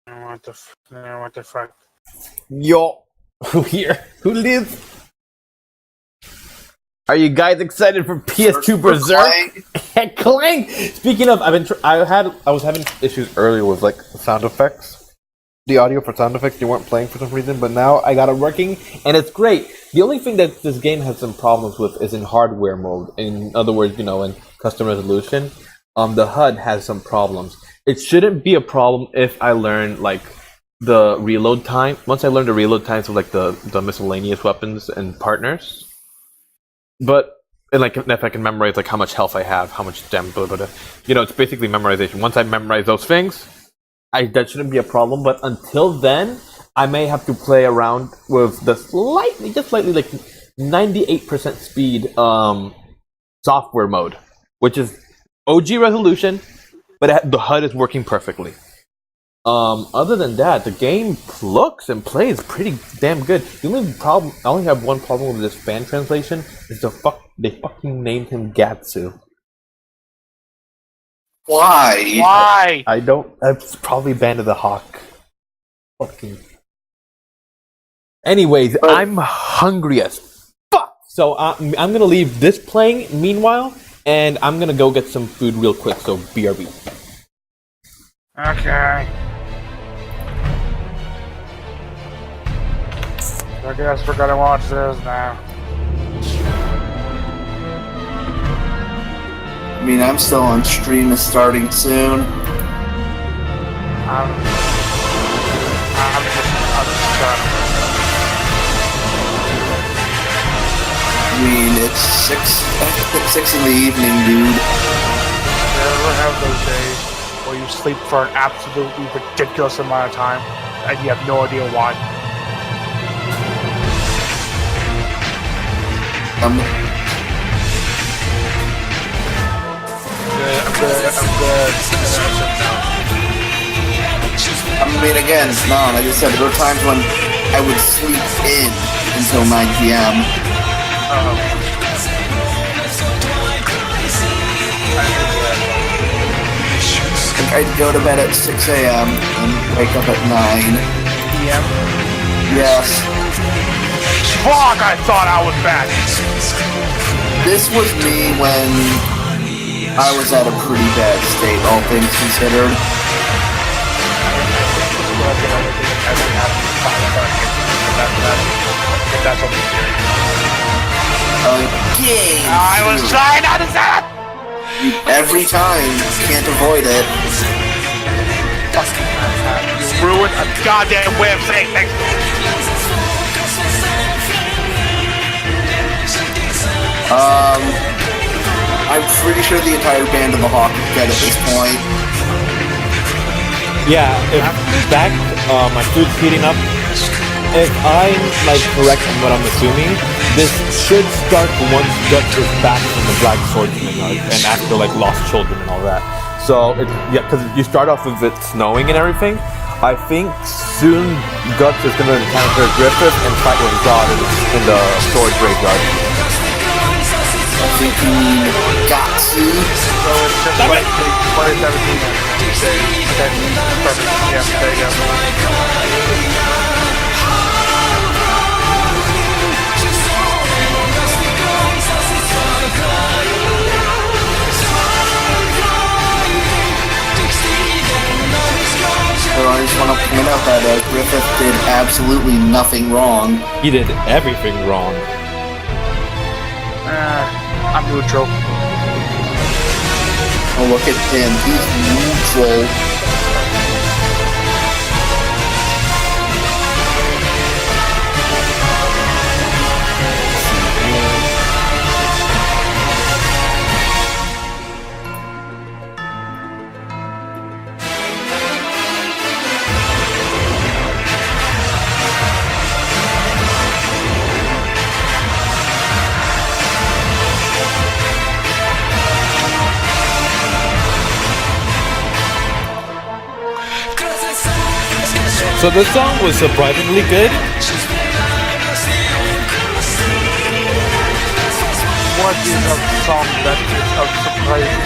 What the fuck? Yo, who here? Who lives? Are you guys excited for PS2 Berserk? Clank. Speaking of, I was having issues earlier with like sound effects. The audio for sound effects they weren't playing for some reason, but now I got it working and it's great. The only thing that this game has some problems with is in hardware mode. In other words, in custom resolution, the HUD has some problems. It shouldn't be a problem if I learn like the reload time. Once I learn the reload times of like the miscellaneous weapons and partners. But like if I can memorize like how much health I have, how much damage, blah, blah, blah. It's basically memorization. Once I memorize those things, that shouldn't be a problem. But until then, I may have to play around with the slightly like 98% speed software mode, which is OG resolution, but the HUD is working perfectly. Other than that, the game looks and plays pretty damn good. The only problem, I only have one problem with this fan translation, is they fucking named him Gatsu. Why? Why? I don't, it's probably Band of the Hawk. Fucking. Anyways, I'm hungry as fuck! So I'm gonna leave this playing meanwhile, and I'm gonna go get some food real quick, so BRB. Okay. I guess we're gonna watch this now. I mean, I'm still on stream. It's starting soon. I'm just trying to. I mean, it's 6 in the evening, dude. You ever have those days where you sleep for an absolutely ridiculous amount of time and you have no idea why? I'm good. I mean, again, no, like I said, there were times when I would sleep in until 9 p.m. Like I'd go to bed at 6 a.m. and wake up at 9 p.m. Yes. Fuck, I thought I was back. This was me when I was at a pretty bad state, all things considered. Okay. I was trying not to say that! Every time, can't avoid it. You ruined a goddamn way of saying things. I'm pretty sure the entire Band of the Hawk is dead at this point. Yeah, back, my food's heating up. If I'm correct in what I'm assuming, this should start once Guts is back from the Black Swordsman and after lost children and all that. So because you start off with it snowing and everything. I think soon Guts is gonna encounter Griffith and fight with Zod in the sword graveyard. I think you mean Gatsu. So it's just like 2017. Okay, perfect. Yeah, there you go. So I just want to point out that Griffith did absolutely nothing wrong. He did everything wrong. I'm neutral. Oh, look at him. He's neutral. So this song was surprisingly good. What is a song that is of surprising?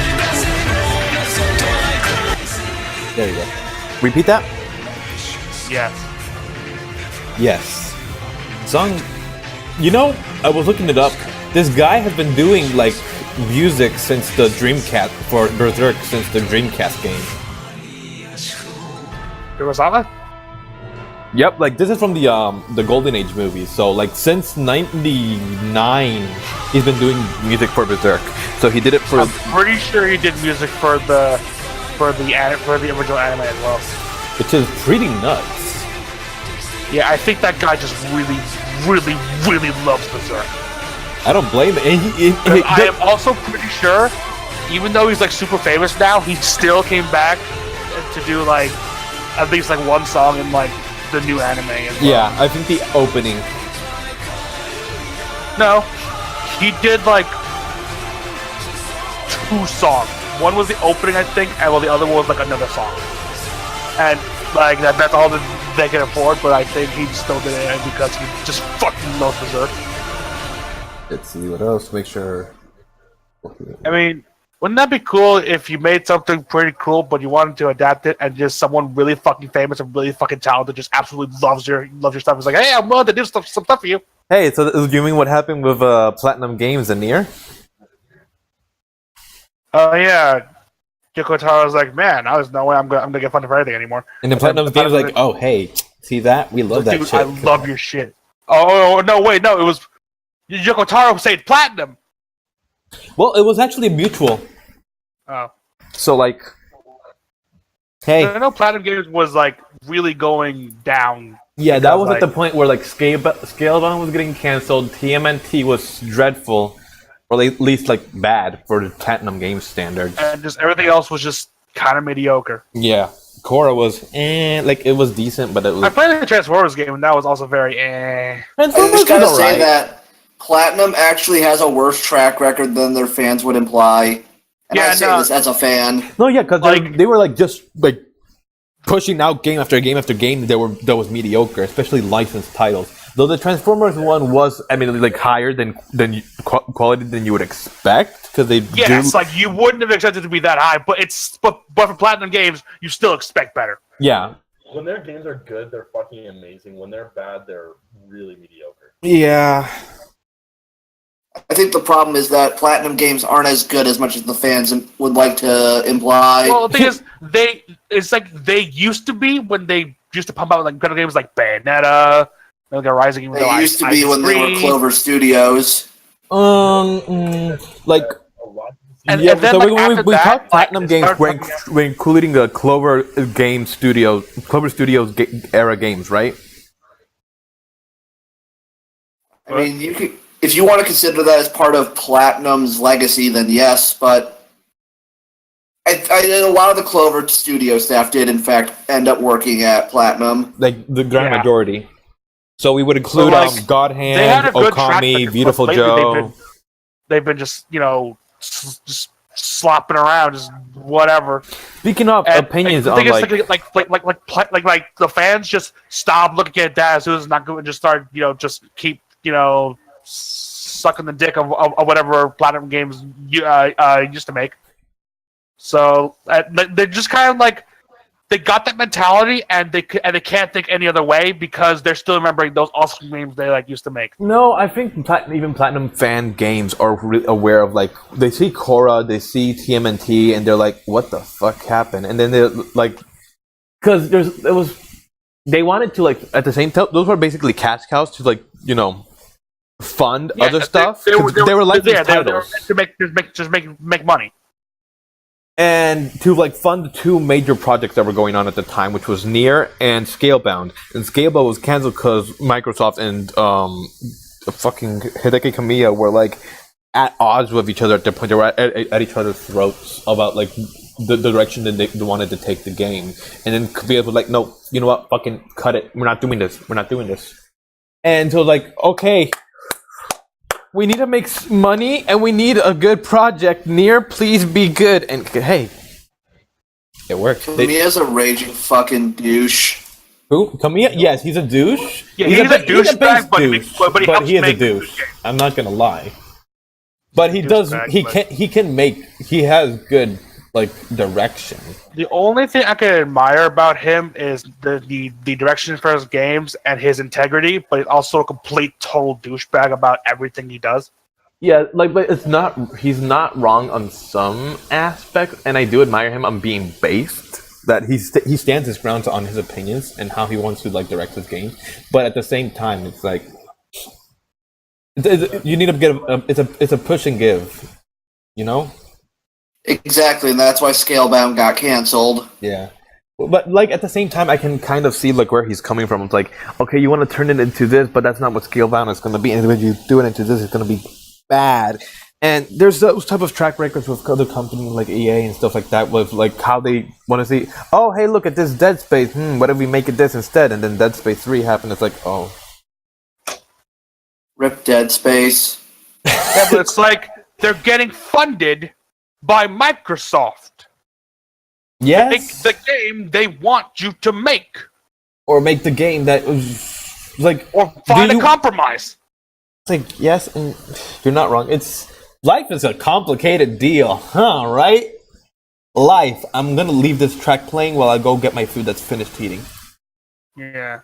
There you go. Repeat that? Yes. Yes. Song. You know, I was looking it up. This guy has been doing like music since the Dreamcast for Berserk since the Dreamcast game. Kurosawa? Yep, like this is from the Golden Age movies. So like since '99, he's been doing music for Berserk. So he did it for. I'm pretty sure he did music for the original anime as well. Which is pretty nuts. Yeah, I think that guy just really, really, really loves Berserk. I don't blame it. I am also pretty sure, even though he's like super famous now, he still came back to do like at least like one song in like the new anime as well. Yeah, I think the opening. No, he did like 2 songs. One was the opening, I think, and well, the other one was like another song. And like that's all that they can afford. But I think he still did it because he just fucking loves Berserk. Let's see what else. Make sure. I mean, wouldn't that be cool if you made something pretty cool, but you wanted to adapt it, and just someone really fucking famous and really fucking talented just absolutely loves your stuff? It's like, hey, I'm willing to do some stuff for you. Hey, so you mean what happened with Platinum Games and Nier? Oh yeah, Yoko Taro's like, man, there's no way I'm gonna get funded for anything anymore. And then Platinum Games like, oh hey, see that? We love that dude, shit. I love your shit. Oh no, wait, no, it was Yoko Taro saying platinum. Well, it was actually mutual. Oh. So like, hey. I know Platinum Games was like really going down. Yeah, that was like, at the point where like Scalebound was getting canceled, TMNT was dreadful, or at least like bad for the Platinum Games standards. And just everything else was just kind of mediocre. Yeah, Korra was like it was decent, but it was. I played the Transformers game, and that was also very eh. I just gotta say that Platinum actually has a worse track record than their fans would imply. And I say this as a fan. No, yeah, because they were like just like pushing out game after game after game that was mediocre, especially licensed titles. Though the Transformers one was, I mean, like higher than quality than you would expect, because they it's like you wouldn't have expected it to be that high, but for Platinum Games, you still expect better. Yeah. When their games are good, they're fucking amazing. When they're bad, they're really mediocre. Yeah. I think the problem is that Platinum Games aren't as good as much as the fans would like to imply. Well, the thing is, it's like they used to be when they used to pump out like better games like Bayonetta, Metal Gear Rising. They used to be when they were Clover Studios. Like. And yeah, then, so like, when we talk Platinum Games, we're including the Clover Studios era games, right? I mean, you could, if you want to consider that as part of Platinum's legacy, then yes, but a lot of the Clover Studio staff did, in fact, end up working at Platinum. Like, the grand majority. So we would include God Hand, Okami, Beautiful Joe. They've been just, just slopping around, just whatever. Speaking of opinions on like the fans just stop looking at that as soon as it's not good and just start, just keep, sucking the dick of whatever Platinum Games used to make. So they're just kind of like they got that mentality and they can't think any other way because they're still remembering those awesome games they used to make. No, I think even Platinum fan games are really aware of they see Korra, they see TMNT, and they're like, "What the fuck happened?" And then they're like, because they wanted to at the same time, those were basically cash cows to fund other stuff. They were like titles to make money. And to fund the 2 major projects that were going on at the time, which was Nier and Scalebound. And Scalebound was canceled because Microsoft and fucking Hideki Kamiya were at odds with each other at the point. They were at each other's throats about the direction that they wanted to take the game. And then Kamiya was like, "No, you know what? Fucking cut it. We're not doing this. We're not doing this." And so okay. We need to make money, and we need a good project. Nier, please be good. And hey, it worked. Kamiya's a raging fucking douche. Who? Kamiya? Yes, he's a douche. Yeah, he's a douchebag, but he is a douche. I'm not gonna lie. But he does. He has good like direction. The only thing I can admire about him is the direction for his games and his integrity, but he's also a complete total douchebag about everything he does. Yeah, like, but it's not. He's not wrong on some aspects, and I do admire him on being based. That he stands his ground on his opinions and how he wants to like direct his game. But at the same time, it's like you need to get. It's a push and give, you know. Exactly, and that's why Scalebound got canceled. Yeah. But like at the same time, I can kind of see like where he's coming from. It's like, okay, you want to turn it into this, but that's not what Scalebound is going to be. And when you do it into this, it's going to be bad. And there's those type of track records with other companies like EA and stuff like that, with like how they want to see, oh, hey, look at this Dead Space. What if we make it this instead? And then Dead Space 3 happened. It's like, oh. Rip Dead Space. Yeah, but it's like they're getting funded by Microsoft. Yes. Make the game they want you to make. Or make the game that was like... Or find a compromise. It's like, yes, and you're not wrong. Life is a complicated deal, huh, right? Life. I'm gonna leave this track playing while I go get my food that's finished eating. Yeah.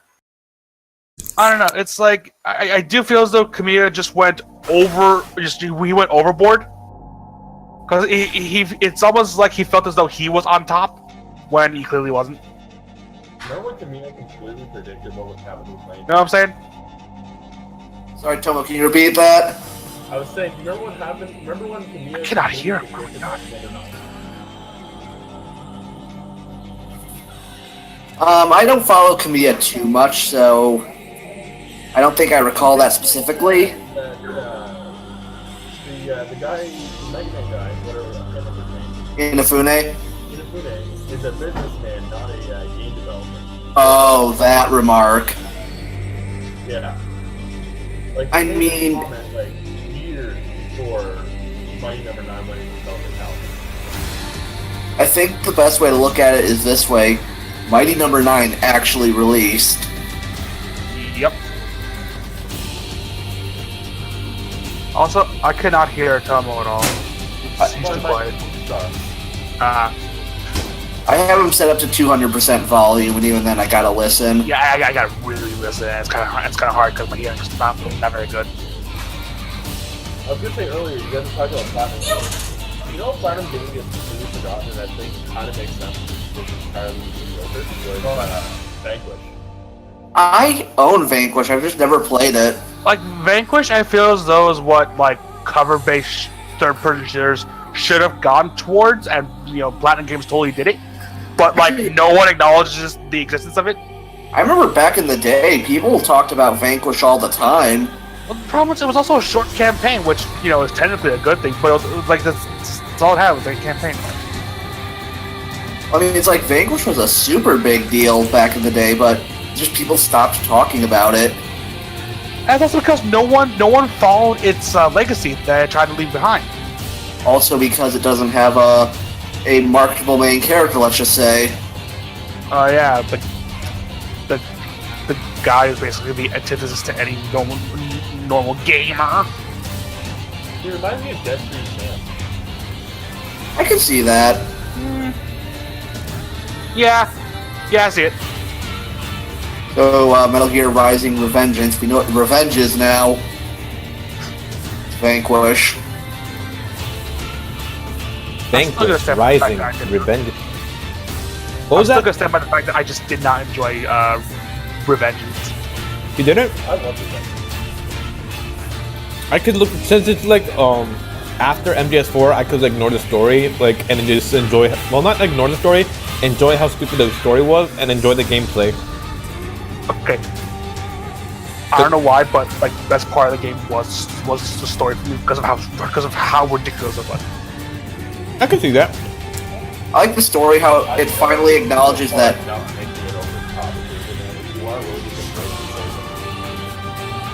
I don't know. It's like, I do feel as though Kamiya just went overboard. Because it's almost like he felt as though he was on top when he clearly wasn't. Remember when Kamiya completely predicted what would happen with Lane? You know what I'm saying? Sorry, Tomo, can you repeat that? I was saying, remember what happened? Remember when Kamiya... I cannot hear him. Oh my god. I don't follow Kamiya too much, so I don't think I recall that specifically. The guy, the Nightmare guy, whatever, I can't remember his name. Inafune? Inafune is a businessman, not a game developer. Oh, that remark. Yeah. Like, I mean... Comment, like, years before Mighty Number 9 went into development house. I think the best way to look at it is this way. Mighty Number 9 actually released. Yep. Also, I cannot hear Tomo at all. He's too quiet. I have him set up to 200% volume, and even then I gotta listen. Yeah, I gotta really listen. It's kind of hard because my hearing's not very good. I was gonna say earlier, you guys were talking about Platinum Games. You know, Platinum Games gets completely forgotten, and I think kind of makes sense because it's entirely mediocre. Vanquish. I own Vanquish, I've just never played it. Like, Vanquish, I feel as though is what, like, cover-based third-person shooters should have gone towards, and, you know, Platinum Games totally did it. But, like, no one acknowledges the existence of it. I remember back in the day, people talked about Vanquish all the time. Well, the problem is it was also a short campaign, which, you know, is technically a good thing, but it was like, that's all it had was a campaign. I mean, it's like Vanquish was a super big deal back in the day, but just people stopped talking about it. And that's because no one followed its legacy that it tried to leave behind. Also because it doesn't have a marketable main character, let's just say. Oh yeah, but the guy is basically the antithesis to any normal gamer. He reminds me of Dead Street Sam. I can see that. Yeah, I see it. So, Metal Gear Rising Revengeance, we know what Revenge is now. It's Vanquish. Vanquish, Rising, Revenge. What was that? I'm still gonna stand by the fact that I just did not enjoy Revengeance. You didn't? I love Revenge. I could look, since it's like after MGS4, I could ignore the story, like, and just enjoy. Well, not ignore the story, enjoy how stupid the story was, and enjoy the gameplay. Okay. I don't know why, but like the best part of the game was the story for me because of how ridiculous it was. I can see that. I like the story, how it finally acknowledges that.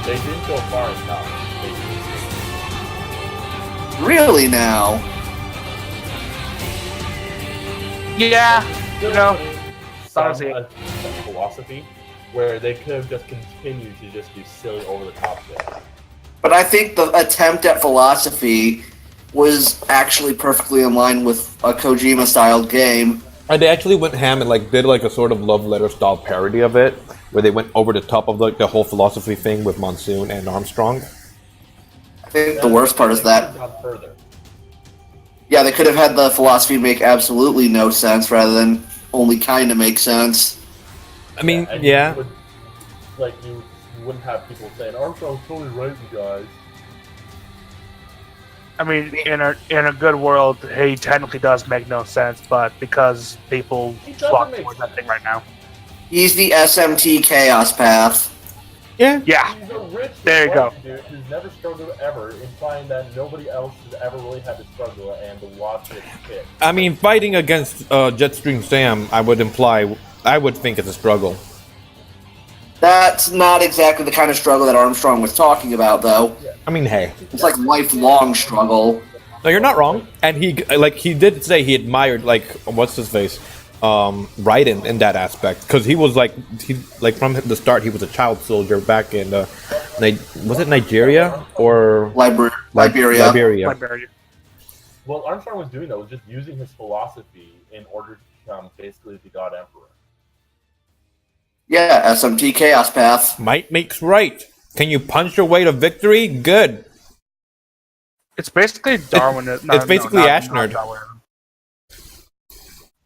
They didn't go far enough. Really now? Yeah, you know, honestly, a philosophy where they could have just continued to just do silly over the top shit. But I think the attempt at philosophy was actually perfectly in line with a Kojima-styled game. And they actually went ham and like did like a sort of love letter style parody of it, where they went over the top of like the whole philosophy thing with Monsoon and Armstrong. I think the worst part is that. Gone further. Yeah, they could have had the philosophy make absolutely no sense rather than only kind of make sense. I mean, And yeah. you wouldn't have people saying, Armstrong's totally right, you guys. I mean, in a good world, he technically does make no sense, but because people He doesn't flock make towards that sense. thing right now. He's the SMT Chaos Path. Yeah. Yeah, He's a rich There you go. dude who's never struggled ever, implying that nobody else has ever really had to struggle and to watch it hit. I mean, fighting against Jetstream Sam, I would think it's a struggle. That's not exactly the kind of struggle that Armstrong was talking about, though. I mean, hey. It's like lifelong struggle. No, you're not wrong. And he did say he admired what's his face, Raiden in that aspect, because he was from the start he was a child soldier back in was it Nigeria or Liberia. Liberia. What Armstrong was doing, though, was just using his philosophy in order to become basically the God Emperor. Yeah, SMT Chaos Path. Might makes right. Can you punch your way to victory? Good. It's basically Darwin. It's basically Ashnard.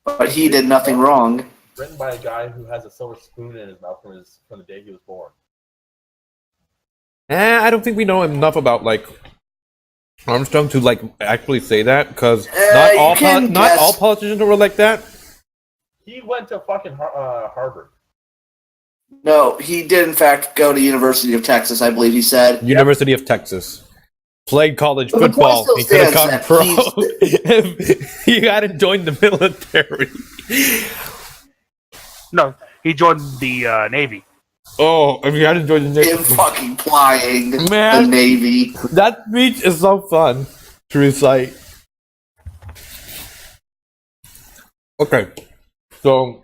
But he did nothing wrong. Written by a guy who has a silver spoon in his mouth from the day he was born. I don't think we know enough about Armstrong to actually say that, because not all politicians were like that. He went to fucking Harvard. No, he did in fact go to University of Texas, I believe he said. University of Texas. Played college But the point football. still He could have gone stands pro that if he hadn't joined the military. No, he joined the Navy. Oh, if he hadn't joined the Him Navy. fucking flying the Man. Navy. That speech is so fun to recite. Okay, so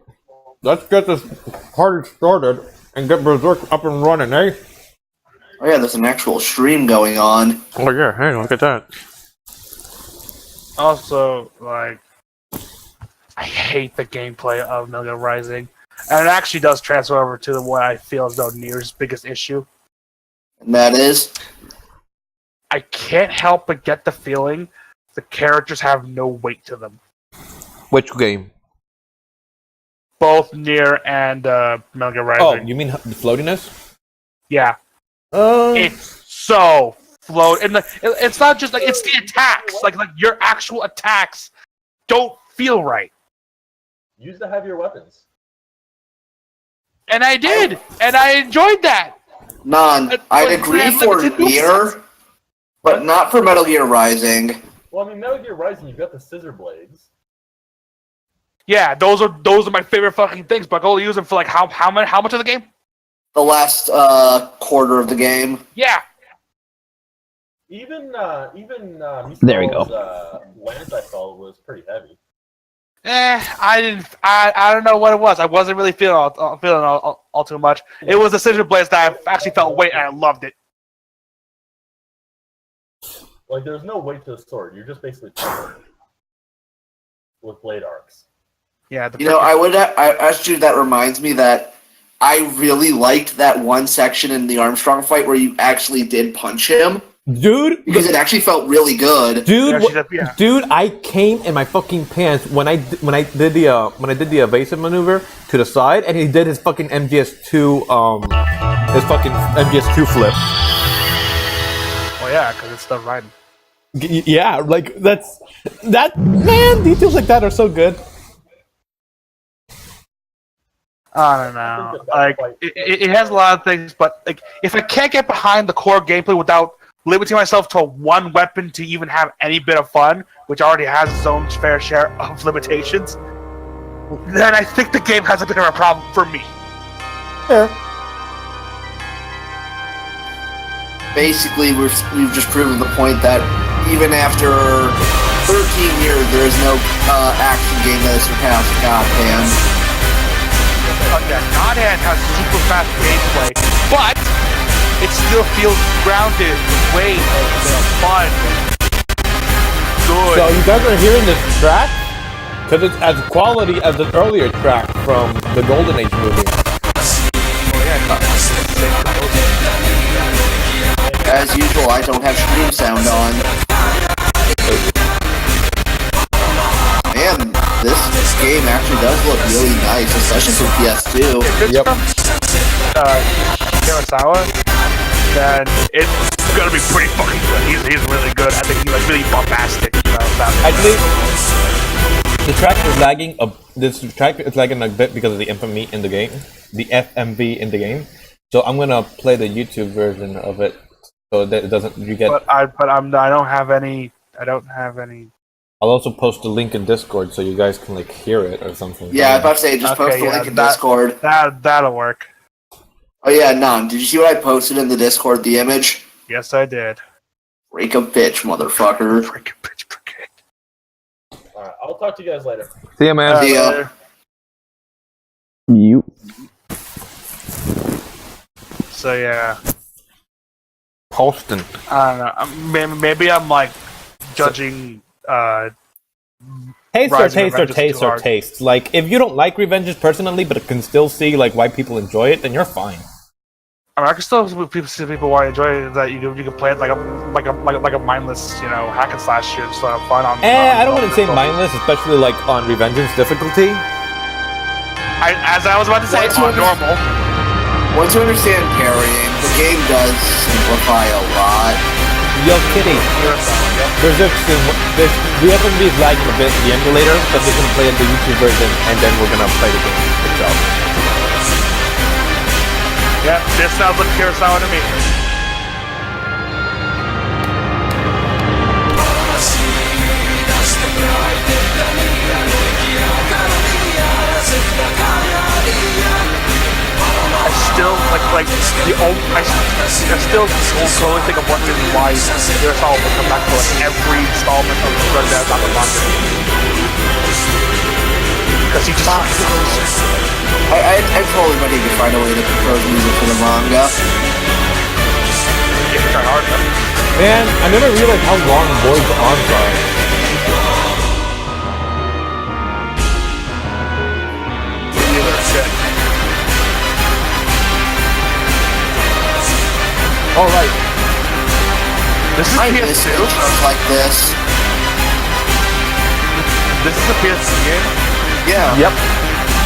let's get this party started and get Berserk up and running, eh? Oh yeah, there's an actual stream going on. Oh yeah, hey, look at that. Also, I hate the gameplay of Metal Gear Rising. And it actually does transfer over to what I feel is though Nier's biggest issue. And that is? I can't help but get the feeling the characters have no weight to them. Which game? Both Nier and Metal Gear Oh, Rising. you mean the floatiness? Yeah. It's so float, and it's not just it's the attacks. Like your actual attacks don't feel right. Use the heavier weapons. And I did, and I enjoyed that. I'd agree for Nier, but not for Metal Gear Rising. Well, I mean, Metal Gear Rising, you've got the scissor blades. Yeah, those are my favorite fucking things. But I'll use them for how much of the game? The last quarter of the game. Yeah. Even There we go. lance I felt was pretty heavy. I don't know what it was. I wasn't really feeling all too much. It was the scissor blades that I actually felt weight, and I loved it. There's no weight to the sword. You're just basically with blade arcs. Yeah. Actually, that reminds me that I really liked that one section in the Armstrong fight where you actually did punch him. Dude, because it actually felt really good. Dude, I came in my fucking pants when I did the evasive maneuver to the side, and he did his fucking MGS2 flip. Oh yeah, because it's still riding. Yeah, man, details like that are so good. I don't know. It has a lot of things, but if I can't get behind the core gameplay without limiting myself to one weapon to even have any bit of fun, which already has its own fair share of limitations, then I think the game has a bit of a problem for me. Yeah. Basically, we've just proven the point that even after 13 years, there is no action game that has surpassed Godhand. Yeah, Godhand has super fast gameplay, but it still feels grounded, weight, fun. good. So you guys are hearing this track? Because it's as quality as an earlier track from the Golden Age movie. As usual, I don't have stream sound on. Man, this game actually does look really nice, especially for PS2. If it's Yep. from Kurosawa, then it's gonna be pretty fucking good. He's really good. I think he's like really bombastic. You know, Actually, the track is lagging. This track is lagging a bit because of the infamy in the game, the FMV in the game. So I'm gonna play the YouTube version of it, so that it doesn't. You get. I don't have any. I don't have any. I'll also post the link in Discord so you guys can like hear it or something. Yeah, I was about to say, just post the link in Discord. That'll work. Oh yeah, Nan, did you see what I posted in the Discord, the image? Yes, I did. Rake a bitch, motherfucker. Freaking bitch brigade. Alright, I'll talk to you guys later. See ya, man. See ya. You. So yeah, Posting. I don't know. Maybe I'm like judging. Taste or Rising taste or Revenge is taste too or hard. taste. Like, if you don't like Revengeance personally, but can still see like why people enjoy it, then you're fine. I mean, I can still see people why enjoy it. That you can play it like a mindless, you know, hack and slash shit. So have fun on. I don't want to say mindless, especially like on Revengeance difficulty. As I was about to say, Once you on normal. Once you understand parrying, the game does simplify a lot. Yo, Kitty. Berserk the FMV is lagging a bit in the emulator, but we're gonna play the YouTube version, and then we're gonna play the game itself. Yeah, this sounds like Kurosawa to me. I still like the old. I still totally think of one reason why Kurosawa will come back for like every installment of Red Dead Redemption. Because he just. I totally bet he could find a way to compose music for the manga. If you try hard enough. Man, I never realized how long Boyd's arms are. Alright. This is I miss PS2. intros like this. This is a PS2 game. Yeah. Yep.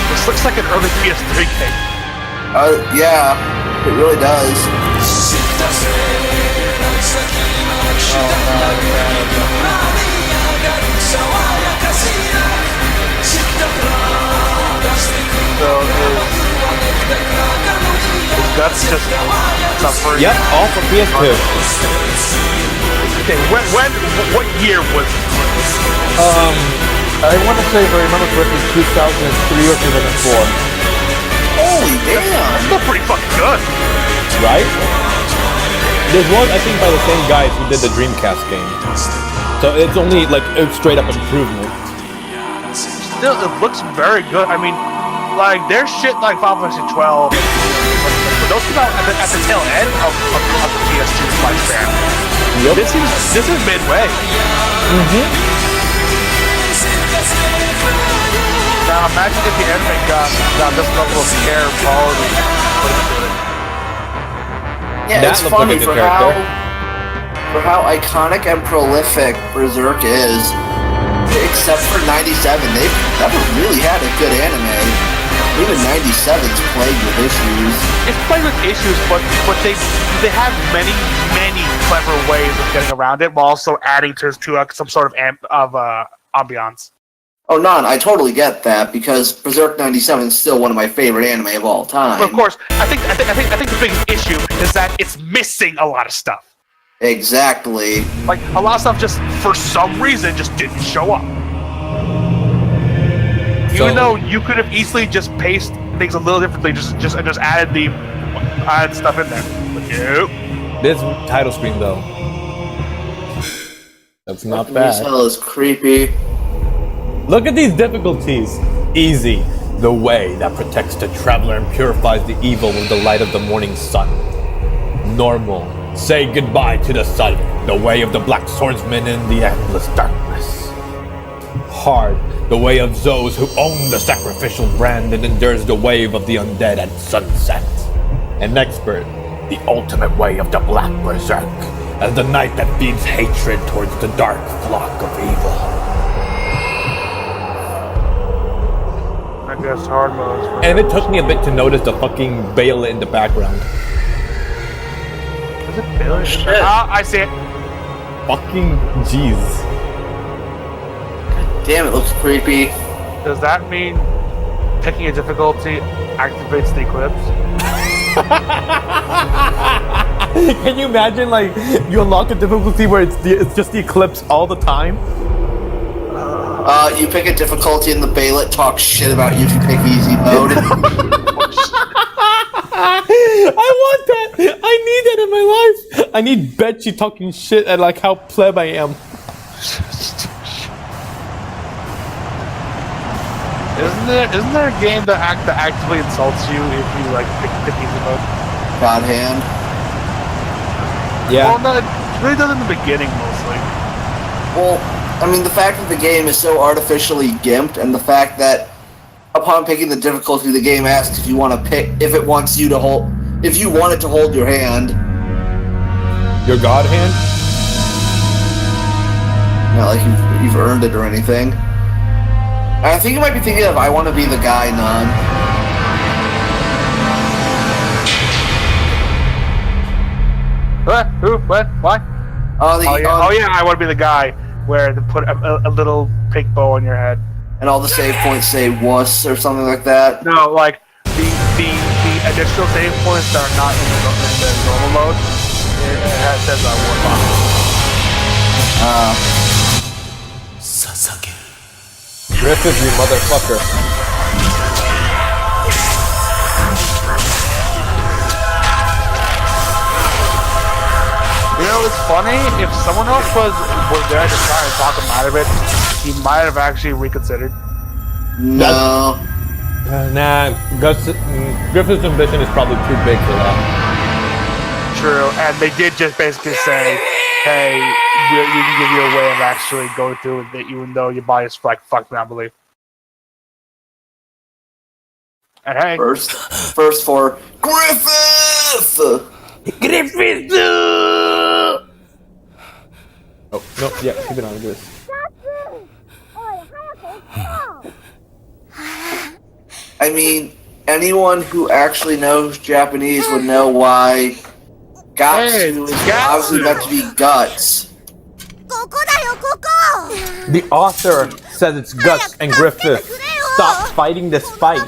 This looks like an early PS3 game. Yeah, it really does. So that's just suffering. Yep, all for PS2. Okay, what year was it? I want to say, if I remember correctly, 2003 or 2004. Holy damn! Still pretty fucking good. Right? There's one, I think, by the same guys who did the Dreamcast game. So it's only like a straight up improvement. Still, it looks very good. I mean, like there's shit like Final Fantasy 12. But those came out at the tail end of the PS2 lifespan. Yep. This is midway. Now imagine if the anime got this level of care quality put into it. Yeah, That it's looked funny like a for good how iconic and prolific Berserk is. Except for 97, they've never really had a good anime. Even 97's plagued with issues. It's plagued with issues, but they have many clever ways of getting around it while also adding to some sort of ambiance. Oh, I totally get that, because Berserk 97 is still one of my favorite anime of all time. But of course, I think the biggest issue is that it's missing a lot of stuff. Exactly. Like a lot of stuff just for some reason just didn't show up. Even though you could have easily just paced things a little differently, just added stuff in there. But nope. This title screen though, that's not This bad. hell is creepy. Look at these difficulties. Easy, the way that protects the traveler and purifies the evil with the light of the morning sun. Normal, Say goodbye to the sun, the way of the black swordsman in the endless darkness. Hard, the way of those who own the sacrificial brand and endures the wave of the undead at sunset. And expert, the ultimate way of the black berserk, as the night that feeds hatred towards the dark flock of evil. I guess hard modes. And it took me a bit to notice the fucking Bale in the background. Is it Billy? Shit. Ah, I see it. Fucking jeez. Damn, it looks creepy. Does that mean picking a difficulty activates the eclipse? Can you imagine, like, you unlock a difficulty where it's just the eclipse all the time? You pick a difficulty and the Baelet talks shit about you if you pick easy mode. I want that! I need that in my life! I need Betsy talking shit at, like, how pleb I am. Isn't there a game that actively insults you if you like pick easy mode? God hand. Yeah. Well, no, it really does in the beginning mostly. Well, I mean, the fact that the game is so artificially gimped, and the fact that upon picking the difficulty, the game asks if you want to pick, if it wants you to hold, if you want it to hold your hand. Your god hand? Not like you've earned it or anything. I think you might be thinking of I Want to Be the Guy Nun. What? Who? What? Why? Oh Yeah, I want to be the guy where they put a little pink bow on your head. And all the save points say wuss or something like that. No, like the additional save points that are not in the normal mode. It says warlock. Griffith, you motherfucker. You know, it's funny, if someone else was there to try and talk him out of it, he might have actually reconsidered. No. Nah, Griffith's ambition is probably too big for that. True, and they did just basically say, hey, we can give you a way of actually going through with it, even though your body is like fucked beyond belief. And hey, First for Griffith! Griffith! Oh, no, yeah, keep it on, do this. I mean, anyone who actually knows Japanese would know why Gatsu is obviously meant to be guts. The author says it's Guts and Griffith. Stop fighting this fight.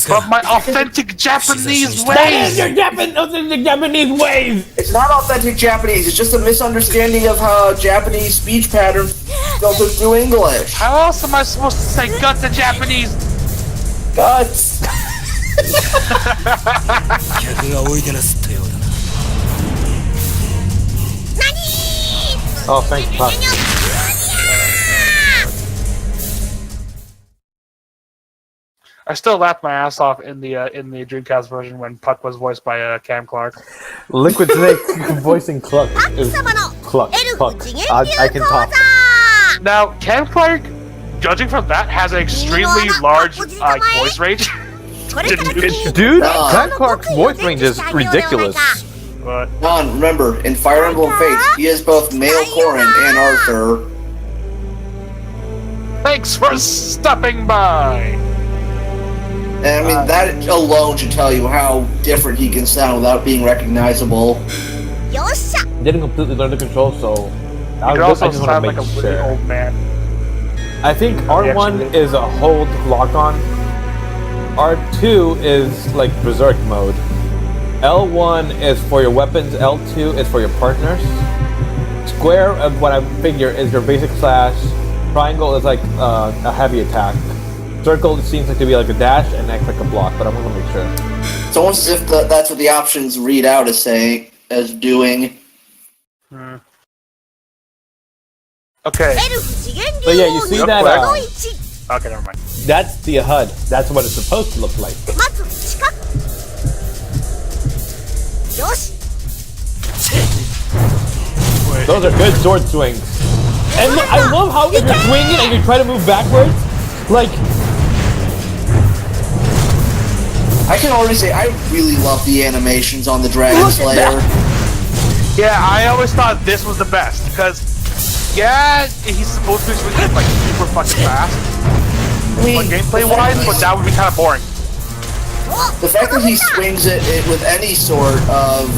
but my authentic Japanese That is ways! your authentic Japanese ways! It's not authentic Japanese, it's just a misunderstanding of how Japanese speech patterns filter through English. How else am I supposed to say guts in Japanese? Guts! Oh, thanks, Puck. I still laughed my ass off in the Dreamcast version when Puck was voiced by Cam Clark. Liquid Snake voicing Cluck is Cluck. I can talk. Now, Cam Clark, judging from that, has an extremely large voice range. Dude, Cam Clark's voice range is ridiculous. But Don, remember, in Fire Emblem Fates, he is both male Corrin and Arthur. thanks for stopping by. And I mean, that alone should tell you how different he can sound without being recognizable. Didn't completely learn the control, so You could also sound like a really old man. I think R1 is a hold lock-on. R2 is like Berserk mode. L1 is for your weapons, L2 is for your partners. Square, of what I figure, is your basic slash. Triangle is like a heavy attack. Circle seems like to be like a dash, and X like a block, but I'm gonna make sure. It's almost as if that's what the options read out as saying, as doing. Okay. So yeah, you see that? Okay, never mind. That's the HUD. That's what it's supposed to look like. Those are good sword swings. And look, I love how if you're swinging and you try to move backwards, like... I can already say I really love the animations on the Dragon Slayer. Yeah, I always thought this was the best because, yeah, he's supposed to be swinging like super fucking fast, like gameplay-wise, but that would be kind of boring. The fact that he swings it with any sort of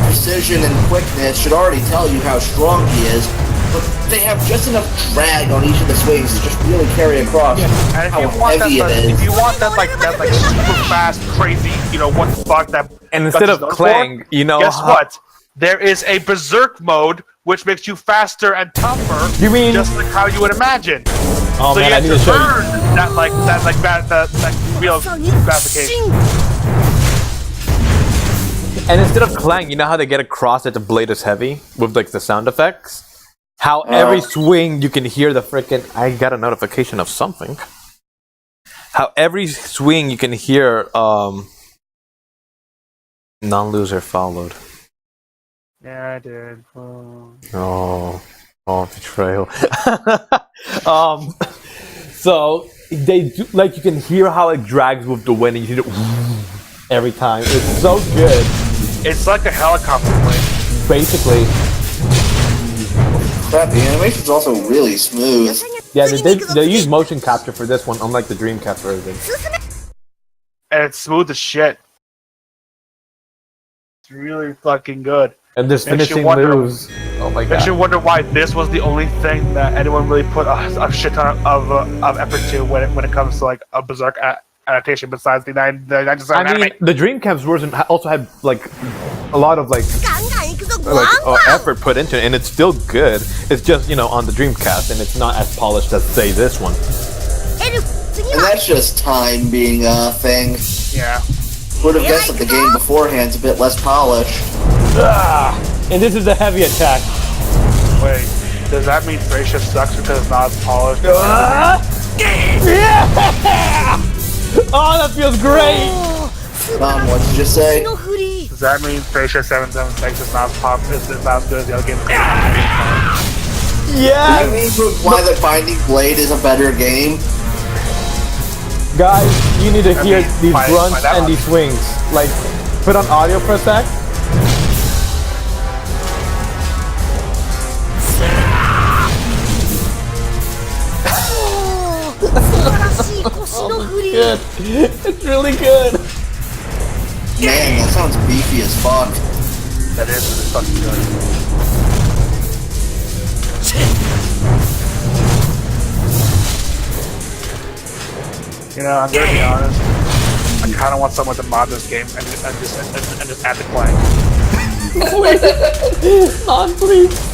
precision and quickness should already tell you how strong he is. But they have just enough drag on each of the swings to just really carry across And how heavy it is. if you want that like super fast, crazy, what the fuck that. And instead of Clang, guess what? There is a Berserk mode which makes you faster and tougher. You mean just like how you would imagine? Oh so man, you I have need to to show earn you. that real gratification. And instead of Clang, you know how they get across that the blade is heavy with like the sound effects? How every swing you can hear the frickin'... I got a notification of something. How every swing you can hear non-loser followed. Yeah, I did. Oh. Oh, betrayal. So they do, like, you can hear how it drags with the wind and you hear it every time. It's so good. It's like a helicopter plane. Basically. Crap, the animation's also really smooth. Yeah, they use motion capture for this one, unlike the Dreamcast version. And it's smooth as shit. It's really fucking good. And there's Makes you finishing wonder- moves. Oh my Makes you god. wonder why this was the only thing that anyone really put a shit ton of effort to when it comes to like a Berserk adaptation besides the 97 I mean, anime. the Dreamcast version also had like a lot of effort put into it, and it's still good. It's just on the Dreamcast, and it's not as polished as say this one. And that's just time being a thing. Yeah. Would have guessed that the game beforehand's a bit less polished. And this is a heavy attack. Wait, does that mean Thracia sucks because it's not as polished? Yeah! Oh, that feels great! Mom, what did you say? Does that mean Thracia 776 is not as good as the other game? Yeah! Do you mean to imply that Binding Blade is a better game? Guys, you need to hear these by grunts that and these swings. Like, put on audio for a sec. Good. It's really good. Man, that sounds beefy as fuck. That is really fucking good. I'm gonna be honest. I kind of want someone to mod this game and just add the Clang. Please. Non, please.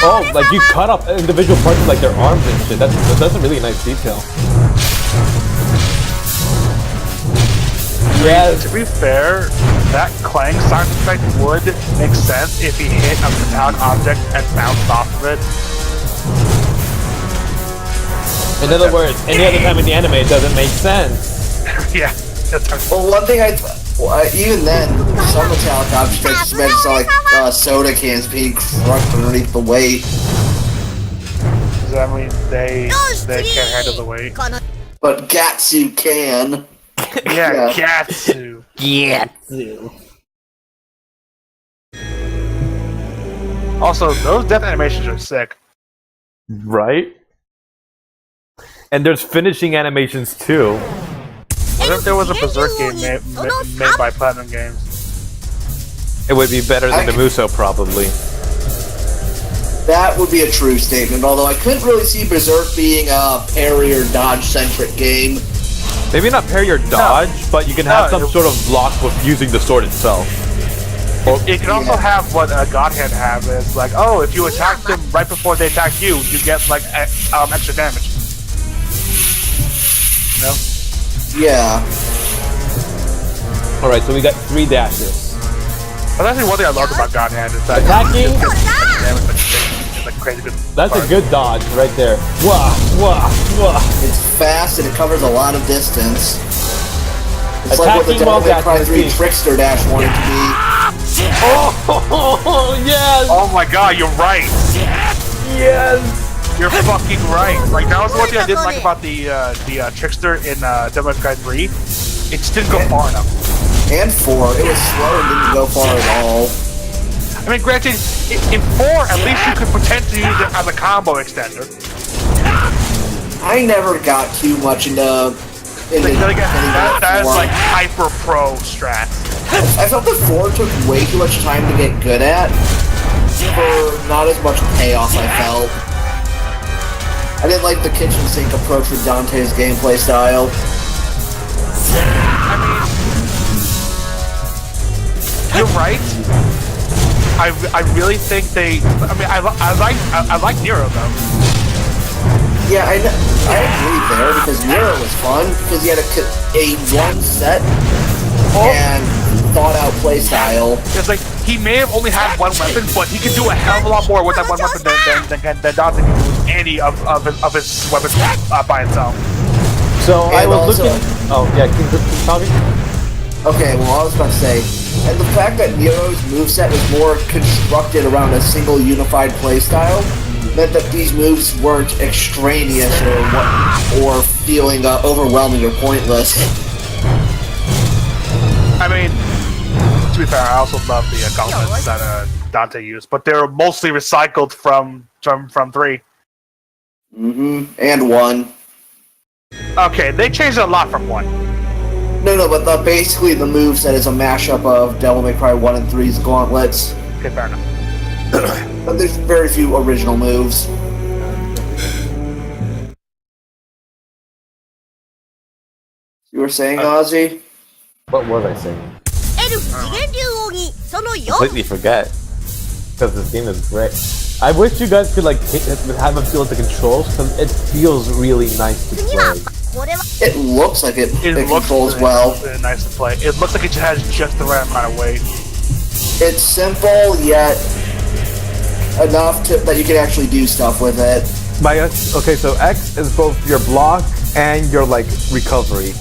Oh, like you cut off individual parts of like their arms and shit. That's a really nice detail. Yes. To be fair, that Clang sound effect would make sense if he hit a metallic object and bounced off of it. In other words, any other time in the anime it doesn't make sense. Yeah. Well, one thing even then, some metallic objects just imagine sound like soda cans being crushed underneath the weight. Does that mean they can't handle the weight? But Gatsu can. Yeah, Gatsu. Gatsu. Also, those death animations are sick. Right? And there's finishing animations too. What if there was a Berserk game made by Platinum Games? It would be better than the Muso, probably. That would be a true statement, although I couldn't really see Berserk being a parry or dodge-centric game. Maybe not parry or dodge, but you can have some sort of block with using the sword itself. It can also have what a Godhead have is like, oh, if you attack them right before they attack you, you get like extra damage. You know? Yeah. Alright, so we got 3 dashes. But that's one thing I loved about Godhead is that Attacking. it's like crazy good. That's part. a good dodge right there. Wah, wah, wah. It's fast and it covers a lot of distance. It's like what the Attacking while Devil May Cry dashing 3 is Trickster Dash wanted to be. Oh, yes! Oh my god, you're right. Yes! You're fucking right. Like that was the one thing I didn't like about the Trickster in Devil May Cry 3. It just didn't go far enough. And 4, it was slow and didn't go far at all. I mean, granted, in 4, at least you could potentially use it as a combo extender. I never got too much into That is 4. like hyper pro strats. I felt that 4 took way too much time to get good at for not as much payoff, I felt. I didn't like the kitchen sink approach with Dante's gameplay style. I mean, you're right. I really think they. I mean, I like Nero though. Yeah, I agree there because Nero was fun because he had a one set and thought out play style. It's like he may have only had one weapon, but he could do a hell of a lot more with that one weapon than Dante can do with any of his weapons by himself. So I And was also- looking. Oh yeah, keep talking. Okay, well I was about to say, and the fact that Nero's moveset was more constructed around a single unified playstyle meant that these moves weren't extraneous or feeling overwhelming or pointless. I mean, to be fair, I also love the gauntlets that Dante used, but they're mostly recycled from 3. And 1. Okay, they changed a lot from 1. No, but basically the moveset is a mashup of Devil May Cry 1 and 3's gauntlets. Okay, fair enough. But there's very few original moves. You were saying, Ozzy? What was I saying? Completely forget. Because this game is great. I wish you guys could like have a feel of the controls because it feels really nice to play. It looks like it Looks controls well. really nice to play. It looks like it has just the right amount of weight. It's simple, yet enough that you can actually do stuff with it. Okay, so X is both your block and your like recovery.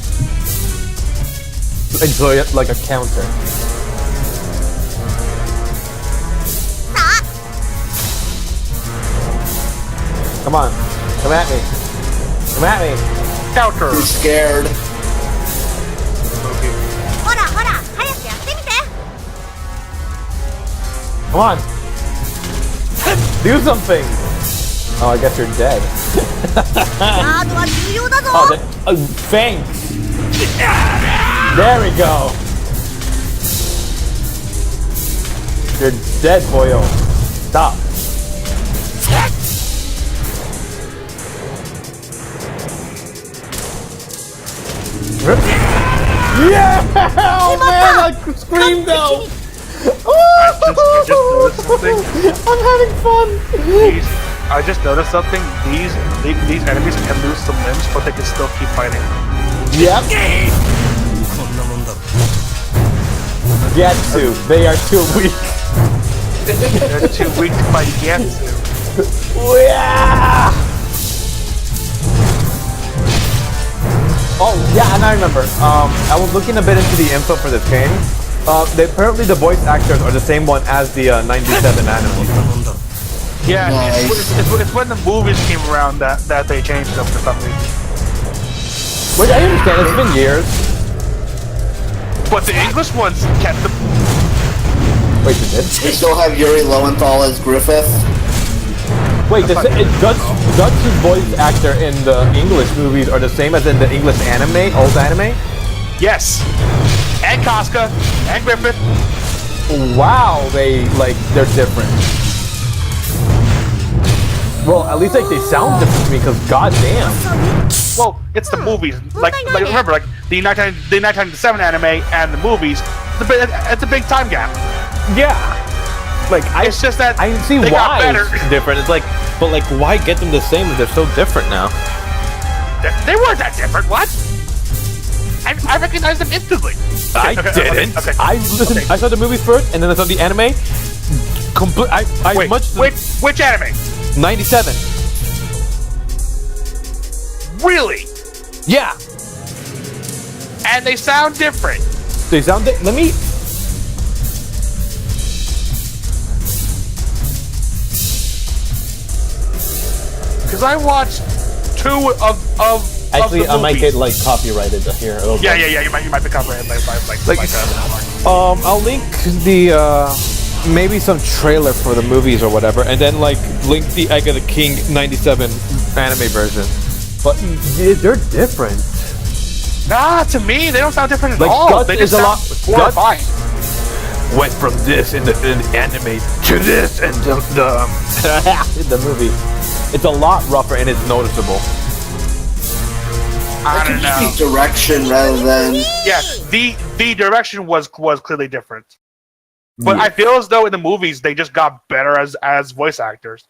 Enjoy it like a counter. Come on, come at me. Come at me. Counter. You're scared. Come on. Do something. Oh, I guess you're dead. Oh, thanks. There we go. You're dead, boyo. Stop. Yeah! Oh man, I screamed out. I just noticed something. I'm having fun. I just noticed something. These enemies can lose some limbs, but they can still keep fighting. Yep. Getsu, they are too weak. They're too weak to fight Getsu. Yeah! Oh yeah, and I remember. I was looking a bit into the info for this game. Apparently the voice actors are the same one as the 97 anime. Yeah, Nice. it's when the movies came around that they changed them for some reason. Which I understand, it's been years. But the English ones kept them. Wait, you did? They still have Yuri Lowenthal as Griffith. Wait, Guts' voice actor in the English movies are the same as in the English anime, old anime? Yes. And Casca and Griffith. Wow, they're different. Well, at least like they sound different to me, because goddamn. Well, it's the movies. Like remember, like the 1997 anime and the movies. It's a big time gap. Yeah. Like It's just that I see they got why better. it's different. It's like, but like, why get them the same if they're so different now? They weren't that different. What? I recognized them instantly. I didn't. Okay. I listened. Okay. I saw the movies first, and then I saw the anime. Wait, which anime? 97. Really? Yeah. and they sound different. They sound. Let me. Because I watched 2 of Actually, the I might movies. get like copyrighted here. A little Yeah, bit. yeah. You might be copyrighted by I'll link the maybe some trailer for the movies or whatever, and then like link the Egg of the King '97 anime version. But they're different. Nah, to me, they don't sound different at Like, all. Guts They is just a sound lot- Guts- horrifying. Went from this in the anime to this in the in the movie. It's a lot rougher and it's noticeable. I It don't could know. just be direction rather than. Yes, the direction was clearly different. But Yeah. I feel as though in the movies they just got better as voice actors.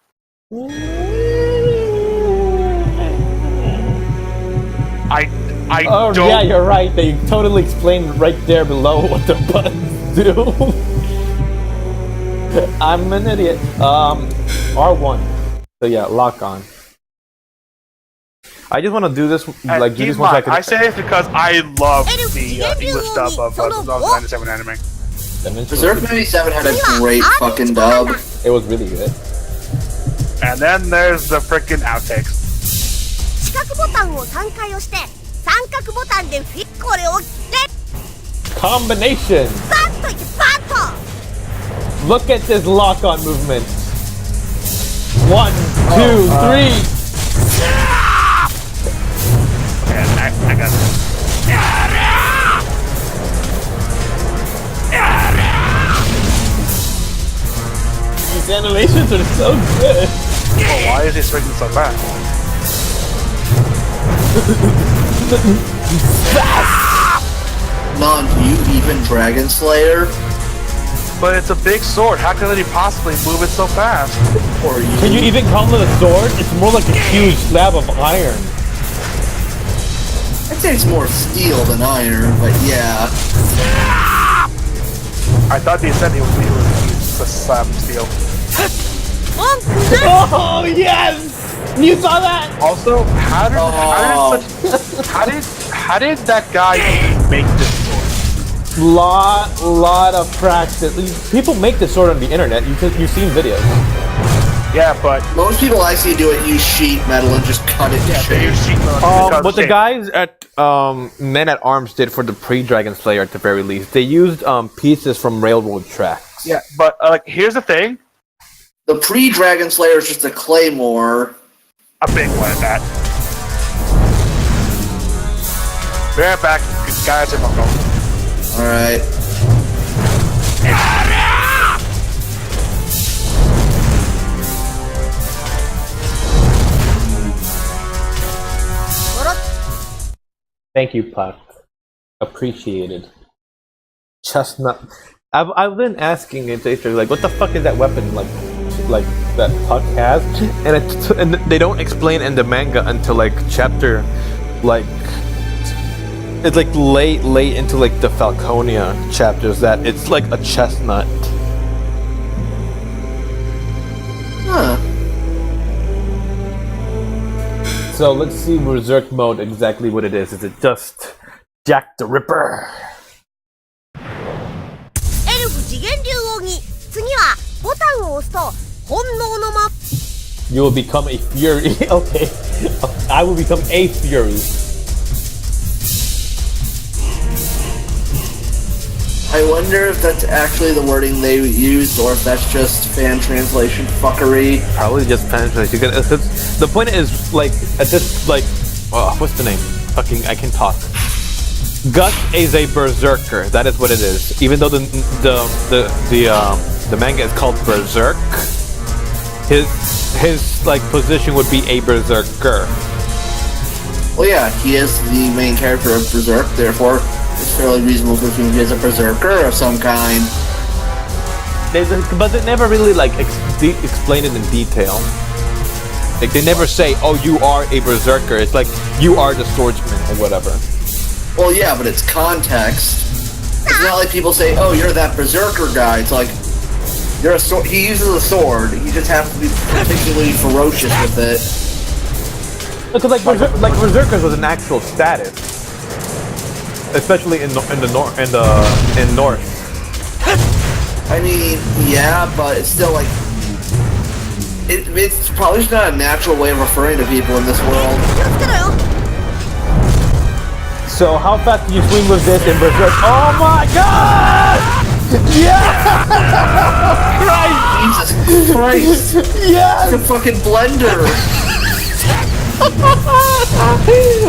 I Oh don't. yeah, you're right. They totally explained right there below what the buttons do. I'm an idiot. R1. So yeah, lock on. I just want to do this And like do keep this in one mind, second. I say this because I love the English dub of the 97 anime. Berserk 97 had a great fucking dub. It was really good. And then there's the freaking outtakes. 四角ボタンを3回押して三角ボタンでこれをで Combination. バッといってバッと Look at this lock-on movement. 1, 2, 3. And I got it. These animations are so good. Oh, why is he swinging so fast? Non, you even Dragon Slayer? But it's a big sword. How can he possibly move it so fast? Or you? Can you even call it a sword? It's more like a huge slab of iron. I'd say it's more steel than iron, but yeah. I thought the Ascending was used to slap steel. 文句な Oh yes! You saw that? Also, how did that guy even make this sword? Lot of practice. People make this sword on the internet. You've seen videos. Yeah, but Most people I see do it use sheet metal and just cut it to they shape. use sheet metal. What the guys at Men at Arms did for the pre-Dragon Slayer at the very least, they used pieces from railroad tracks. Yeah, but like here's the thing, The pre-Dragon Slayer is just a claymore. a big one at that. Be right back, guys. I'm going. Alright. Thank you, Puck. Appreciated. Chestnut. I've been asking it like, what the fuck is that weapon like that Puck has? And they don't explain in the manga until like chapter, like it's like late into like the Falconia chapters that it's like a chestnut. Huh. So let's see Berserk mode exactly what it is. Is it just Jack the Ripper? エルフ次元流扇次はボタンを押すと本能のま You will become a fury. Okay. I will become a fury. I wonder if that's actually the wording they used or if that's just fan translation fuckery. Probably just translation. The point is, like, at this, like, what's the name? Fucking, I can talk. Guts is a berserker. That is what it is. Even though the manga is called Berserk, his like position would be a berserker. Well, yeah, he is the main character of Berserk, therefore it's fairly reasonable to assume he is a berserker of some kind. But they never really like explain it in detail. Like they never say, "Oh, you are a berserker." It's like you are the swordsman or whatever. Well, yeah, but it's context. It's not like people say, "Oh, you're that berserker guy." It's like you're a sword. He uses a sword. He just has to be particularly ferocious with it. Because like berserkers was an actual status. especially in North. I mean, yeah, but it's still like it's probably just not a natural way of referring to people in this world. 気をつけろよ So how fast can you swing with this in Berserk? Oh my god! Yeah! Jesus Christ! Yes! It's a fucking blender!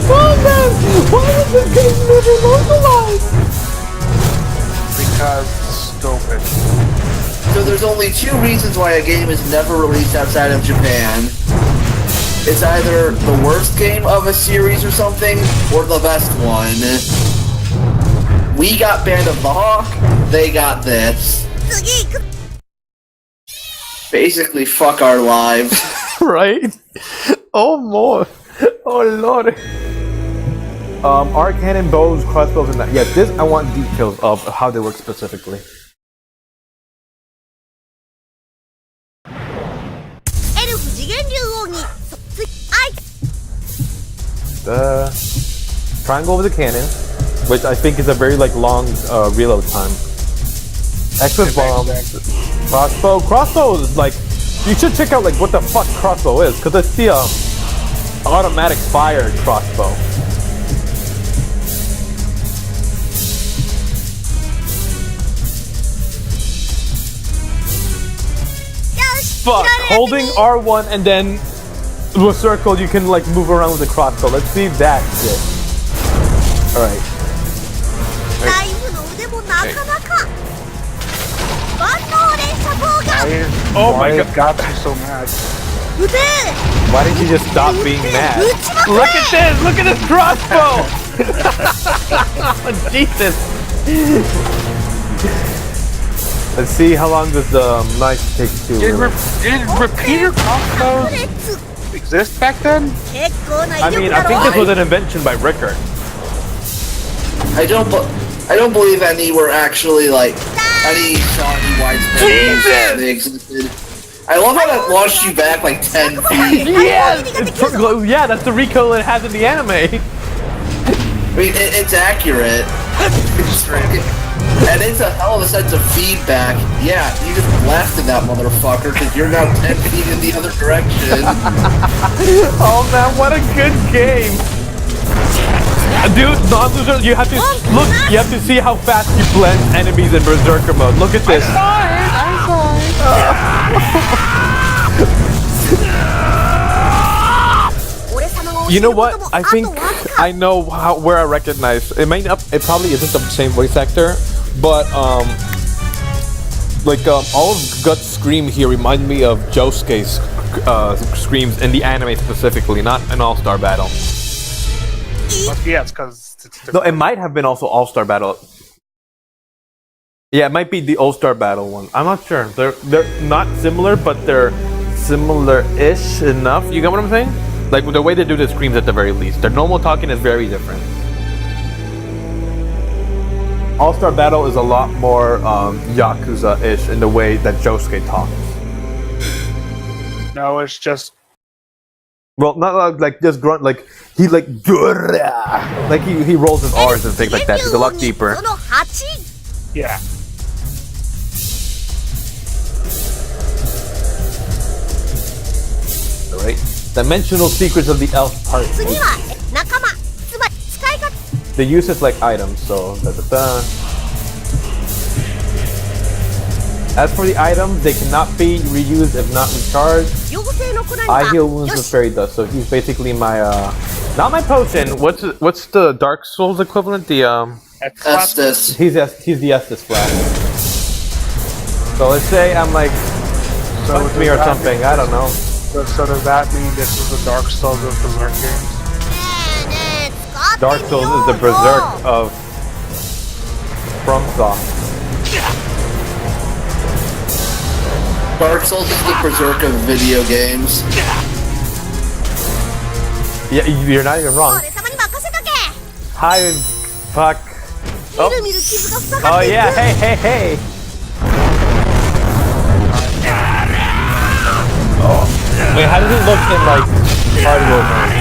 Oh man! Why is this game never localized? Because stupid. So there's only two reasons why a game is never released outside of Japan. It's either the worst game of a series or something, or the best one. We got Band of the Hawk, they got this. 次行く Basically, fuck our lives. Right? Oh more! Oh lord! Arc cannon, bows, crossbows, and that. Yeah, this I want details of how they work specifically. エルフ次元竜王にアイ The triangle over the cannon, which I think is a very like long reload time. Extra bomb, crossbow. Crossbow is like you should check out like what the fuck crossbow is because it's the automatic fire crossbow. Fuck, holding R1 and then with a circle you can like move around with the crossbow. Let's see that shit. Alright. ライフの腕もなかなか万能連射砲が Oh my Why god. is God so mad? 撃て Why didn't you just stop being mad? 撃ちまくれ Look at this! Look at this crossbow! Jesus! Let's see how long does the knife take to Did reload. repeater crossbows 列 exist back then? 結構な I 威 mean, 力 I だ think ろ this was an invention by Rickard. I don't believe any were actually like any shoddy widespread use that they existed. I love how that launched you back like 10 feet. Yeah, that's the recoil it has in the anime. I mean, it's accurate. It's fucking- and it's a hell of a sense of feedback. Yeah, you just blasted that motherfucker because you're now 10 feet in the other direction. Oh man, what a good game! Dude, non-loser, you have to look. You have to see how fast you blend enemies in Berserker mode. Look at this. You know what? I think I know where I recognize. It might not. It probably isn't the same voice actor, but all of Guts' scream here remind me of Josuke's screams in the anime specifically, not an All-Star Battle. Yeah, it's because No, it might have been also All-Star Battle. Yeah, it might be the All-Star Battle one. I'm not sure. They're not similar, but they're similar-ish enough. You get what I'm saying? Like the way they do the screams at the very least. Their normal talking is very different. All-Star Battle is a lot more Yakuza-ish in the way that Josuke talks. No, it's just Well, not like just grunt. Like he like "Gurra!" Like he rolls his R's and things like that. He's a lot deeper. その8 yeah. Right? Dimensional secrets of the elf part. 次は仲間つまり使い方 The use is like items, so As for the items, they cannot be reused if not recharged. 妖精の粉に I は heal wounds よ with し fairy dust, so he's basically my not my potion. What's the Dark Souls equivalent? The Estus. he's the Estus flask. So let's say I'm like punch me or something. I don't know. So does that mean this is the Dark Souls of Berserk games? ねえねえ使って Dark み Souls よ is う the Berserk よ of FromSoft. Dark Souls is the Berserk of video games. Yeah, you're not even wrong. 俺様に任せとけ Hi, fuck. みるみる傷が塞が Oh っていく yeah, hey, hey, hey. Wait, how does it look in like hardware mode?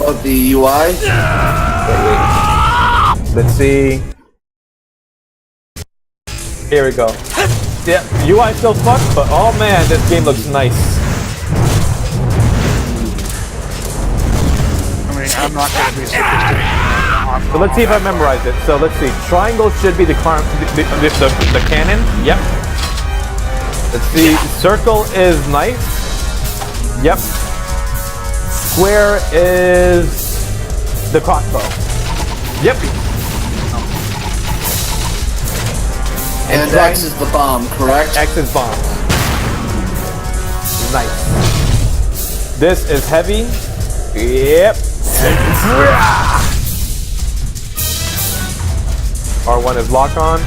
Of the UI? Wait. Let's see. Here we go. Yeah, UI still fucked, but oh man, this game looks nice. I mean, I'm not gonna be super So let's see if I memorize it. So let's see. Triangle should be the cannon. Yep. Let's see. Circle is knife. Yep. Square is the crossbow. Yep. And X is the bomb, correct? X is bomb. Nice. This is heavy. Yep. R1 is lock on.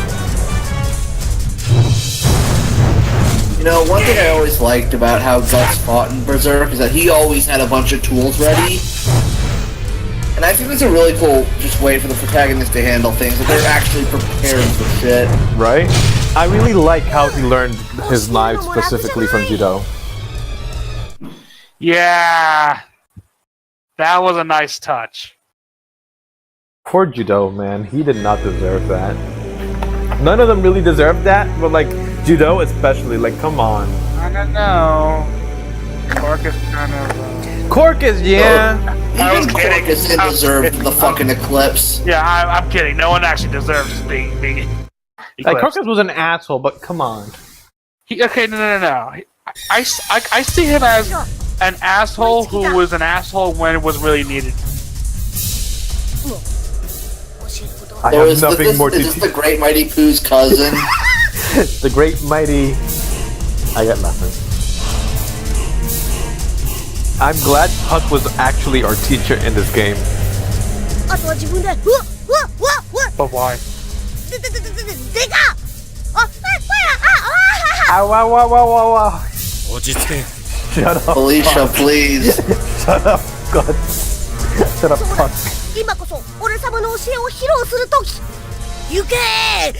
You know, one thing I always liked about how Guts fought in Berserk is that he always had a bunch of tools ready. And I think that's a really cool just way for the protagonist to handle things, that they're actually prepared for shit. Right? I really like how he learned his knives specifically from judo. Yeah, that was a nice touch. Poor judo, man. He did not deserve that. None of them really deserved that, but like judo especially, like come on. I don't know. Cork is kind of. Corcus, yeah. Even Corcus deserved the fucking eclipse. Yeah, I'm kidding. No one actually deserves being eclipsed. Like Corcus was an asshole, but come on. Okay, no. I see him as an asshole who was an asshole when it was really needed. I So have is nothing this, more to is this the Great Mighty Pooh's cousin? The great mighty. I got nothing. I'm glad Huck was actually our teacher in this game. あとは自分でうわうわうわ But why? でかっあほらあ Ow, wow, wow, wow, wow, wow. Shut up. Felicia, please. Shut up, God. Shut up, fuck. 今こそ俺様の教えを披露する時行け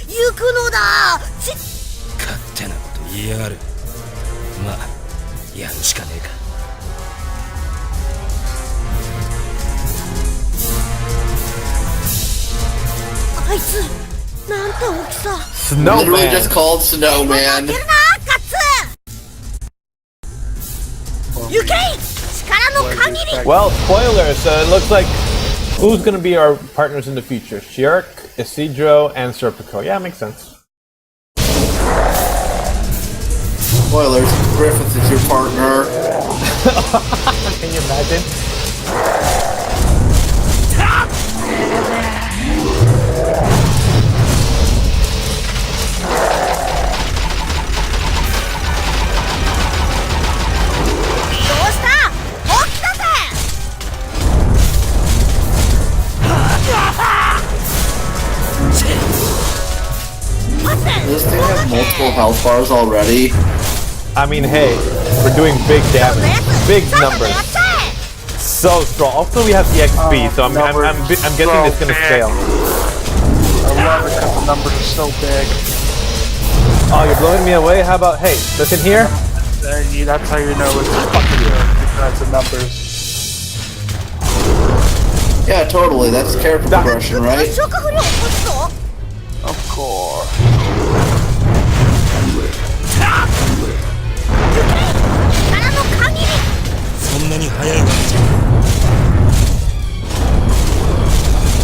行くのだ勝手なこと言いやがる。まあやるしかねえか。あいつなんて大きさ Literally Snowman. just called Snowman. 負けるなカッツ行け力の限り Well, spoilers. It looks like who's gonna be our partners in the future? Shirk, Isidro, and Serpico. Yeah, makes sense. Spoilers, Griffith is your partner. Can you imagine? Does this thing have multiple health bars already? I mean, hey, we're doing big damage, big numbers, so strong. Also, we have the XP, so I'm guessing it's gonna scale. I love it because the numbers are so big. Oh, you're blowing me away. How about, hey, listen here. That's how you know it's fucking good because the numbers. Yeah, totally. That's character progression, right? 消化不良起こすぞ Of course. 力の限りそんなに速いわけじゃ。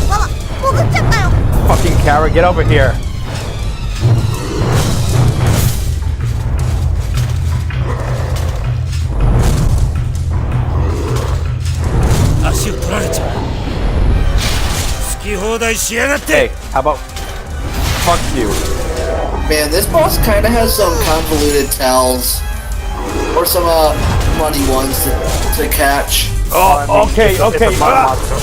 わわ潜っちゃったよ Fucking Kara, get over here. Hey, how about fuck you? Man, this boss kind of has some convoluted tells. Or some, funny ones to catch. Oh, okay. It's a mud monster.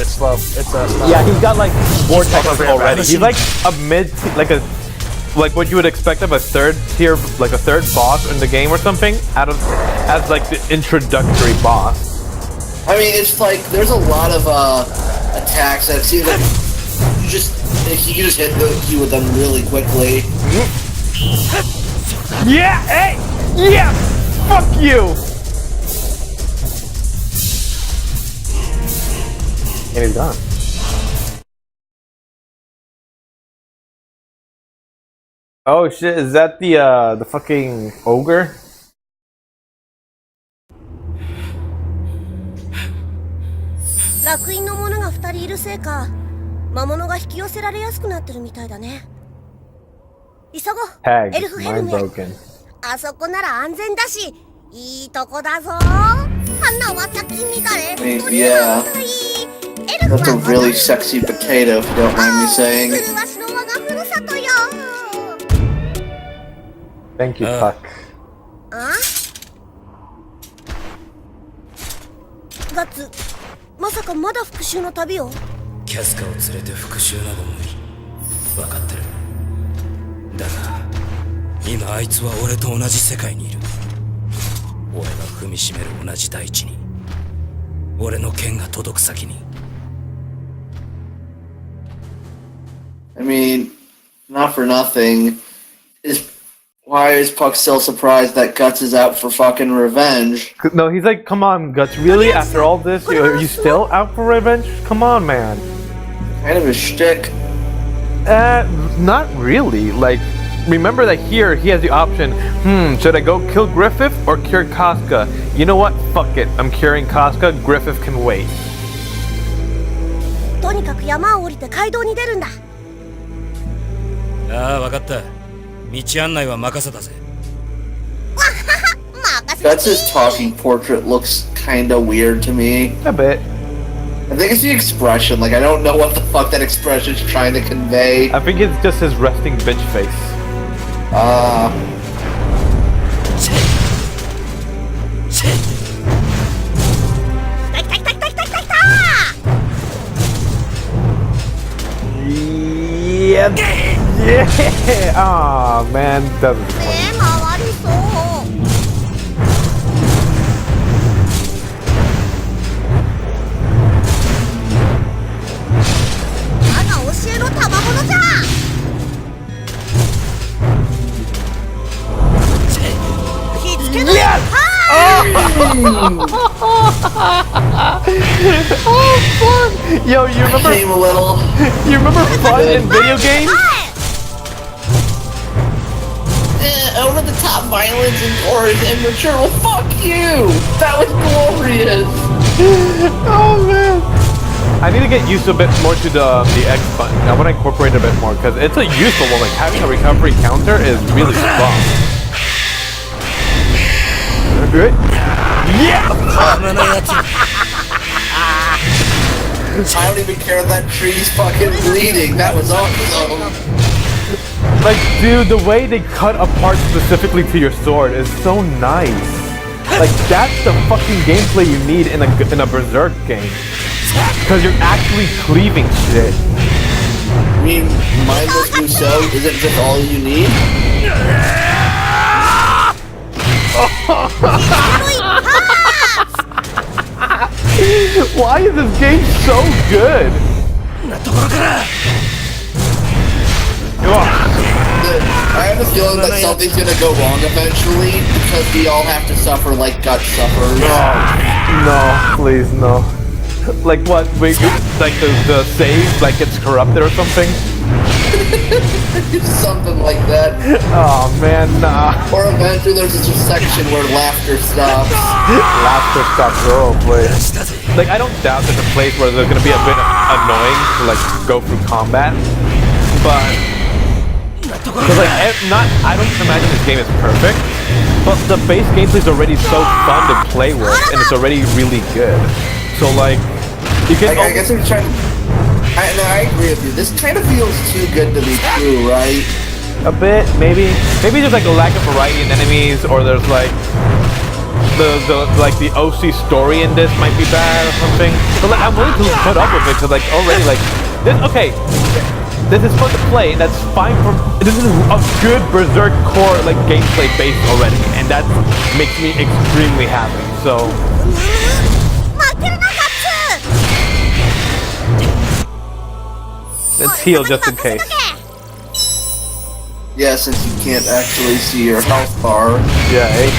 It's slow. It's Yeah, he's got like vortexes already. He's like a like what you would expect of a third tier, like a third boss in the game or something, as like the introductory boss. I mean, it's like, there's a lot of, attacks that seems like you can just hit you with them really quickly. Yeah, hey! Yeah! Fuck you! And he's gone. Oh shit, is that the fucking ogre? 楽園の者が2人いるせいか、魔物が引き寄せられやすくなってるみたいだね。急ごう、 Tag, エルフヘル mind メ。 broken. あそこなら安全だし、いいとこだぞ。花は咲き乱れ、 鳥は歌い。エルフは That's a really sexy potato, if you don't mind me saying. 麗しの我がふるさとよ。 Thank you, Puck. あ？ガッツ、まさかまだ復讐の旅を？キャスカを連れて復讐など無理。分かってる。だが今あいつは俺と同じ世界にいる。俺が踏みしめる同じ大地に、俺の剣が届く先に。 I mean, not for nothing. Why is Puck still surprised that Guts is out for fucking revenge? No, he's like, come on, Guts, really? After all this, are you still out for revenge? Come on, man. Kind of a shtick. Not really. Like, remember that here, he has the option, should I go kill Griffith or cure Casca? You know what? Fuck it. I'm curing Casca. Griffith can wait. とにかく山を降りて街道に出るんだ。ああ、分かった。道案内は任せたぜ。Guts' talking portrait looks kinda weird to me. A bit. I think it's the expression, like I don't know what the fuck that expression is trying to convey. I think it's just his resting bitch face. Yeah. Yeah. Aw, man, that was funny. 回りそう。我が教えの賜物じゃ。気付けない。Oh, fun! Yo, you remember? Came a little. You remember fun in video games? Over the top violence and gore is immature. Well, fuck you! That was glorious! Oh man! I need to get used a bit more to the X button. I want to incorporate it a bit more because it's a useful one. Like having a recovery counter is really fun. Good? Yeah! I don't even care that tree's fucking bleeding. That was awesome. Like, dude, the way they cut apart specifically to your sword is so nice. Like, that's the fucking gameplay you need in a Berserk game. Because you're actually cleaving shit. I mean, mindless Musou isn't just all you need? Why is this game so good? I have a feeling that something's gonna go wrong eventually because we all have to suffer like Guts suffers. No, please, no. Like what? Wait, like the save, like it's corrupted or something? Something like that. Oh man, nah. Or eventually there's just a section where laughter stops. Laughter stops. Oh boy. Like I don't doubt there's a place where there's gonna be a bit annoying to like go through combat, but because like I don't imagine this game is perfect, but the base gameplay is already so fun to play with, and it's already really good. So like, you can. I guess I'm trying. I agree with you. This kind of feels too good to be true, right? A bit, maybe there's like a lack of variety in enemies, or there's like the OC story in this might be bad or something. But like I'm willing to put up with it because like already like this. Okay, this is fun to play. That's fine for this is a good Berserk core like gameplay base already, and that makes me extremely happy. So. Let's heal just in case. Yeah, since you can't actually see your health bar. Yeah, eh?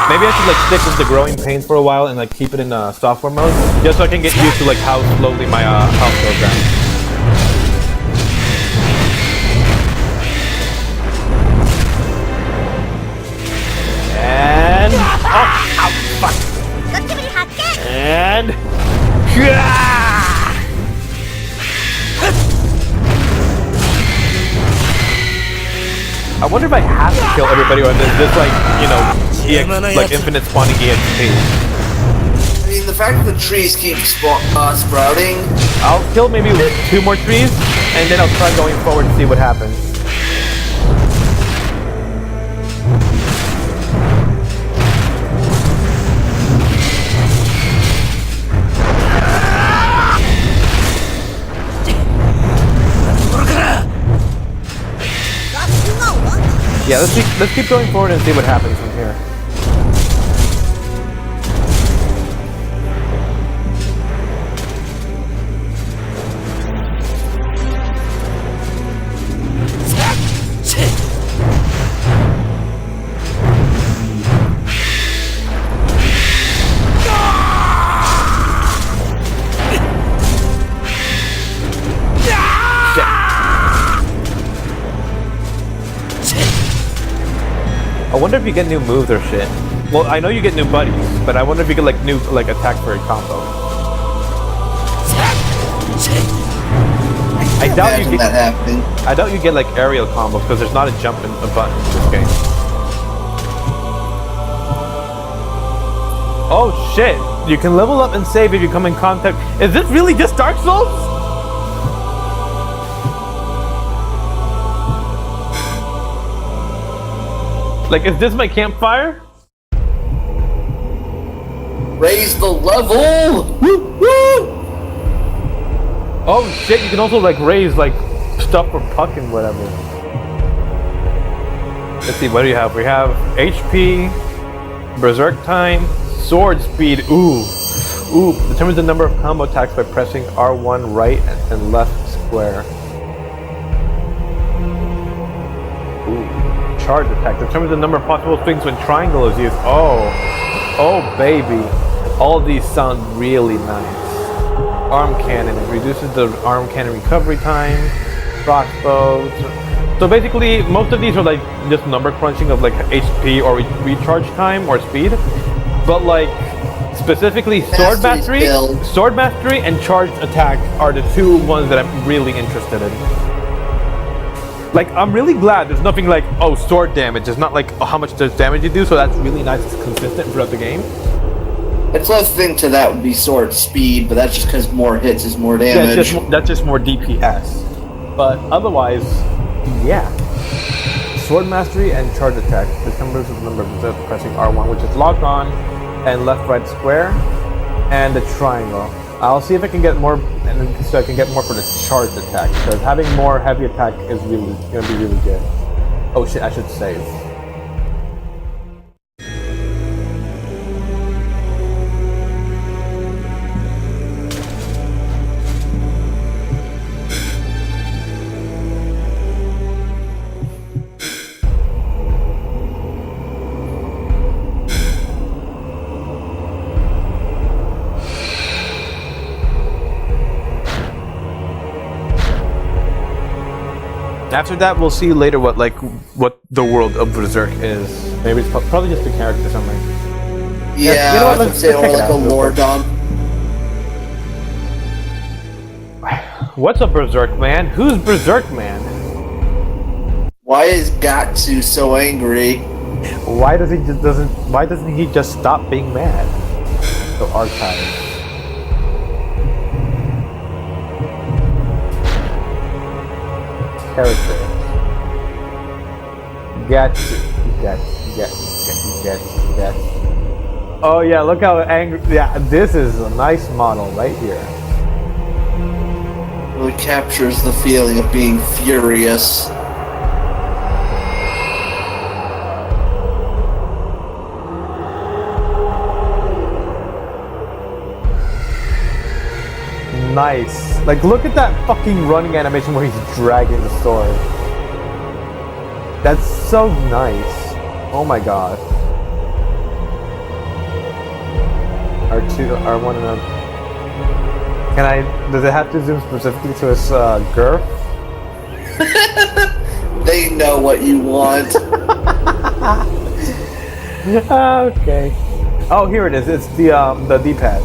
Maybe I should like stick with the growing pain for a while and like keep it in software mode, just so I can get used to like how slowly my health goes down. I wonder if I have to kill everybody or there's just like, you know, like infinite spawning EXP. I mean, the fact that the trees keep sprouting. I'll kill maybe 2 more trees, and then I'll try going forward and see what happens. Yeah, let's keep going forward and see what happens from here. I wonder if you get new moves or shit. Well, I know you get new buddies, but I wonder if you get like new attack for a combo. I doubt you get that happening. I doubt you get like aerial combos because there's not a jump in a button in this game. Oh shit! You can level up and save if you come in contact. Is this really just Dark Souls? Like, is this my campfire? Raise the level! Woo, woo! Oh shit, you can also like raise like stuff for puck and whatever. Let's see, what do you have? We have HP, Berserk time, sword speed, ooh. Determines the number of combo attacks by pressing R1 right and left square. Charge attack determines the number of possible swings when triangle is used. Oh baby, all of these sound really nice. Arm cannon, it reduces the arm cannon recovery time. Crossbows. So basically, most of these are like just number crunching of like HP or recharge time or speed. But like specifically sword mastery and charged attack are the 2 ones that I'm really interested in. Like, I'm really glad there's nothing like, oh, sword damage. It's not like, oh, how much does damage you do, so that's really nice. It's consistent throughout the game. The closest thing to that would be sword speed, but that's just because more hits is more damage. Yeah, that's just more DPS. But otherwise, yeah. Sword mastery and charge attack. Determines the number of pressing R1, which is lock on, and left, right, square, and the triangle. I'll see if I can get more, and so I can get more for the charged attack, because having more heavy attack is really gonna be really good. Oh shit, I should save. After that, we'll see later what the world of Berserk is. Maybe it's probably just a character somewhere. Yeah, you know what? I would say more like a lore dump. What's a Berserk man? Who's Berserk man? Why is Gatsu so angry? Why doesn't he just stop being mad? So archive. Character. Gatsu. Oh yeah, look how angry. Yeah, this is a nice model right here. Really captures the feeling of being furious. Nice. Like, look at that fucking running animation where he's dragging the sword. That's so nice. Oh my god. R2, R1 and does it have to zoom specifically to his girth? They know what you want. Okay. Oh, here it is. It's the D-pad.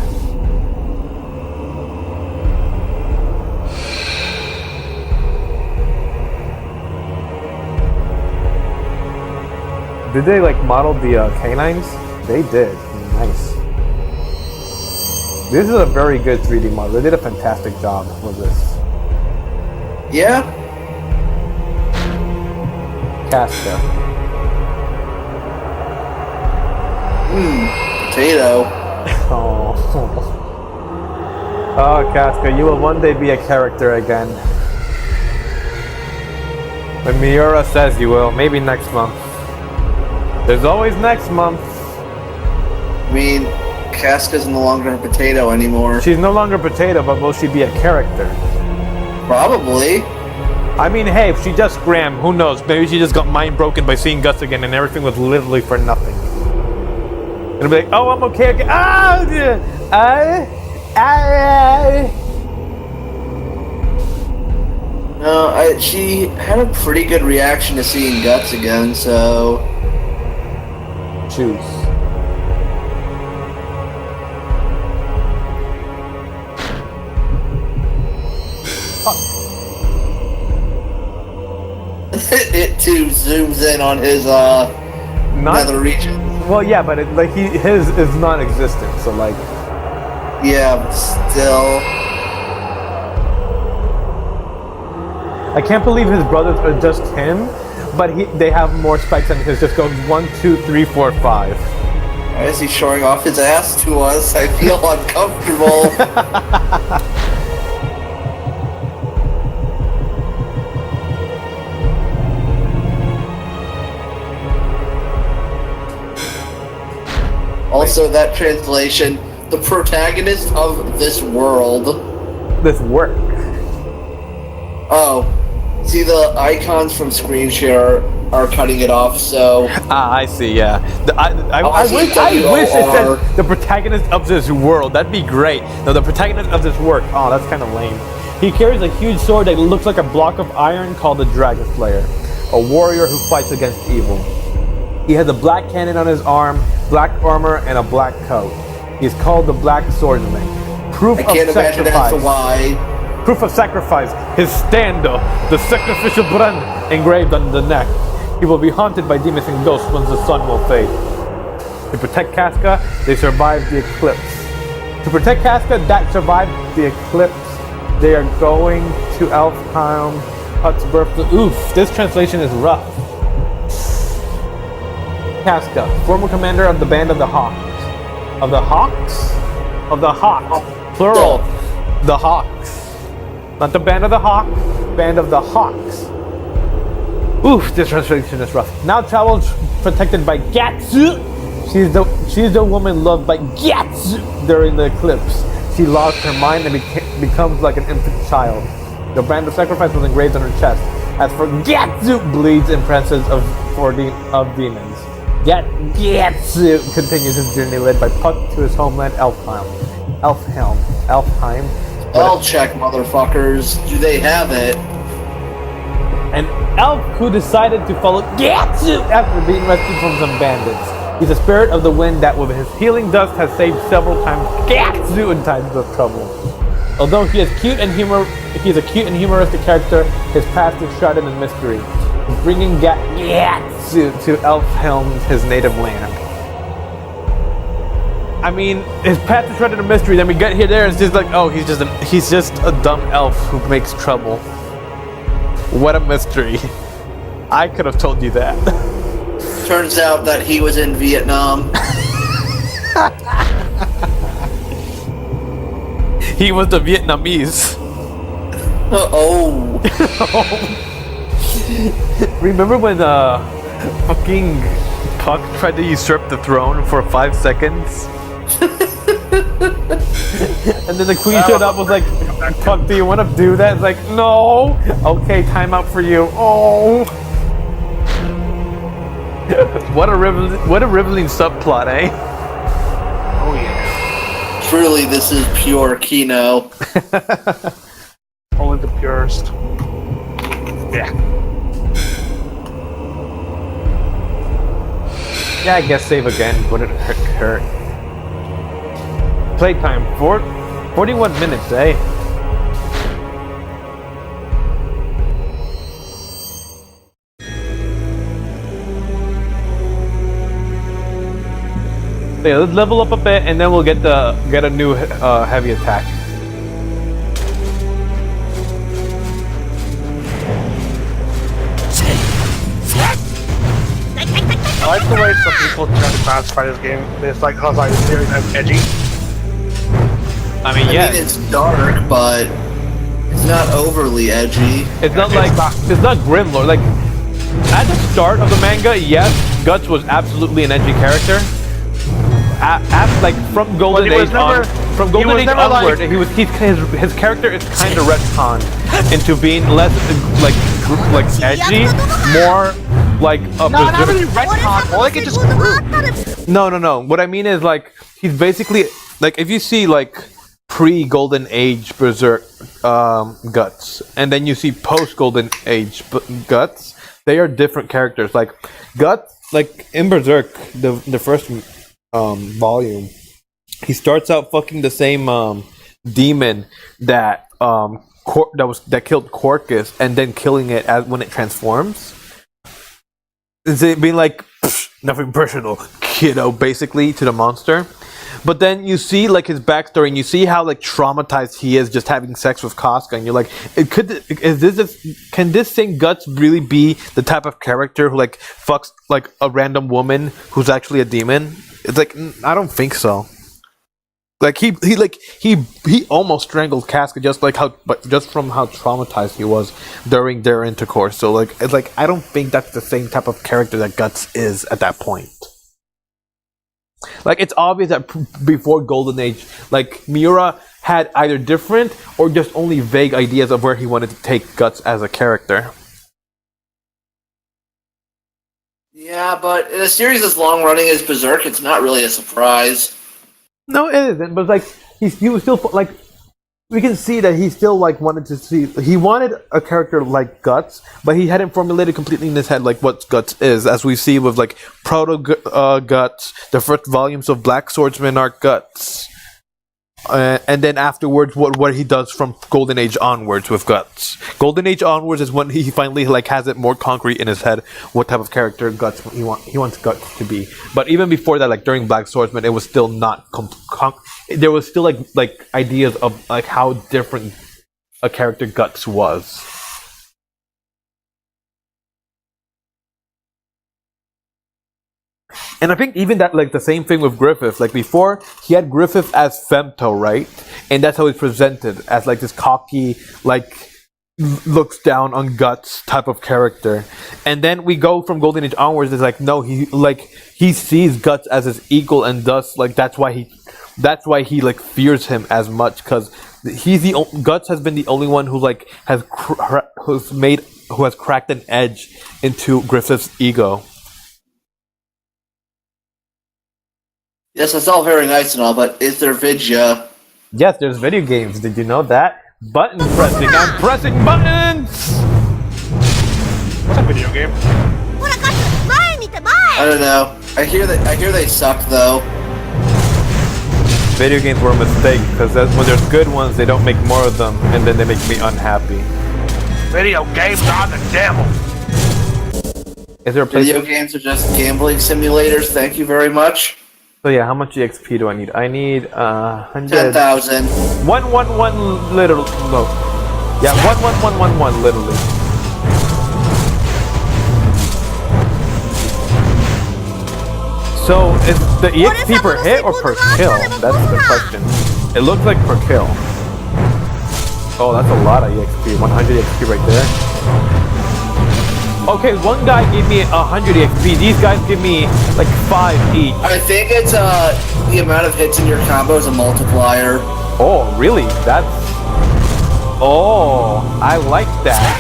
Did they like model the canines? They did. Nice. This is a very good 3D model. They did a fantastic job with this. Yeah. Casca. Potato. Oh. Oh, Casca, you will one day be a character again. When Miura says you will, maybe next month. There's always next month. I mean, Casca's no longer a potato anymore. She's no longer potato, but will she be a character? Probably. I mean, hey, if she just Graham, who knows? Maybe she just got mind broken by seeing Gus again and everything was literally for nothing. And be like, oh, I'm okay again. No, she had a pretty good reaction to seeing Guts again, so... Choose. It too zooms in on his nether region. Well, yeah, but his is non-existent, so like... Yeah, but still... I can't believe his brothers are just him, but they have more spikes and his just goes 1, 2, 3, 4, 5. Why is he showing off his ass to us? I feel uncomfortable. Also, that translation, the protagonist of this world. This work. Oh, see, the icons from screen share are cutting it off, so... I see, yeah. I wish it said the protagonist of this world. That'd be great. No, the protagonist of this work. Oh, that's kind of lame. He carries a huge sword that looks like a block of iron called the Dragon Slayer, a warrior who fights against evil. He has a black cannon on his arm, black armor, and a black coat. He's called the Black Swordsman. Proof I can't of imagine sacrifice. that's why. Proof of sacrifice. His stando, the sacrificial brand, engraved on the neck. He will be haunted by demons and ghosts once the sun will fade. To protect Casca, they survived the eclipse. To protect Casca that survived the eclipse, they are going to Elfheim, Hut's birthplace. Oof, this translation is rough. Casca, former commander of the Band of the Hawks. Of the Hawks? Of the Hawks. Plural. The Hawks. Not the Band of the Hawk, Band of the Hawks. Oof, this translation is rough. Now travels protected by Gatsu. She's the woman loved by Gatsu during the eclipse. She lost her mind and becomes like an infant child. The brand of sacrifice was engraved on her chest. As for Gatsu, bleeds in presence of demons. Gatsu continues his journey led by Puck to his homeland Elfheim. Spell check, motherfuckers. Do they have it? An elf who decided to follow Gatsu after being rescued from some bandits. He's a spirit of the wind that with his healing dust has saved several times Gatsu in times of trouble. Although he is a cute and humoristic character, his past is shrouded in mystery, bringing Gatsu to Elfhelm, his native land. I mean, his path is shrouded in mystery. Then we get here, there, and it's just like, oh, he's just a dumb elf who makes trouble. What a mystery! I could have told you that. Turns out that he was in Vietnam. He was the Vietnamese. Oh. Remember when fucking Puck tried to usurp the throne for 5 seconds? And then the queen showed up, was like, Puck, do you want to do that? It's like, no. Okay, time out for you. Oh. What a riveling subplot, eh? Oh yeah. Truly, this is pure Kino. Only the purest. Yeah. Yeah, I guess save again. Would it hurt? Playtime 41 minutes, eh? Yeah, let's level up a bit, and then we'll get a new heavy attack. I like the way some people try to classify this game. It's like, how like series as edgy. I mean, it's dark, but it's not overly edgy. It's not like it's not grim lore. Like at the start of the manga, yes, Guts was absolutely an edgy character. Like from Golden Age on, from Golden Age onward, his character is kind of retconned into being less like edgy, more like a not really retcon. Like it just grew. No. What I mean is like he's basically like if you see like pre-Golden Age Berserk Guts, and then you see post-Golden Age Guts, they are different characters. Like Guts, like in Berserk, the first volume, he starts out fucking the same demon that that killed Corcus, and then killing it when it transforms. Is it being like nothing personal, kiddo, basically to the monster. But then you see like his backstory, and you see how like traumatized he is just having sex with Casca, and you're like, can this same Guts really be the type of character who like fucks like a random woman who's actually a demon? It's like I don't think so. Like he almost strangled Casca just from how traumatized he was during their intercourse. So like it's like I don't think that's the same type of character that Guts is at that point. Like it's obvious that before Golden Age, like Miura had either different or just only vague ideas of where he wanted to take Guts as a character. Yeah, but in a series as long running as Berserk, it's not really a surprise. No, it isn't. But like he was still like we can see that he still like he wanted a character like Guts, but he hadn't formulated completely in his head like what Guts is, as we see with like Proto Guts, the first volumes of Black Swordsman are Guts, and then afterwards what he does from Golden Age onwards with Guts. Golden Age onwards is when he finally like has it more concrete in his head what type of character Guts he wants Guts to be. But even before that, like during Black Swordsman, it was still not there was still like ideas of like how different a character Guts was. And I think even that, like, the same thing with Griffith. Like, before, he had Griffith as Femto, right? And that's how he's presented, as, like, this cocky, like, looks down on Guts type of character. And then we go from Golden Age onwards, it's like, no, he sees Guts as his equal, and thus, like, that's why he, like, fears him as much, because Guts has been the only one who, like, who has cracked an edge into Griffith's ego. Yes, that's all very nice and all, but is there Vidya? Yes, there's video games. Did you know that? Button pressing. I'm pressing buttons! What's a video game? I don't know. I hear they suck though. Video games were a mistake, because when there's good ones, they don't make more of them, and then they make me unhappy. Video games are the devil! Is there a place? Video games are just gambling simulators, thank you very much. So yeah, how much EXP do I need? I need 100. 10,000. 111 literal. No. Yeah, 11111 literally. So is the EXP per hit or per kill? That's the question. It looks like per kill. Oh, that's a lot of EXP. 100 EXP right there. Okay, one guy gave me 100 EXP. These guys give me like 5 each. I think it's the amount of hits in your combo is a multiplier. Oh, really? That's... Oh, I like that.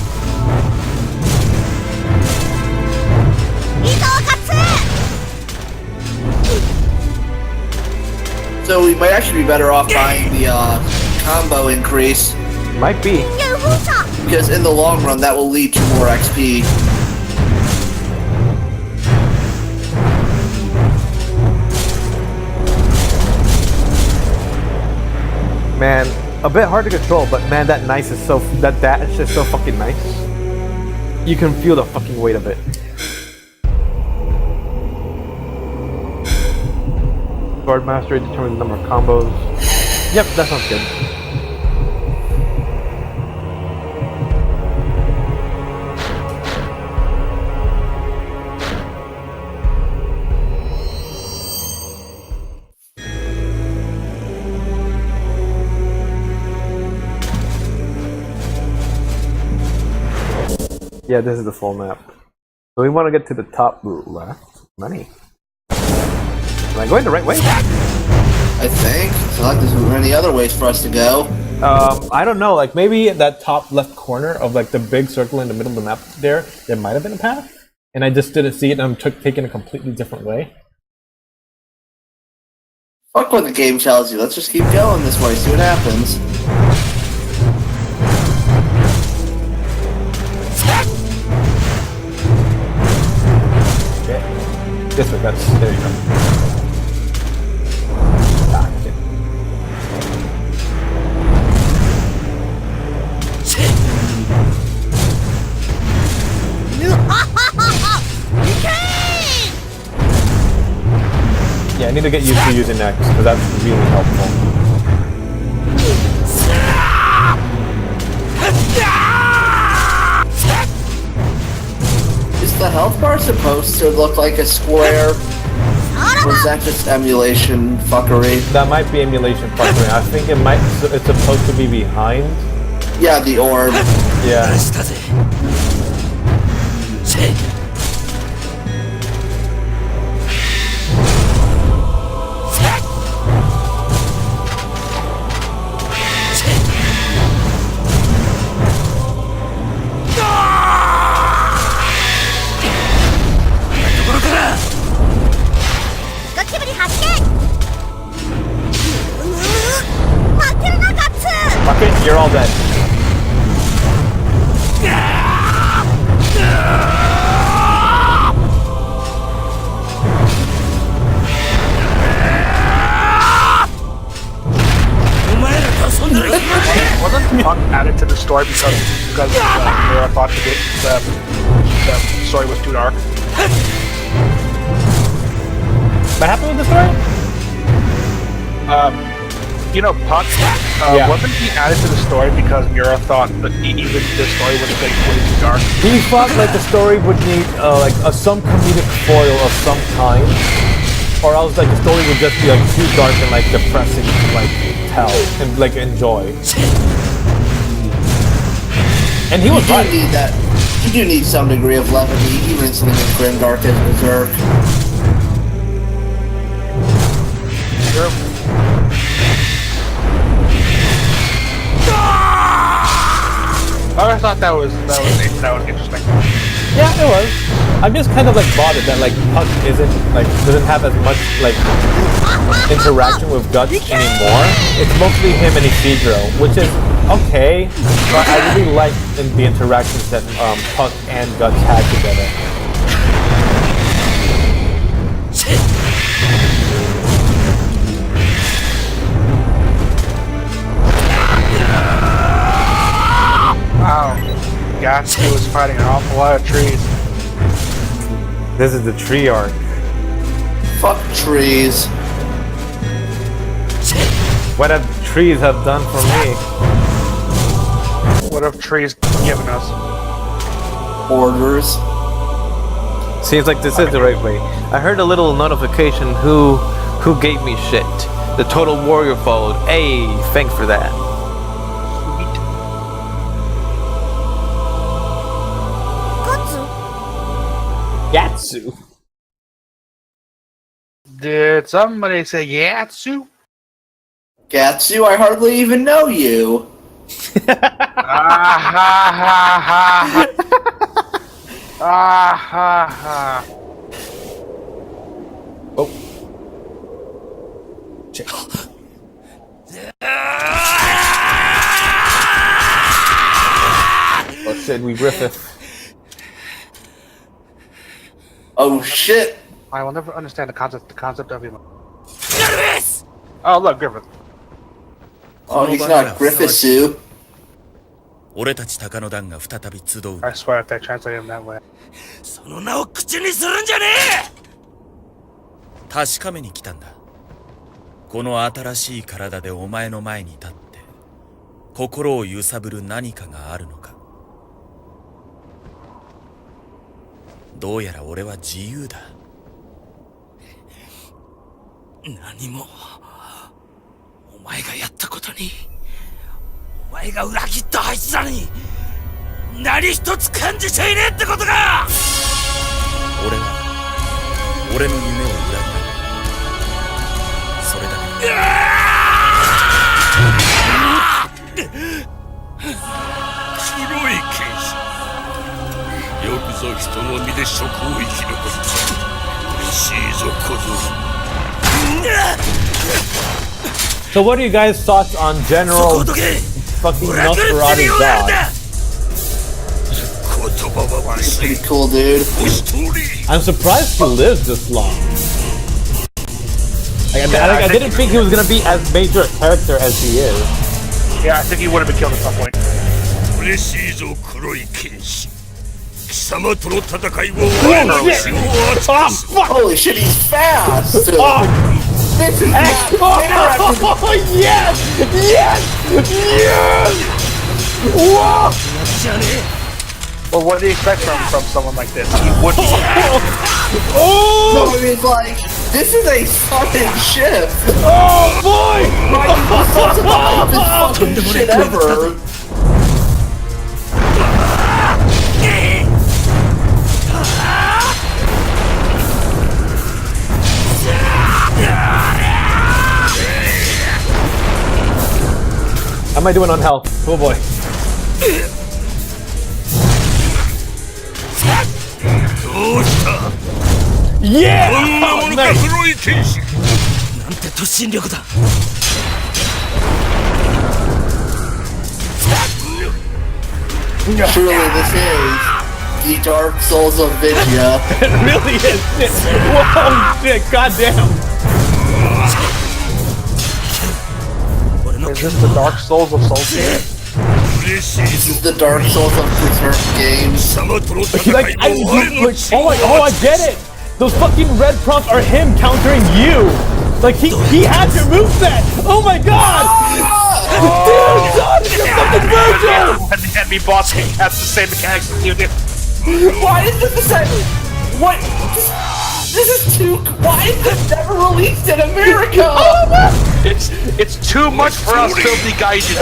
So we might actually be better off buying the combo increase. Might be. Because in the long run, that will lead to more XP. Man, a bit hard to control, but man, that nice is so... That is just so fucking nice. You can feel the fucking weight of it. Guard Mastery determines the number of combos. Yep, that sounds good. Yeah, this is the full map. So we want to get to the top left. Money. Am I going the right way? I think. I feel like there's many other ways for us to go. I don't know. Like maybe that top left corner of like the big circle in the middle of the map there might have been a path, and I just didn't see it. And I'm taking a completely different way. Fuck what the game tells you. Let's just keep going this way. See what happens. Okay. This way. There you go. Yeah, I need to get used to using X because that's really helpful. Is the health bar supposed to look like a square? Or is that just emulation fuckery? That might be emulation fuckery. I think it's supposed to be behind. Yeah, the orb. Yeah. Okay, you're all dead. Wasn't Puck added to the story because Mira thought the story was too dark? What happened with the story? You know, Puck, Yeah. wasn't he added to the story because Mira thought that even the story was way too dark? He thought like the story would need some comedic foil of some kind, or else like the story would just be like too dark and like depressing to like tell and like enjoy. And he was You right. do need that. You do need some degree of levity, even in something as grimdark as Berserk. Sure. I thought that was interesting. Yeah, it was. I'm just kind of like bothered that like Puck doesn't have as much like interaction with Guts anymore. It's mostly him and Isidro, which is okay, but I really like the interactions that Puck and Guts had together. Wow. Gatsu was fighting an awful lot of trees. This is the tree arc. Fuck trees. What have trees have done for me? What have trees given us? Orders. Seems like this is the right way. I heard a little notification who gave me shit. The Total Warrior followed. Hey, thanks for that. Yatsu. Did somebody say Yatsu? Gatsu, I hardly even know you. Ah ha ha ha ha. Ah ha ha. Oh. Oh shit, we Griffith. Oh shit. I will never understand the concept of him. Oh look, Griffith. Oh, he's not Griffithu. 俺たち鷹の団が再び集う I swear if they translate him that way. その名を口にするんじゃねえ確かめに来たんだこの新しい体でお前の前に立って心を揺さぶる何かがあるのか。どうやら俺は自由だ。何もお前がやったことに、お前が裏切ったあいつらに何一つ感じちゃいねえってことか。俺は俺の夢を裏切らない、それだけ。黒い剣士、よくぞ人の身で職を生き残った。嬉しいぞ小僧。So what are you guys' thoughts on General fucking Nosferatu God? Pretty cool, dude. I'm surprised he lived this long. I didn't think he was gonna be as major a character as he is. Yeah, I think he would have been killed at some point. 嬉しいぞ黒い剣士。貴様との戦いを我が牛を熱くする。 Holy shit, he's fast! This is not Oh yes! Yes! Yes! Whoa! Well, what do you expect from someone like this? He would be. Oh! No, I mean, like, this is a fucking ship! Oh boy! Like, this fucking shit ever! How am I doing on health? Oh boy. Yeah! Oh, nice. Truly, this is the Dark Souls of Vidya. It really is. Shit. Whoa, shit, goddamn. Is this the Dark Souls of Souls game? This is the Dark Souls of Berserk games. Like, oh, I get it. Those fucking red prompts are him countering you. Like, he had your moveset. Oh my god. Dude, son, you're fucking Virgil. And the enemy boss has the same mechanics as you do. Why is this the same? What? This is too. Why is this never released in America? It's too much for us filthy gaijin.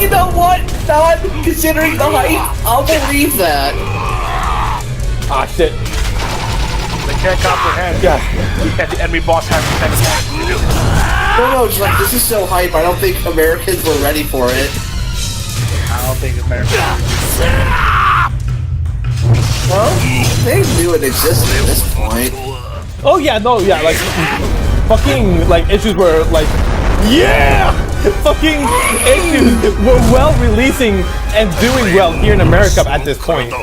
You know what? Not considering the height, I'll believe that. Ah, shit. They can't comprehend. Yeah. The enemy boss has the same mechanics as you do. No, it's like this is so hype. I don't think Americans were ready for it. I don't think America. Well, they knew it existed at this point. Oh yeah, no, yeah, like fucking like issues were like, yeah, fucking issues were well releasing and doing well here in America at this point,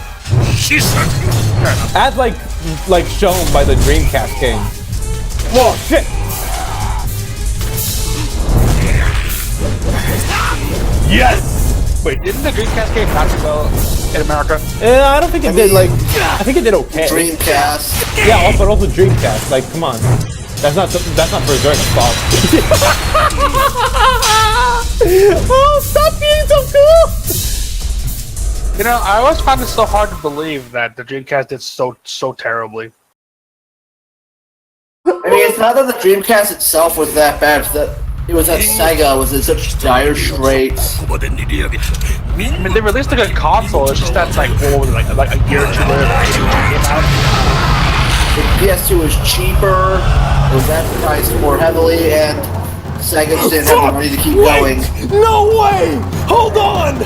as like shown by the Dreamcast game. Whoa, shit! Yes! Wait, didn't the Dreamcast game not do well in America? I don't think it did. Like, I think it did okay. Dreamcast. Yeah, but also Dreamcast. Like, come on, that's not Berserk's fault. Oh, stop being so cool! You know, I always find it so hard to believe that the Dreamcast did so terribly. I mean, it's not that the Dreamcast itself was that bad. It's that it was that Sega was in such dire straits. I mean, they released a good console. It's just that's like what was it, like a year or two later the PS2 came out. The PS2 was cheaper. It was advertised more heavily, and Sega just didn't have the money to keep going. No way! Hold on!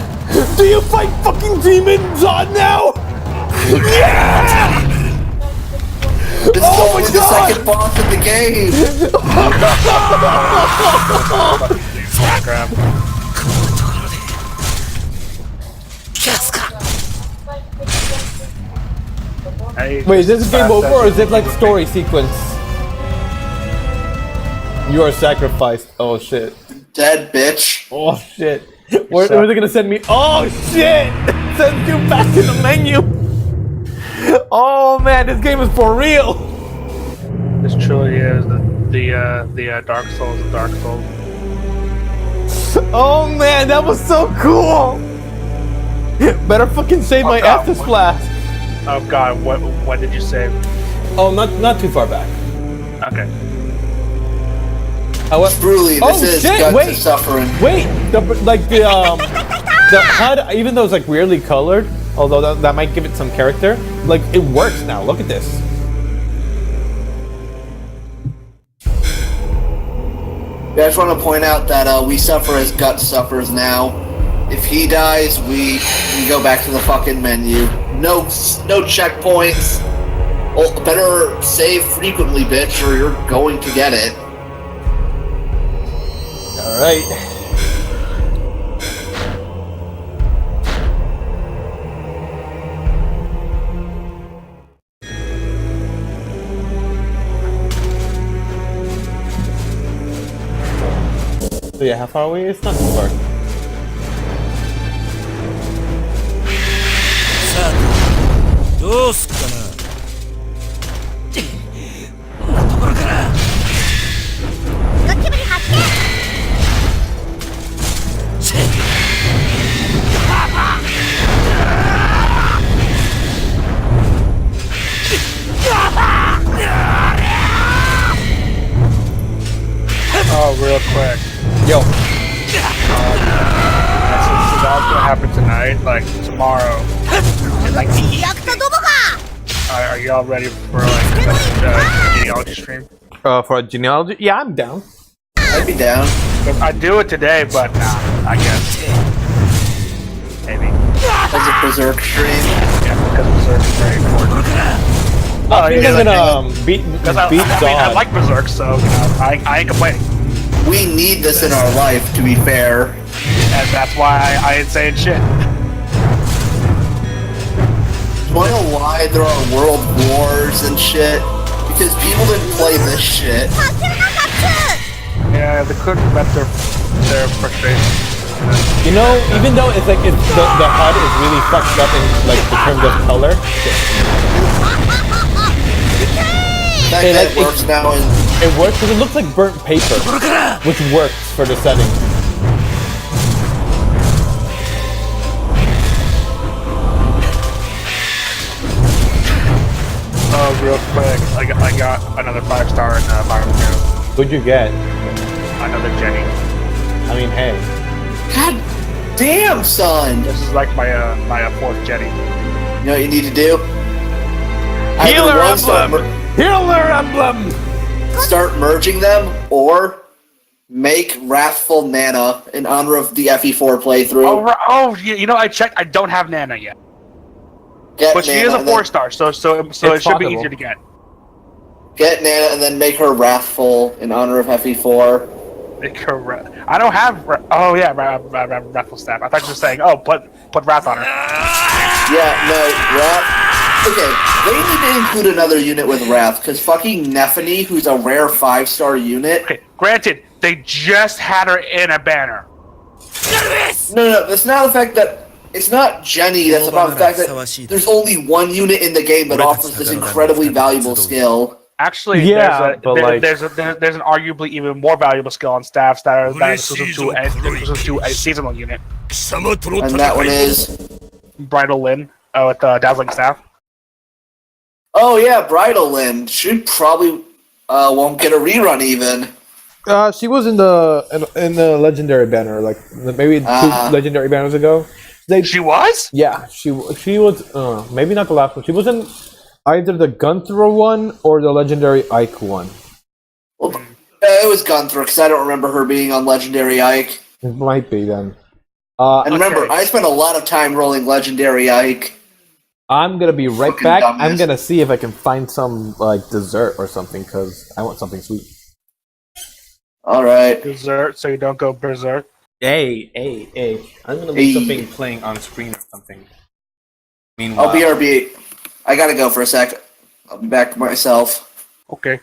Do you fight fucking demons on now? Yeah! This is only the second boss of the game. Wait, is this game over or is it like story sequence? You are sacrificed. Oh shit. Dead bitch. Oh shit. Where are they gonna send me? Oh shit! Send you back to the menu! Oh man, this game is for real! This truly is. the Dark Souls of Dark Souls. Oh man, that was so cool! Better fucking save my God, Estus flask. Oh god, what did you save? Oh, not too far back. Okay. Brutally, this is shit, Guts wait. is Suffering. Wait, the HUD, even though it's like weirdly colored, although that might give it some character, like it works now. Look at this. Yeah, I just want to point out that we suffer as Guts suffers now. If he dies, we go back to the fucking menu. No checkpoints. Well, better save frequently, bitch, or you're going to get it. All right. So yeah, how far away? It's not too far. さあどうすっかなこんなところからゴキブリ発見 Oh, real quick. Yo. Since it's all gonna happen tonight, like tomorrow, like, ヤクザどもが are y'all ready for like a genealogy stream? For a genealogy? Yeah, I'm down. I'd be down. I do it today, but nah, I guess maybe. As a Berserk stream. Yeah, because Berserk is very important. I think I'm gonna beat I mean, I Zod. like Berserk, so you know, I ain't complaining, We need this in our life, to be fair. and that's why I ain't saying shit. Wanna know why there are world wars and shit? Because people didn't play this shit. させなかった Yeah, they couldn't vent their frustration. You know, even though it's like the HUD is really fucked up in like the terms of color. That Hey, like, it works now in It works because it looks like burnt paper, which works for the setting. Oh, real quick, I got another 5-star in Byron Hero. What'd you get? Another Jenny. I mean, hey. God damn, son! This is like my my fourth Jenny. You know what you need to do? Healer Either one, emblem! Healer emblem! start merging them, or make Wrathful Nana in honor of the FE4 playthrough. You know, I checked. I don't have Nana yet, Get but she Nana is a and then- 4-star, so it should possible. be easier to get. Get Nana and then make her Wrathful in honor of FE4. I don't have. Oh yeah, Wrathful staff. I thought you were saying, oh, put Wrath on her. Yeah, no, Wrath. Okay, they need to include another unit with Wrath, because fucking Nephany, who's a rare 5-star unit. Okay, granted, they just had her in a banner. No, that's not the fact that it's not Jenny. That's about the fact that there's only one unit in the game that offers this incredibly valuable skill. Actually, Yeah, but there's an arguably even more valuable skill on staffs that are exclusive to a seasonal unit. And that one is. Bridal Lynn with Dazzling Staff. Oh yeah, Bridal Lynn. She probably won't get a rerun even. She was in the legendary banner, like maybe 2 legendary banners ago. She was? Yeah, she was. Maybe not the last one. She was in either the Gunther one or the legendary Ike one. Well, it was Gunther because I don't remember her being on Legendary Ike. It might be then. And remember, I spent a lot of time rolling Legendary Ike. I'm gonna be right Fucking back. dumbass. I'm gonna see if I can find some like dessert or something because I want something sweet. All right. Berserk, so you don't go berserk. Hey! I'm gonna leave something playing on screen or something. Meanwhile, I'll BRB. I gotta go for a sec. I'll be back myself. Okay.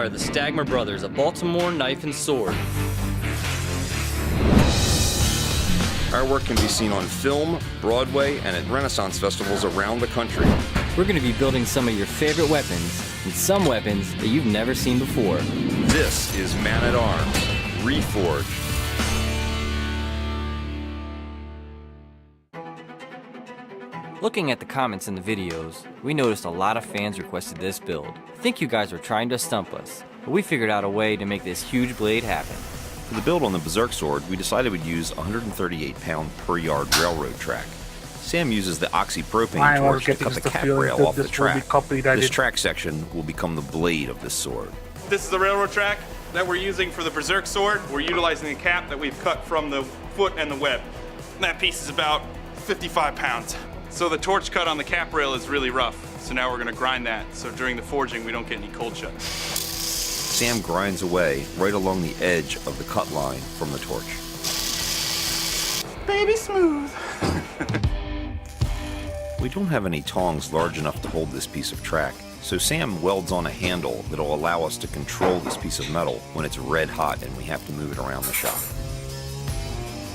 are the Stagmer Brothers, a Baltimore knife and sword. Our work can be seen on film, Broadway, and at Renaissance festivals around the country. We're going to be building some of your favorite weapons, and some weapons that you've never seen before. This is Man at Arms, Reforged. Looking at the comments in the videos, we noticed a lot of fans requested this build. I think you guys were trying to stump us, but we figured out a way to make this huge blade happen. For the build on the Berserk sword, we decided we'd use 138-pound per yard railroad track. Sam uses the oxypropane torch to cut the cap rail off the track. This track section will become the blade of this sword. This is the railroad track that we're using for the Berserk sword. We're utilizing the cap that we've cut from the foot and the web. And that piece is about 55 pounds. So the torch cut on the cap rail is really rough. So now we're gonna grind that. So during the forging, we don't get any cold shut. Sam grinds away right along the edge of the cut line from the torch. Baby smooth. We don't have any tongs large enough to hold this piece of track, so Sam welds on a handle that'll allow us to control this piece of metal when it's red hot and we have to move it around the shop.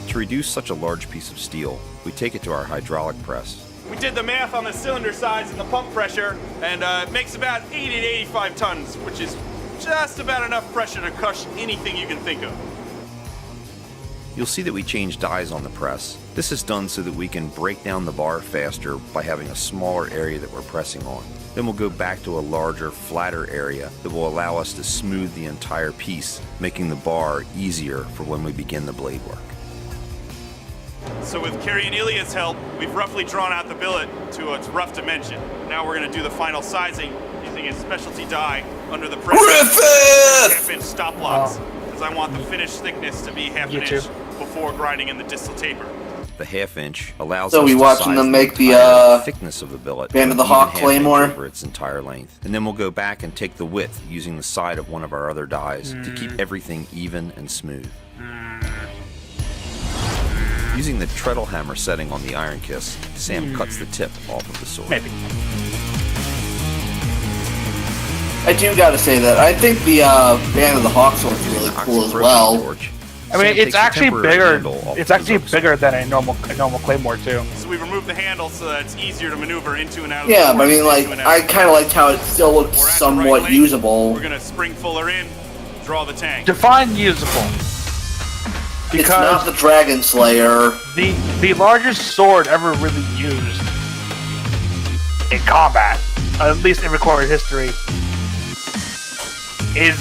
To reduce such a large piece of steel, we take it to our hydraulic press. We did the math on the cylinder size and the pump pressure, and it makes about 80 to 85 tons, which is just about enough pressure to crush anything you can think of. You'll see that we change dies on the press. This is done so that we can break down the bar faster by having a smaller area that we're pressing on. Then we'll go back to a larger, flatter area that will allow us to smooth the entire piece, making the bar easier for when we begin the blade work. So with Carrie and Ilya's help, we've roughly drawn out the billet to its rough dimension. Now we're going to do the final sizing using a specialty die under the press. Half-inch stop blocks, because I want the finished thickness to be half an inch before grinding in the distal taper. The half-inch allows So us we to watching size them the make the entire thickness of the billet, Band of the even Hawk half-inch Claymore. over its entire length, and then we'll go back and take the width using the side of one of our other dies to keep everything even and smooth. Using the treadle hammer setting on the Iron Kiss, Sam cuts the tip off of the sword. Maybe. I do gotta say that I think the Band of the Hawk sword is really cool as well. Torch. I mean, Sam it's takes the actually temporary bigger. handle off It's the actually Berserk sword. bigger than a normal claymore too. So we removed the handle so that it's easier to maneuver into and out of Yeah, the but I mean, forge, like, into and out I of the kind of forge. liked how it still looked We're at the somewhat right length. usable. We're gonna spring fuller in, draw the tank. Define usable. It's not Because the Dragon Slayer. the largest sword ever really used in combat, at least in recorded history, is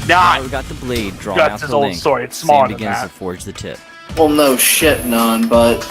Now not we got the blade drawn Guts' out his to old length. sword. It's smaller Sam than begins that. to forge the tip. Well, no shit, none, but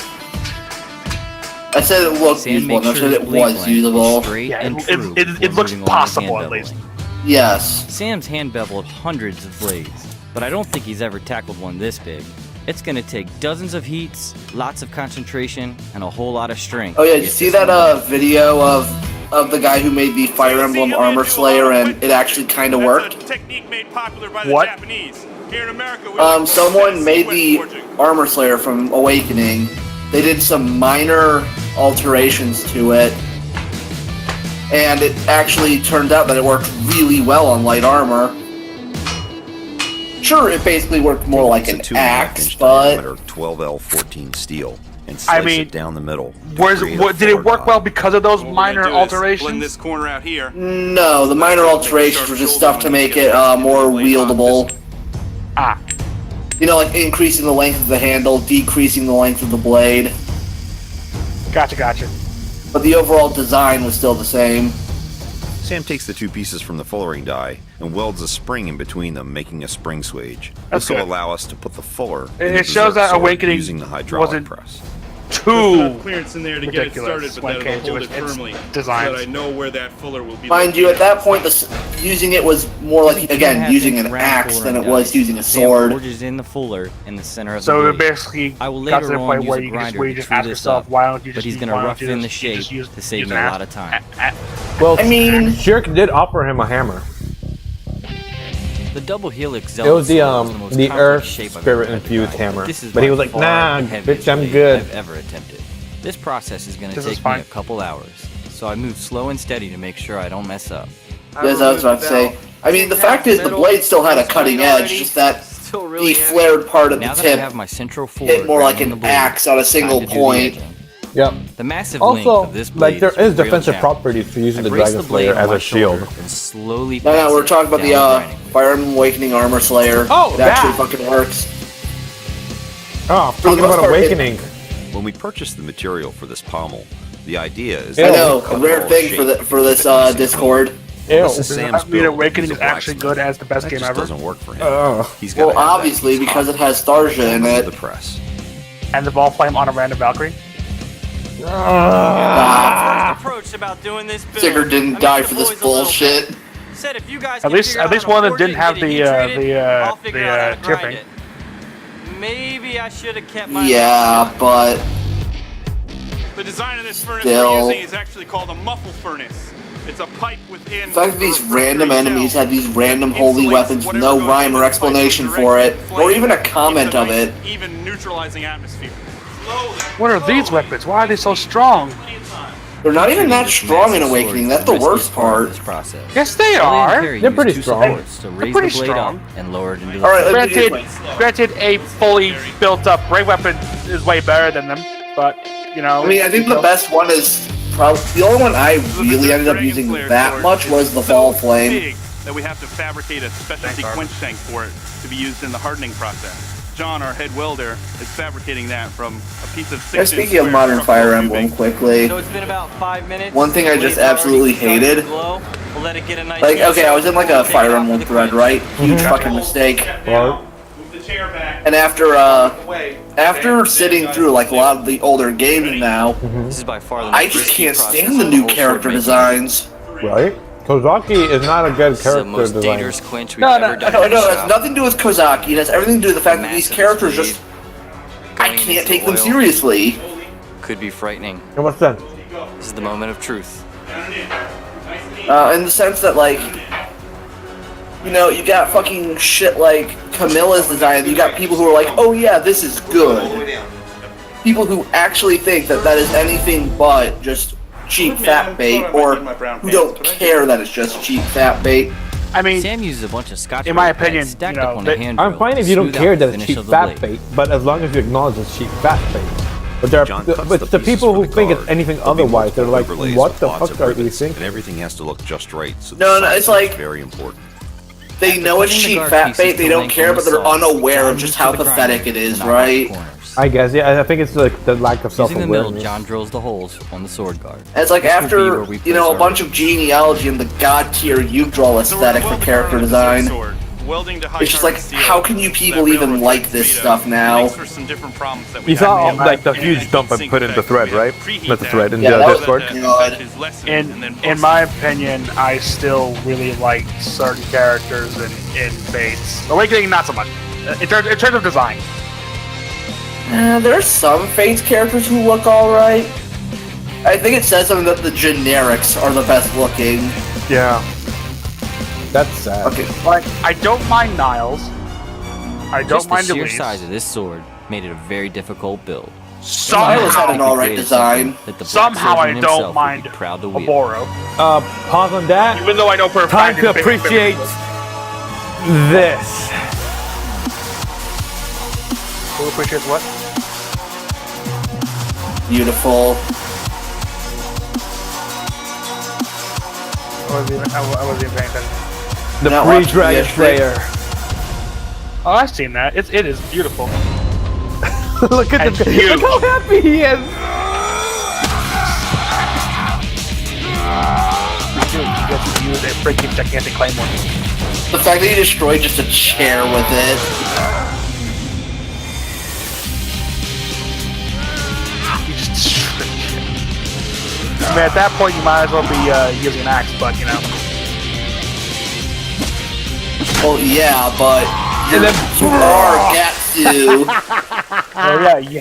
I said it looked Sam usable, makes and I sure said his it blade was length is usable. straight Yeah, and it- true it before looks moving on to possible, hand at least. beveling. Yes. Sam's hand beveled hundreds of blades, but I don't think he's ever tackled one this big. It's gonna take dozens of heats, lots of concentration, and a whole lot of strength. Oh yeah, to did you get see this that done. video of the guy who made the Fire Emblem Armor Slayer, and it actually kind of worked? That's a technique made popular by the What? Japanese. Here in America, we like Someone made the sequence forging. Armor Slayer from Awakening. They did some minor alterations to it, and it actually turned out that it worked really well on light armor. Sure, it basically worked more like an It's a 2.5 axe, inch but diameter 12L14 steel and slice mean, it down the middle. to Where's, create a what, did it forward work die. well because of those What we're minor gonna do is alterations? Blend this corner out here. no, the minor alterations were just stuff to make it more wieldable. Ah, You know, like increasing the length of the handle, decreasing the length of the blade. gotcha. But the overall design was still the same. Sam takes the two pieces from the fullering die and welds a spring in between them, making a spring swage. That's This will good. allow us to put the fuller It in the shows Berserk that sword Awakening using the hydraulic wasn't press. Too enough clearance in there to get it ridiculous started, but when it that'll came to hold its it firmly, designs. so that I know where that fuller will be. Mind you, at that point, using it was more like, Using again, 2.5 using inch an round axe fuller than it and was dies. using a Sam sword. forges in the fuller in the center of the So blade. it basically I will got to later the on point use where a you can just, grinder where you to just true ask this yourself, up, why don't you but just he's use- gonna why don't rough you in the just- you just shape use- to save use me an a axe? lot of time. Well, I mean, Shirk did offer him a hammer. The double helix It was the most the complex Earth shape I've Spirit ever infused tried. hammer, This is but he by was like, far "Nah, the heaviest bitch, I'm blade good." I've ever attempted. This process is going to This is take me fine. a couple hours, so I move slow and steady to make sure I don't mess up. As I was about to say. I mean, the fact is, the blade still had a cutting edge, just that the flared part of the Now that I tip have my central forward hit more like right on the an blade, axe on a single time to do the point. edging. Yep. The massive length Also, of this blade like there is real defensive challenge. properties for using I the brace Dragon blade Slayer on as my a shield. shoulder and slowly No, pass we're it talking about down the grinding wheel. Fire Emblem Awakening Armor Slayer. Oh, it actually that! fucking works. Oh, For the talking most about part, Awakening. When we purchase the material for this pommel, the idea is I that know, we cut a rare all thing shape for this to fit the same Discord. Ew. This is Does Sam's that mean build. Awakening He's is a actually blacksmith. good as the best That game just ever? doesn't work for him. Ugh. He's got Well, obviously, because it has Starja in it. The press. And the ball flame on a random Valkyrie? Approach about doing this build. Sigurd didn't die for this bullshit. Said if you guys At least one of them didn't have the tier tipping. thing. Maybe I should have kept my Yeah, but The design of this furnace Still. we're using is actually called a muffle furnace. It's a pipe within. the fact that these random enemies have have these random holy weapons with no rhyme or explanation for it, or even a comment of it. Even neutralizing atmosphere. What are these weapons? Why are they so strong? They're not even that strong in Awakening, that's the worst part. Yes, they are. They're pretty strong. To raise pretty the blade strong. up and lower it into the Alright, front. Granted, a fully built-up ray weapon is way better than them, but you know. I mean, I think the best one is probably the only one I really ended up using that much was the Fall Flame. Big that we have to fabricate a specialty quench tank for it to be used in the hardening process. John, our head welder, is fabricating that from a piece of 6 Yeah, speaking of Modern Fire Emblem, quickly, So it's been about 5 minutes. one thing I just Blade's already absolutely starting to hated, glow. We'll let it get a nice like, heat okay, I was in like a Take it Fire out Emblem with a thread, quench. right? Huge fucking mistake. Move the chair back. And after sitting through like a lot of the older games now, This is by far the I most just risky can't process stand the of new whole character sword making. designs. Right? Kozaki is not a good This is the character most design. dangerous quench we've No, ever done. it in the has shop. nothing to do with Kozaki. It has everything to do with the fact that these Massive characters speed, just, I going can't into take them oil. seriously. Could be frightening. And what's that? This is the moment of truth. In the sense that, like, you know, you got fucking shit like Camilla's design, you got people who are like, oh yeah, this is good. People who actually think that that is anything but just cheap fat bait, or who don't care that it's just cheap fat bait. I mean, Sam uses a bunch of scotch in my brite pads opinion, stacked you know, up on they- a hand I'm drill fine to if you don't smooth care out that the it's finish cheap of the fat blade. bait, but as long as you acknowledge it's cheap fat bait. But there John are, cuts but the the pieces people for who the think it's guard. anything There'll be otherwise, they're multiple like, overlays what with the lots fuck of are you rivets, thinking? And everything has to look just right. So the No, size it's is like- very important. They know it's Cutting the cheap guard fat pieces bait, to they don't length care, on but the they're saw. unaware of John just moves how to the pathetic grinder it is, to knock out the right? corners. I guess, yeah, I think it's like the lack of Using the mill, self-awareness. John drills the holes on the sword guard. And it's like This will be after, where we you know, place a our bunch of genealogy and the god tier Yggdrasil aesthetic for character design, it's just like, how can you people even like this stuff now? You saw like the huge dump I put in the thread, right? Not the thread, in Yeah, the that was Discord. good. in my opinion, I still really like certain characters in Fates. Awakening, not so much. In terms of design. There's some Fates characters who look alright. I think it says something that the generics are the best looking. Yeah. That's sad. Okay, Like, I don't mind Niles. I don't Just the mind sheer Elise. size of this sword made it a very difficult build. Niles had an Somehow, alright design. That the black somehow I swordsman himself don't would mind be proud to wield. Oboro. Pause on that. Even though I know for a Time fact to he's a big appreciate this. Who appreciates what? Beautiful. I wasn't even paying attention. The Not watching pre-Dragon PS3. Slayer. Oh, I've seen that. It is beautiful. Look at And the huge. Look how happy he is. You get to use a freaking gigantic claymore. The fact that he destroyed just a chair with it. You just I mean, at that point, you might as well be using an axe, but you know. Well, yeah, but And then you are Gatsu. Oh yeah, you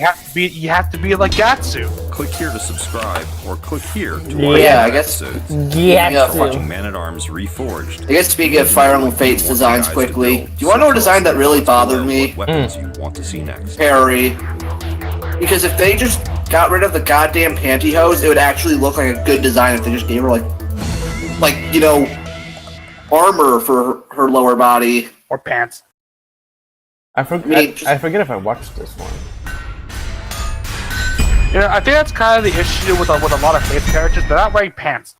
have to be like Gatsu. Click here to subscribe, or click here to Yeah, watch I more guess- episodes. Yeah. Watching Man at Arms Reforged. I guess speaking of Fire Emblem Fates designs quickly, do you want to know a design that really bothered me? What weapons you want to see next? Parry. Because if they just got rid of the goddamn pantyhose, it would actually look like a good design if they just gave her like, you know, armor for her lower body. Or pants. I forget if I watched this one. I think that's kind of the issue with a lot of Faith characters. They're not wearing pants.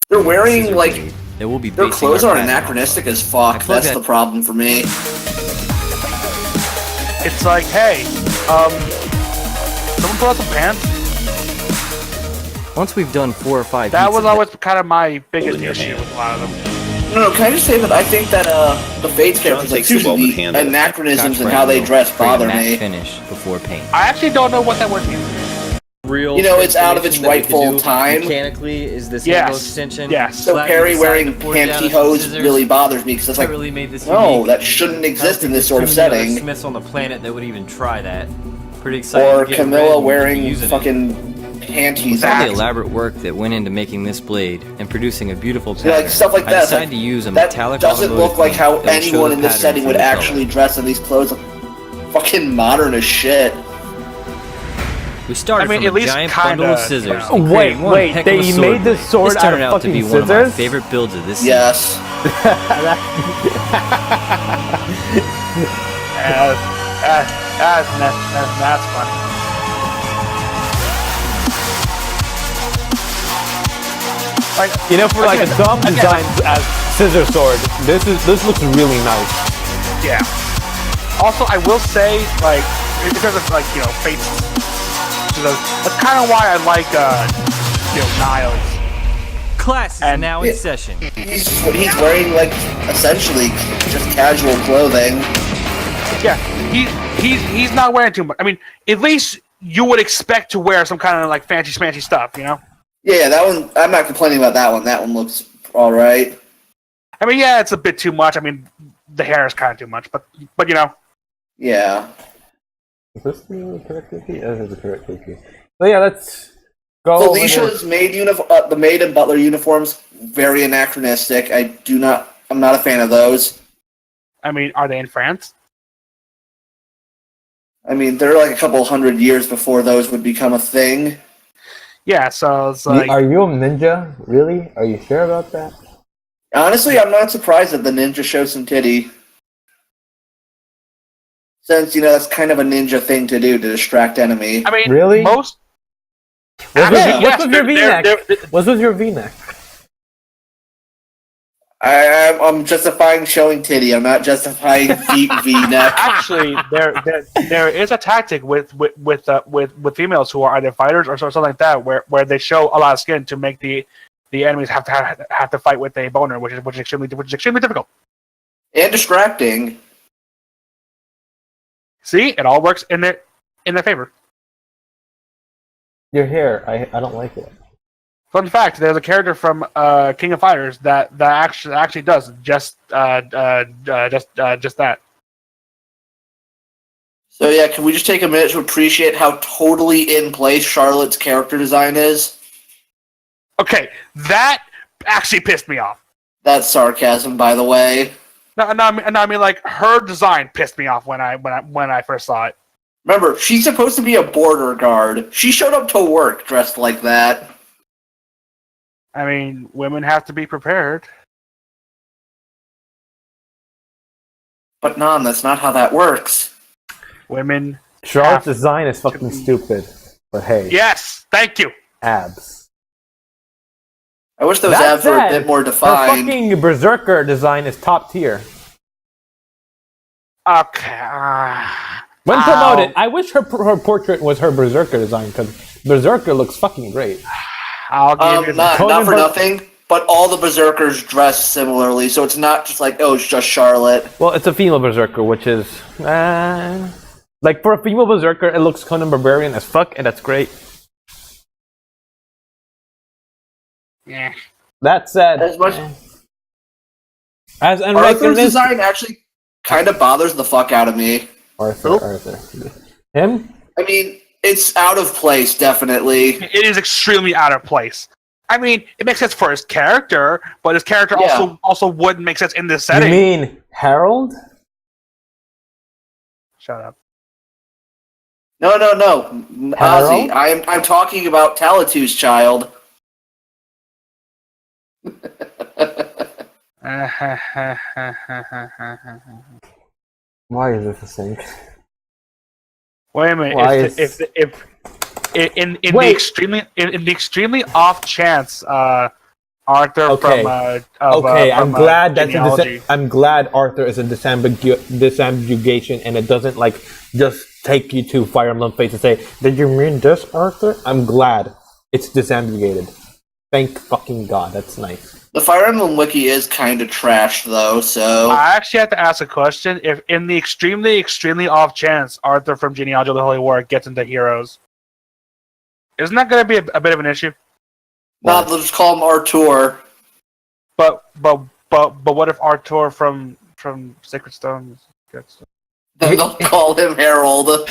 They're wearing, like, It will be their basing clothes our are patent anachronistic as fuck. plug That's that- the problem for me. It's like, hey, someone put on some pants. Once we've done 4 or 5 That heats was of always kind of my biggest issue with a lot of them. No, can I just say that I think that the Fates characters, like, takes the seriously, welded the handle. anachronisms Scotch and how they Brite dress will bring a bother matte me. finish before paint. I actually don't know what that word means. Real You know, it's out of its transformation that we rightful could do time. Mechanically, is this Yes. handle extension? Yes. So Flat Perry to the side wearing to forge out some pantyhose scissors. really bothers me because it's That like, really made this no, unique. that shouldn't I don't exist think in this there's sort of too many other setting. Smiths on the planet that would even try that. Pretty excited. Or to get Camilla rid and wearing using it. fucking panties. With all the That, elaborate work that went into making this blade and producing a beautiful you pattern, know, like stuff like I that. decided Like, to use a that metallic doesn't automotive look like paint how that would show anyone the in this pattern setting would through the actually color. dress in these clothes. Fucking modern as shit. We started I mean, from at a least giant bundle of kinda, scissors. you know. and Wait, created one wait, heck they of a made this sword this out turned of out to be fucking one of my scissors? favorite builds of this season. Yes. That's funny. Like, You know, for like a again, dumb design as scissor sword, this looks really nice. yeah. Also, I will say, like, in terms of, like, Fates, that's kind of why I like, Niles. Class is And- now in session. He's wearing, like, essentially just casual clothing. Yeah, he's not wearing too much. I mean, at least you would expect to wear some kind of, like, fancy smancy stuff, you know? Yeah, that one, I'm not complaining about that one. That one looks alright. I mean, yeah, it's a bit too much. I mean, the hair is kind of too much, but Yeah. Is this the correct cookie? This is the correct cookie. So yeah, let's go. Felicia's the maid and butler uniforms, very anachronistic. I'm not a fan of those. I mean, are they in France? I mean, they're like a couple hundred years before those would become a thing. Yeah, so it's like, Are you a ninja? Really? Are you sure about that? Honestly, I'm not surprised that the ninja shows some titty. Since, that's kind of a ninja thing to do to distract enemy. I mean, Really? most. What's Actually, with your yes, V-neck? What's with your V-neck? I'm justifying showing titty. I'm not justifying V-neck. Actually, there is a tactic with females who are either fighters or something like that, where they show a lot of skin to make the enemies have to fight with a boner, which is extremely difficult. And distracting. See, it all works in their favor. Your hair, I don't like it. Fun fact: there's a character from King of Fighters that actually does just that. So yeah, can we just take a minute to appreciate how totally in place Charlotte's character design is? Okay, that actually pissed me off. That's sarcasm, by the way. No, I mean, like, her design pissed me off when I first saw it. Remember, she's supposed to be a border guard. She showed up to work dressed like that. I mean, women have to be prepared. But non, that's not how that works. Women. Charlotte's design is fucking stupid. But hey, Yes, thank you. abs. I wish those That abs were a said, bit more Her defined. fucking Berserker design is top tier. Okay. When Ow. promoted, I wish her portrait was her Berserker design, because Berserker looks fucking great. I'll give you Not Conan for Ber- nothing, but all the Berserkers dress similarly, so it's not just like, oh, it's just Charlotte. Well, it's a female Berserker, which is... like, for a female Berserker, it looks Conan Barbarian as fuck, and that's great. Yeah. That said... As much As Arthur's design actually kind of bothers the fuck out of me. Arthur. Him? I mean, it's out of place, definitely. It is extremely out of place. I mean, it makes sense for his character, but his character Yeah. also wouldn't make sense in this You setting. mean Harold? Shut up. No, Ozzy, I'm talking about Talatu's child. Why is this a thing? Wait a minute. Why If in the Wait. extremely off chance, Arthur Okay. I'm glad genealogy. I'm glad Arthur is a disambiguation and it doesn't like just take you to Fire Emblem Fates and say, "Did you mean this, Arthur?" I'm glad it's disambiguated. Thank fucking God. That's nice. The Fire Emblem wiki is kind of trash, though. So I actually have to ask a question. If in the extremely off chance Arthur from Genealogy of the Holy War gets into Heroes, isn't that going to be a bit of an issue? not let's call him Artur. But what if Arthur from Sacred Stone gets? Then they'll call him Harold.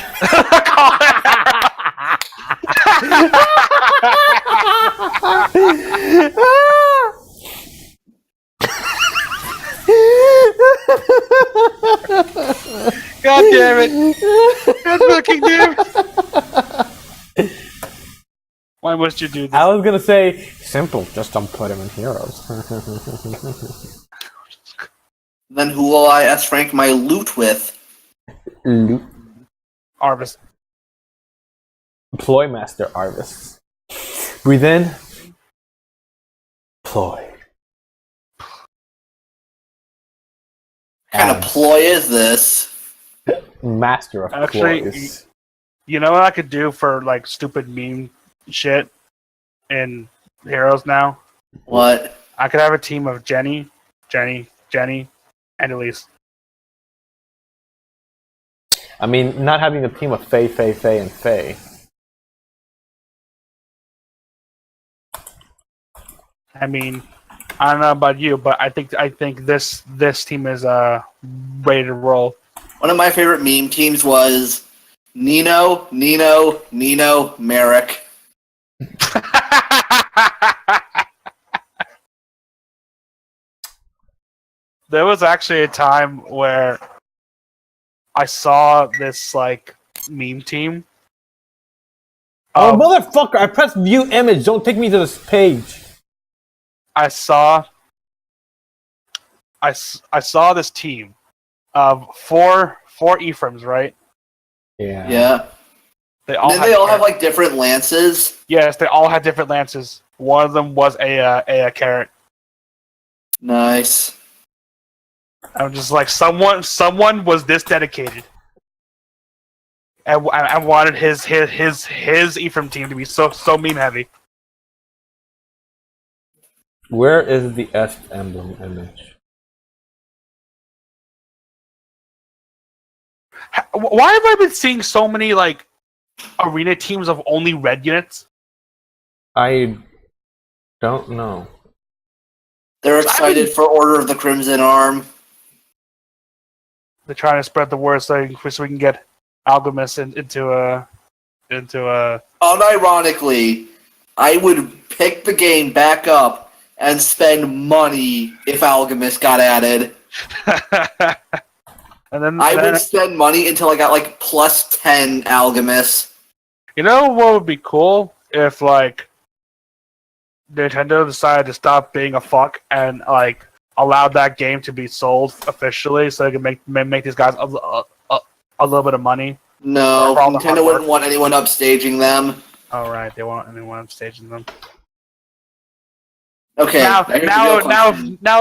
God damn it! God fucking damn it! Why must you do this? I was gonna say simple, just don't put him in Heroes. Then who will I ask Frank my loot with? Loot. Arvis. Ploy Master Arvis. Breathe in. Ploy. What kind of ploy is this? Master of Actually, ploys. you know what I could do for like stupid meme shit in Heroes now? What? I could have a team of Jenny, and Elise. I mean, not having a team of Faye, and Faye. I mean, I don't know about you, but I think this team is ready to roll. One of my favorite meme teams was Nino, Merrick. There was actually a time where I saw this like meme team. Oh, motherfucker! I pressed view image. Don't take me to this page. I saw this team of four Ephraims, right? Yeah. Yeah. They all Didn't they all have like different lances? Yes, they all had different lances. One of them was a carrot. Nice. I'm just like someone was this dedicated, and I wanted his Ephraim team to be so meme heavy. Where is the S emblem image? Why have I been seeing so many like arena teams of only red units? I don't know. They're excited for Order of the Crimson Arm. They're trying to spread the word so we can get Alchemist into a. Unironically, I would pick the game back up and spend money if Alchemist got added. I would spend money until I got like plus 10 Alchemist. You know what would be cool if like Nintendo decided to stop being a fuck and like allowed that game to be sold officially, so they can make these guys a little bit of money. No, Nintendo wouldn't want anyone upstaging them. All right, they won't anyone upstaging them. Okay. Now,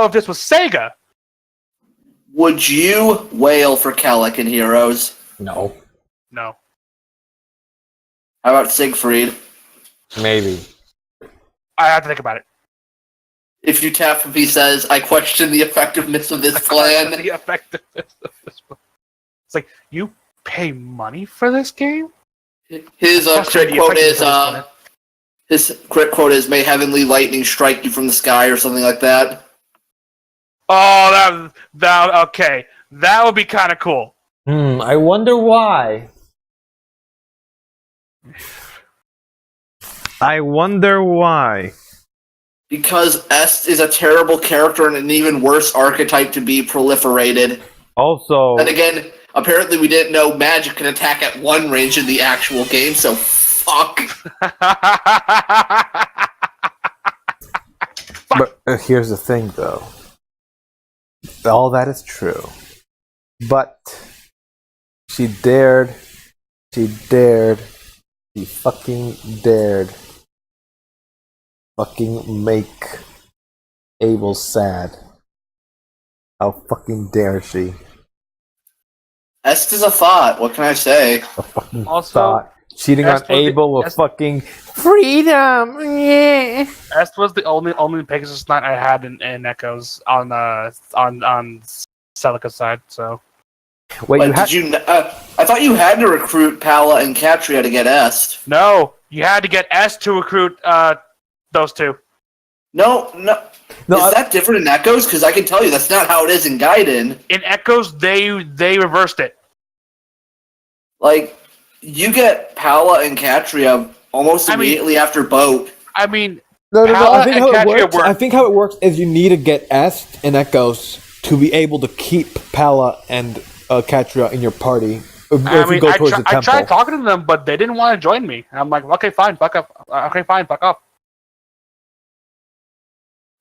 if this was Sega, would you wail for Kellic in Heroes? No. No. How about Siegfried? Maybe. I have to think about it. If you tap him, he says, "I question the effectiveness of this plan." The effectiveness of this plan. It's like, you pay money for this game? His crit quote is, "May heavenly lightning strike you from the sky," or something like that. Oh, that okay. That would be kind of cool. I wonder why. Because Est is a terrible character and an even worse archetype to be proliferated. Also... And again, apparently we didn't know magic can attack at one range in the actual game, so fuck. But here's the thing, though. All that is true. But she dared. She fucking dared. Fucking make Abel sad. How fucking dare she? Est is a thought. What can I say? A fucking Also, thought. Cheating on Est was the- Abel with Est- fucking freedom. Yeah. Est was the only Pegasus Knight I had in Echoes on Celica's side. So Wait, But you had did you? I thought you had to recruit Pala and Catria to get Est. no, you had to get Est to recruit those two. No. Is I- that different in Echoes? Because I can tell you that's not how it is in Gaiden. In Echoes, they reversed it. Like, you get Pala and Catria almost immediately after Boat. I mean, No. Pala I think and how it Catria works. were- I think how it works is you need to get Est and Echoes to be able to keep Pala and Catria in your party. If you go towards the temple. I tried talking to them, but they didn't want to join me. And I'm like, okay, fine, fuck up. Okay, fine, fuck up.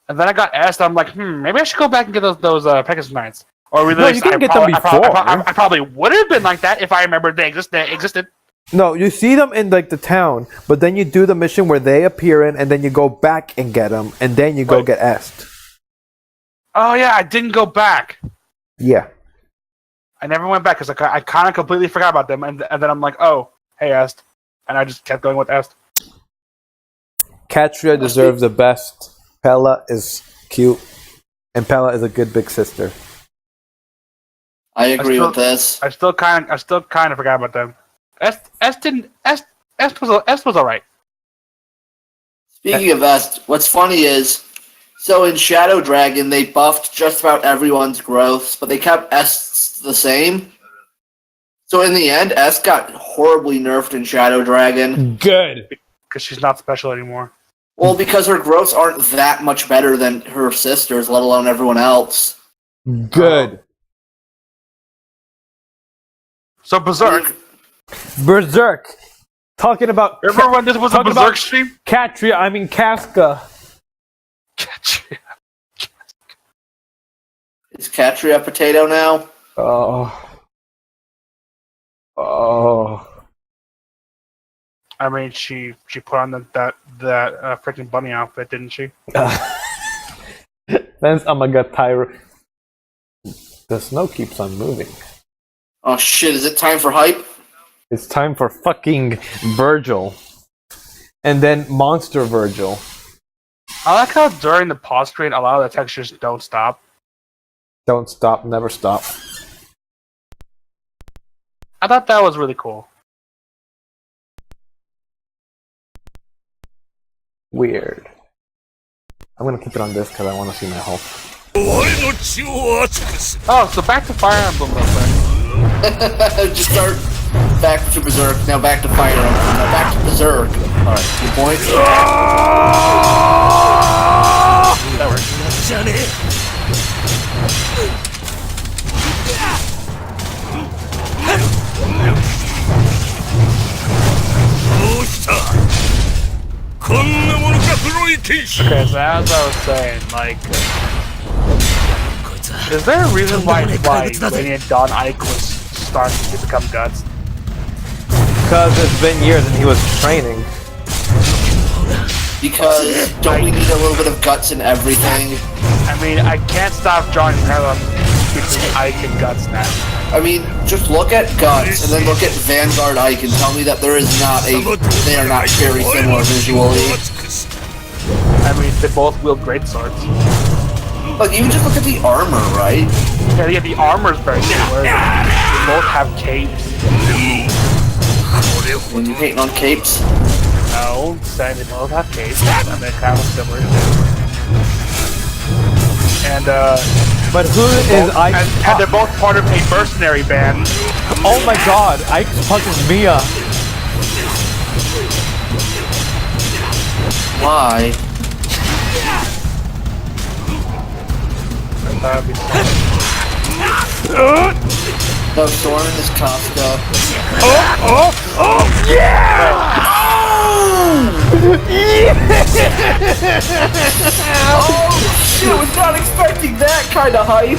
And then I got asked. I'm like, maybe I should go back and get those Pegasus Knights. Or really, No, you can get them before. I probably would have been like that if I remembered they existed. No, you see them in like the town, but then you do the mission where they appear in, and then you go back and get them, and then you go Right. get Est. Oh yeah, I didn't go back. Yeah. I never went back because I kind of completely forgot about them, and then I'm like, oh, hey Est, and I just kept going with Est. Catria deserves the best. Pella is cute, and Pella is a good big sister. I agree still- with this. I still kind of forgot about them. Est was alright. Speaking of Est, what's funny is, so in Shadow Dragon, they buffed just about everyone's growths, but they kept Est the same. So in the end, Est got horribly nerfed in Shadow Dragon. Good. Because she's not special anymore. Well, because her growths aren't that much better than her sisters, let alone everyone else. Good. So Berserk. Berserk. Talking about Remember when this was a talking Berserk about stream? Catria, I mean Casca. Is Catria a potato now? Oh. I mean, she put on that freaking bunny outfit, didn't she? Then oh my god, Tyra. The snow keeps on moving. Oh shit, is it time for hype? It's time for fucking Virgil. And then Monster Virgil. I like how during the pause screen, a lot of the textures don't stop. Don't stop, never stop. I thought that was really cool. Weird. I'm gonna keep it on this because I want to see my health. Oh, so back to Fire Emblem real quick. Just start back to Berserk, now back to Fire Emblem, now back to Berserk. Alright, 2 points. That works. Okay, so as I was saying, like, is there a reason why Radiant Dawn Ike was starting to become Guts? Because it's been years and he was training. Because don't we need a little bit of guts in everything? I mean, I can't stop drawing parallels between Ike and Guts now. I mean, just look at Guts and then look at Vanguard Ike and tell me that they are not very similar visually. I mean, they both wield great swords. Like, even just look at the armor, right? Yeah, the armor's very similar. They both have capes. When you're hating on capes. No, saying they both have capes, and they're kind of similar. And But who is Ike? and they're both part of a mercenary band. Oh my god, Ike punches Mia. Why? That'd be No, Soren is Kafka. Oh shit! Was not expecting that kind of hype.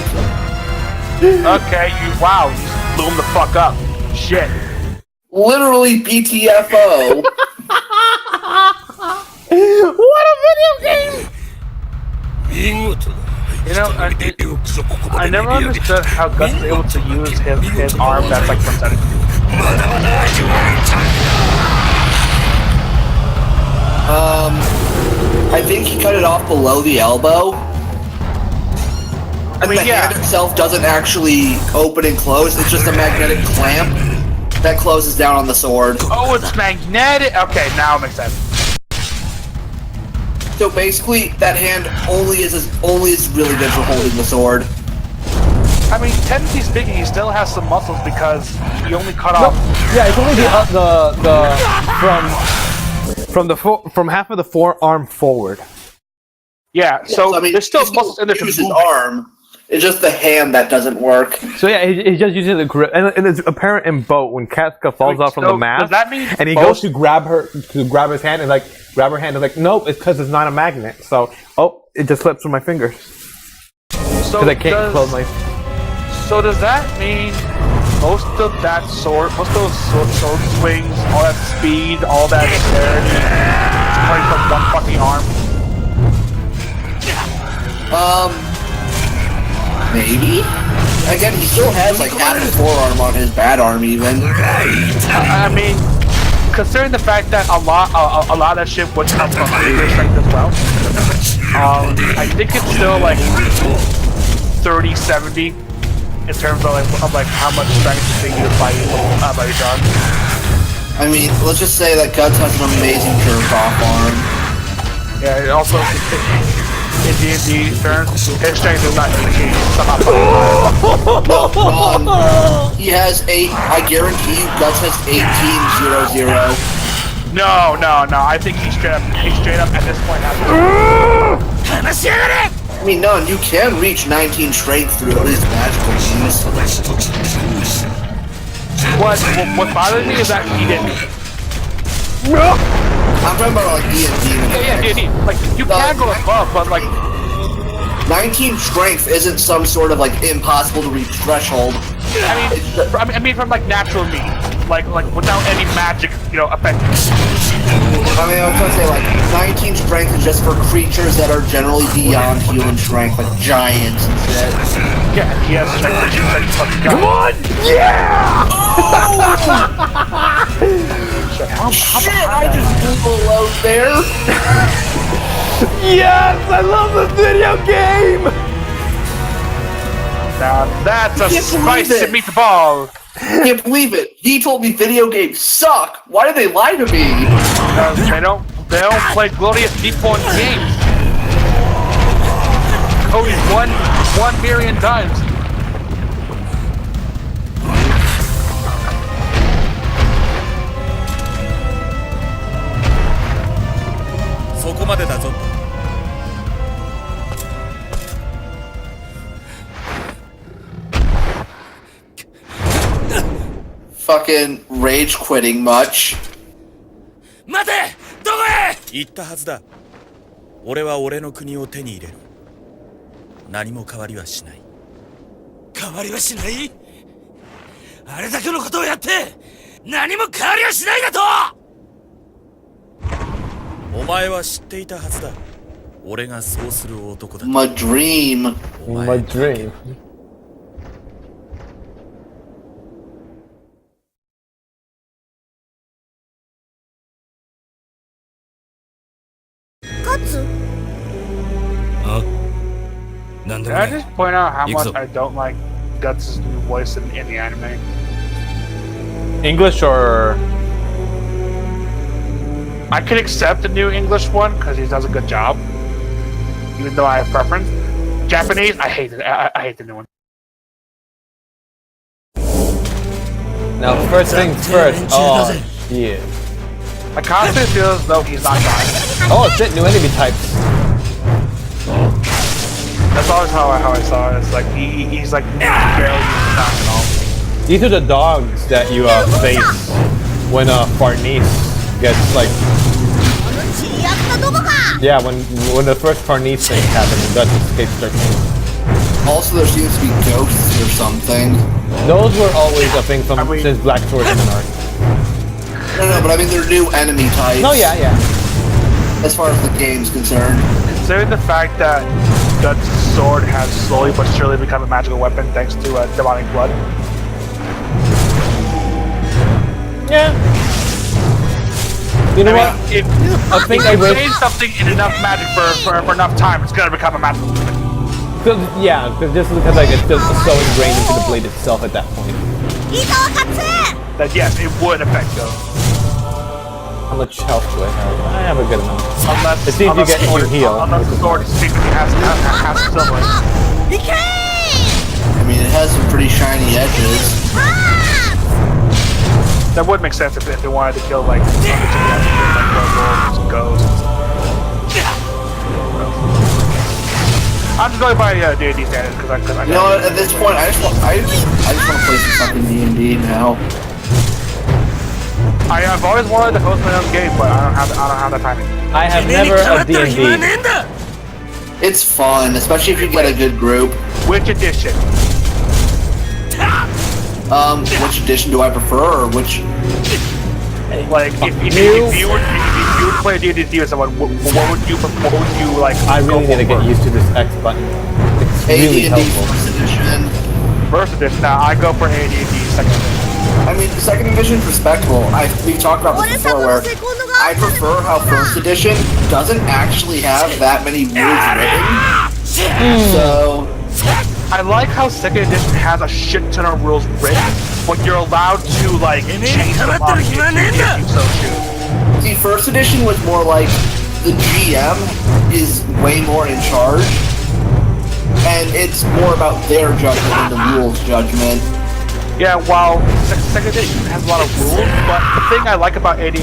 Okay, wow, you blew him the fuck up. Shit. Literally BTFO. What a video game! You know, I never understood how Guts is able to use his arm that's like prosthetic. I think he cut it off below the elbow. And the hand itself doesn't actually open and close, it's just a magnetic clamp that closes down on the sword. Oh, it's magnetic! Okay, now it makes sense. So basically, that hand only is really good for holding the sword. I mean, technically speaking, he still has some muscles because he only cut off. Yeah, it's only from half of the forearm forward. Yeah, so I mean, there's still muscles in there to use move. his arm. It's just the hand that doesn't work. So yeah, he's just using the grip, and it's apparent in Boat when Casca falls off from the mast. Does that mean and he goes to grab his hand, and grab her hand, and nope, it's because it's not a magnet. So it just slips from my fingers because I can't close my. So does that mean most of those sword swings, all that speed, all that dexterity, is coming from one fucking arm? Maybe? Again, he still has like half the forearm on his bad arm even. I mean, considering the fact that a lot of that shit would come from finger strength as well, I think it's still like 30-70 in terms of how much strength is being used by each arm. I mean, let's just say that Guts has an amazing jerk-off arm. Yeah, it also in D&D terms, his strength is not change. No, wrong. He has I guarantee you, Guts has 18-0-0. No. I think he straight up at this point has. I mean, none. You can reach 19 strength through at least magical use. What bothers me is that he didn't. I'm talking about like D&D. Yeah, D&D. Like you can go above, but like 19 strength isn't some sort of like impossible to reach threshold. I mean from like natural means, like without any magic, effect. I mean, I was gonna say like 19 strength is just for creatures that are generally beyond human strength, like giants and shit. Yeah, he has strength. Come on! Yeah! Shit, I just blew a load there. Yes, I love this video game. Now that's a spicy meatball. I can't believe it. He told me video games suck. Why do they lie to me? Because they don't play glorious deep-point games. Cody's won 1 million times. Fucking rage quitting much. 待て！どこへ！言ったはずだ。俺は俺の国を手に入れる。何も変わりはしない。変わりはしない？あれだけのことをやって何も変わりはしないだと！お前は知っていたはずだ。俺がそうする男だ。My dream. My dream. Can I just point out how much I don't like Guts' new voice in the anime? English or? I could accept the new English one because he does a good job, even though I have preference. Japanese, I hate it. I hate the new one. Now, first things first. Oh, yeah. I constantly feel as though he's not dying. Oh shit! New enemy types. That's always how I saw it. It's like he's like barely not at all. These are the dogs that you face when Farnese gets like Yeah, when the first Carnice thing happened and Guts escaped 13. Also, there seems to be ghosts or something. Those were always a thing from since Black Sword in the North. No, but I mean they're new enemy types. Oh yeah. As far as the game's concerned. Considering the fact that Guts' sword has slowly but surely become a magical weapon thanks to demonic blood. Yeah. You know what? If I you wish. change something in enough magic for enough time, it's gonna become a magical weapon. Just because like it's just so ingrained into the blade itself at that point. That yes, it would affect those. How much health do I have? I have a good amount. Unless It seems you get you heal. Unless the sword secretly has silver. I mean, it has some pretty shiny edges. That would make sense if they wanted to kill like ghosts. I'm just going by D&D standards because I. You know what? At this point, I just want to play some fucking D&D now. I've always wanted to host my own game, but I don't have the timing. I have never a D&D. It's fun, especially if you get a good group. Which edition? Which edition do I prefer, or which? Like, if you would play D&D with someone, what would you like? I really need to get used to this X button. It's really helpful. First edition. First edition. Now I go for AD&D second edition. I mean, the second edition is respectable. We've talked about this before, where I prefer how first edition doesn't actually have that many rules written. So I like how second edition has a shit ton of rules written, but you're allowed to like change them up if you so choose. See, first edition was more like the GM is way more in charge, and it's more about their judgment than the rules judgment. Yeah, while second edition has a lot of rules, but the thing I like about AD&D,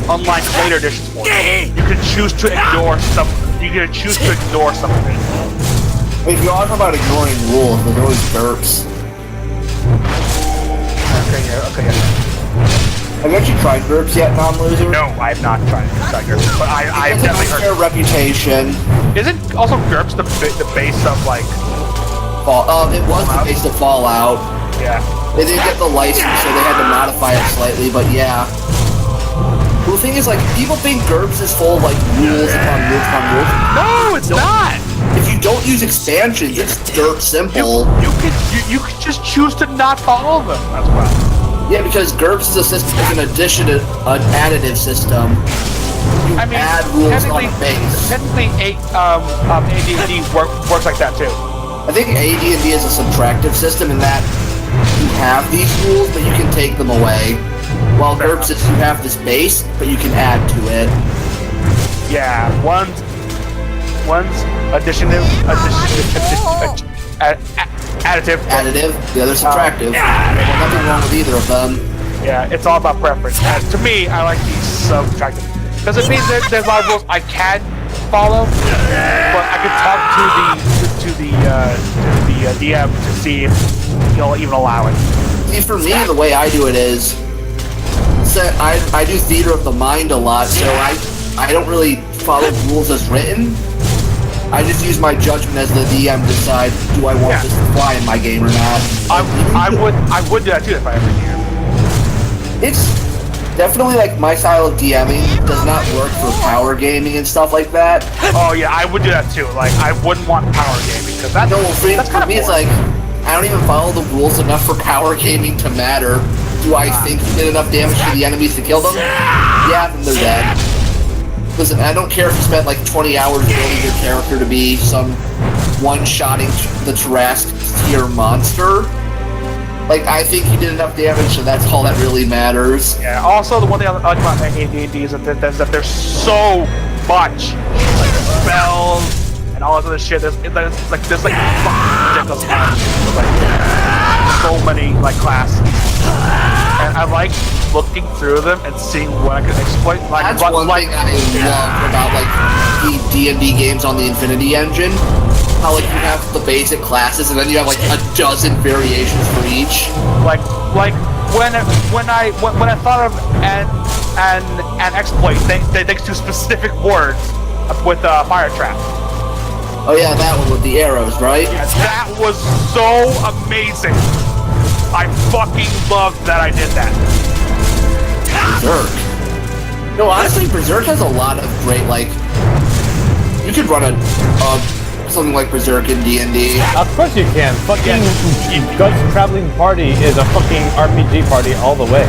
unlike later editions, you can choose to ignore some. You can choose to ignore some of it. I mean, if you're talking about ignoring rules, there's always GURPS. Okay, yeah. Have you actually tried GURPS yet, non-loser? No, I have not tried GURPS, but I've definitely heard. Their reputation. Isn't also GURPS the base of like? It was the base of Fallout. Yeah. They didn't get the license, so they had to modify it slightly, but yeah. Well, the thing is, like, people think GURPS is full of, like, rules upon rules upon rules. No, it's not! If you don't use expansions, it's dirt simple. You could just choose to not follow them as well. Yeah, because GURPS is a system, is an additive system. You add rules on a base. Technically, AD&D works like that, too. I think AD&D is a subtractive system in that you have these rules, but you can take them away. While GURPS is you have this base, but you can add to it. Yeah, one's additive, the other's subtractive. Nothing wrong with either of them. Yeah, it's all about preference. And to me, I like the subtractive because it means there's a lot of rules I can follow, but I can talk to the DM to see if he'll even allow it. See, for me, the way I do it is, I do theater of the mind a lot, so I don't really follow rules as written. I just use my judgment as the DM to decide, do I want this to fly in my game or not. I would do that too if I ever knew. It's definitely like my style of DMing does not work for power gaming and stuff like that. Oh yeah, I would do that too. Like I wouldn't want power gaming because that's for me it's like I don't even follow the rules enough for power gaming to matter. Do I think you did enough damage to the enemies to kill them? Yeah, then they're dead. Listen, I don't care if you spent like 20 hours building your character to be some one-shotting the Tarrasque tier monster. Like, I think you did enough damage, so that's all that really matters. Yeah, also the one thing I like about AD&D is that there's so much like spells and all this other shit. There's like fucking ridiculous amounts. Like so many like classes. And I like looking through them and seeing what I can exploit. Like, that's one thing I love about like the D&D games on the Infinity Engine. How like you have the basic classes and then you have like a dozen variations for each. Like when I thought of an exploit thanks to specific words, Fire Trap. Oh yeah, that one with the arrows, right? Yeah, that was so amazing. I fucking loved that I did that. Berserk. No, honestly, Berserk has a lot of great, like... You could run something like Berserk in D&D. Of course you can. Fucking Guts Traveling Party is a fucking RPG party all the way.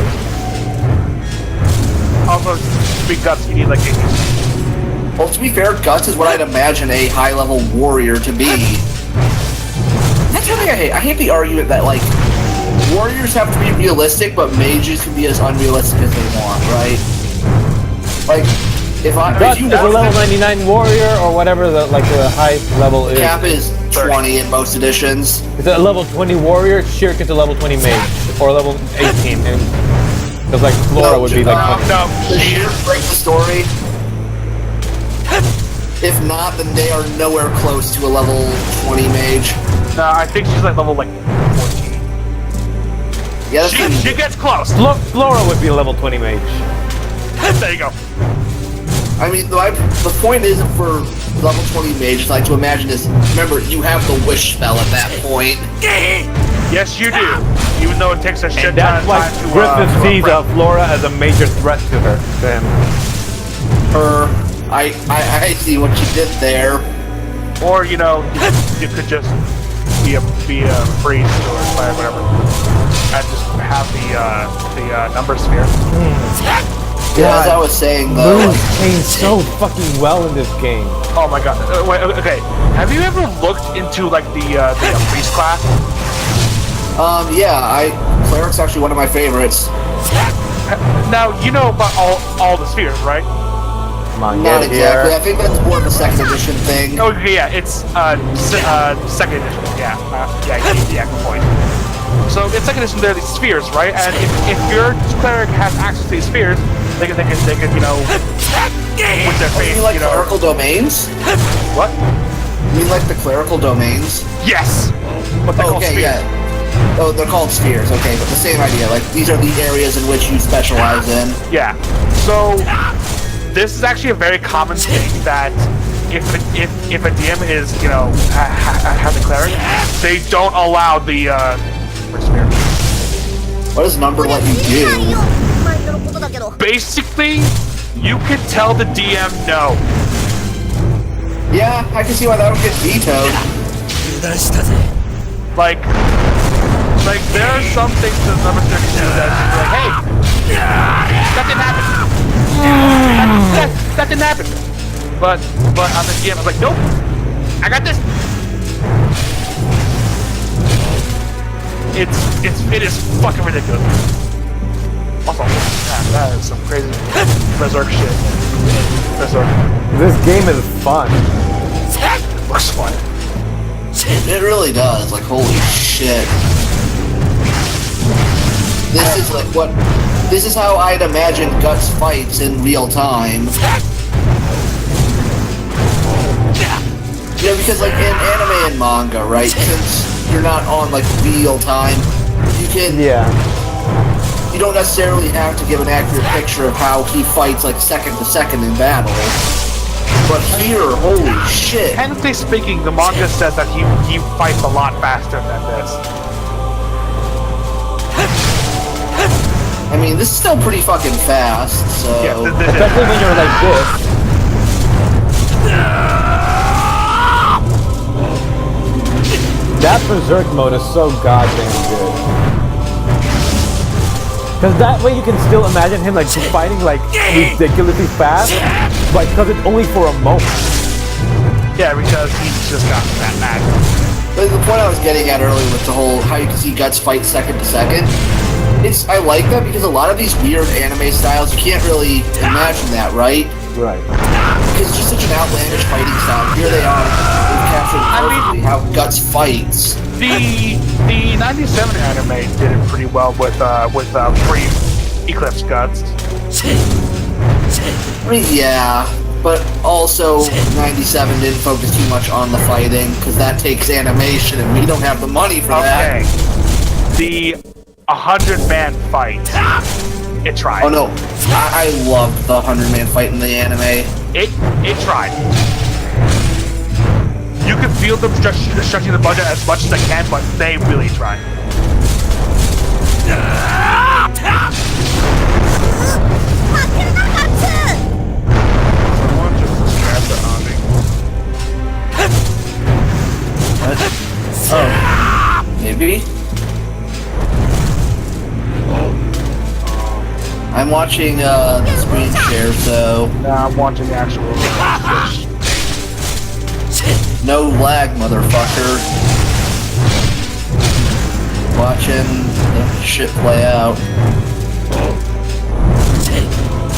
Also, to be Guts, you need like a... Well, to be fair, Guts is what I'd imagine a high-level warrior to be. That's one thing I hate. I hate the argument that, like, warriors have to be realistic, but mages can be as unrealistic as they want, right? Like, if Guts you is a level 99 warrior, or whatever the highest level is. cap is 20 in most editions. It's a level 20 warrior, Shirk is a level 20 mage, or level 18, and because like Flora would be like 20. No, Does Shirk break the story? If not, then they are nowhere close to a level 20 mage. no, I think she's like level 14. Yeah, She gets close. Flora would be a level 20 mage. There you go. I mean, the point isn't for level 20 mages, like to imagine this. Remember, you have the wish spell at that point. Yes, you do. Even though it takes a shit And ton that's of why time to Griffith sees prep. Flora as a major threat to him. I see what you did there. Or you know, you could just be a priest or whatever, and just have the number sphere. Yeah, as I was saying though. Moves change so fucking well in this game. Oh my god. Wait, okay. Have you ever looked into like the priest class? Yeah, Cleric's actually one of my favorites. Now you know about all the spheres, right? Come on, Not get exactly. here. I think that's more of a second edition thing. Oh yeah, it's second edition. Yeah, yeah, good point. So in second edition, there are these spheres, right? And if your cleric has access to these spheres, they can you know, with their faith, You mean like you know. clerical domains? What? You mean like the clerical domains? Yes. But they're called Okay, spheres. yeah. Oh, they're called spheres. Okay, but the same idea. Like these are the areas in which you specialize in. Yeah. So this is actually a very common thing that if a DM is, you know, has a cleric, they don't allow the sphere. What does number let you do? Basically, you can tell the DM no. Yeah, I can see why that would get vetoed. Like there are some things in number 32 that are like, hey, that didn't happen. That didn't happen. But on the DM, I was like, nope, I got this. It is fucking ridiculous. Also, that is some crazy Berserk shit. Berserk. This game is fun. Looks fun. It really does. Like holy shit. This is like what. This is how I'd imagine Guts fights in real time. You know, because like in anime and manga, right? Since you're not on like real time, you can. Yeah. You don't necessarily have to give an accurate picture of how he fights like second to second in battle. But here, holy shit. Technically speaking, the manga says that he fights a lot faster than this. I mean, this is still pretty fucking fast, so... Yeah, Especially when you're like this. That Berserk mode is so goddamn good. Because that way you can still imagine him like fighting like ridiculously fast, but because it's only for a moment. Yeah, because he's just got that mad. But the point I was getting at earlier with the whole how you can see Guts fight second to second, I like that because a lot of these weird anime styles, you can't really imagine that, right? Right. Because it's just such an outlandish fighting style. Here they are, they've captured perfectly how Guts fights. The 97 anime did it pretty well with pre-Eclipse Guts. I mean, yeah, but also 97 didn't focus too much on the fighting because that takes animation and we don't have the money for that. Okay. The 100-man fight. It tried. Oh no, I loved the 100-man fight in the anime. It tried. You can feel them stretching the budget as much as they can, but they really tried. Someone just grabbed the army. Oh. Maybe? I'm watching the screen share, so... Nah, I'm watching the actual Twitch. No lag, motherfucker. Watching the shit play out.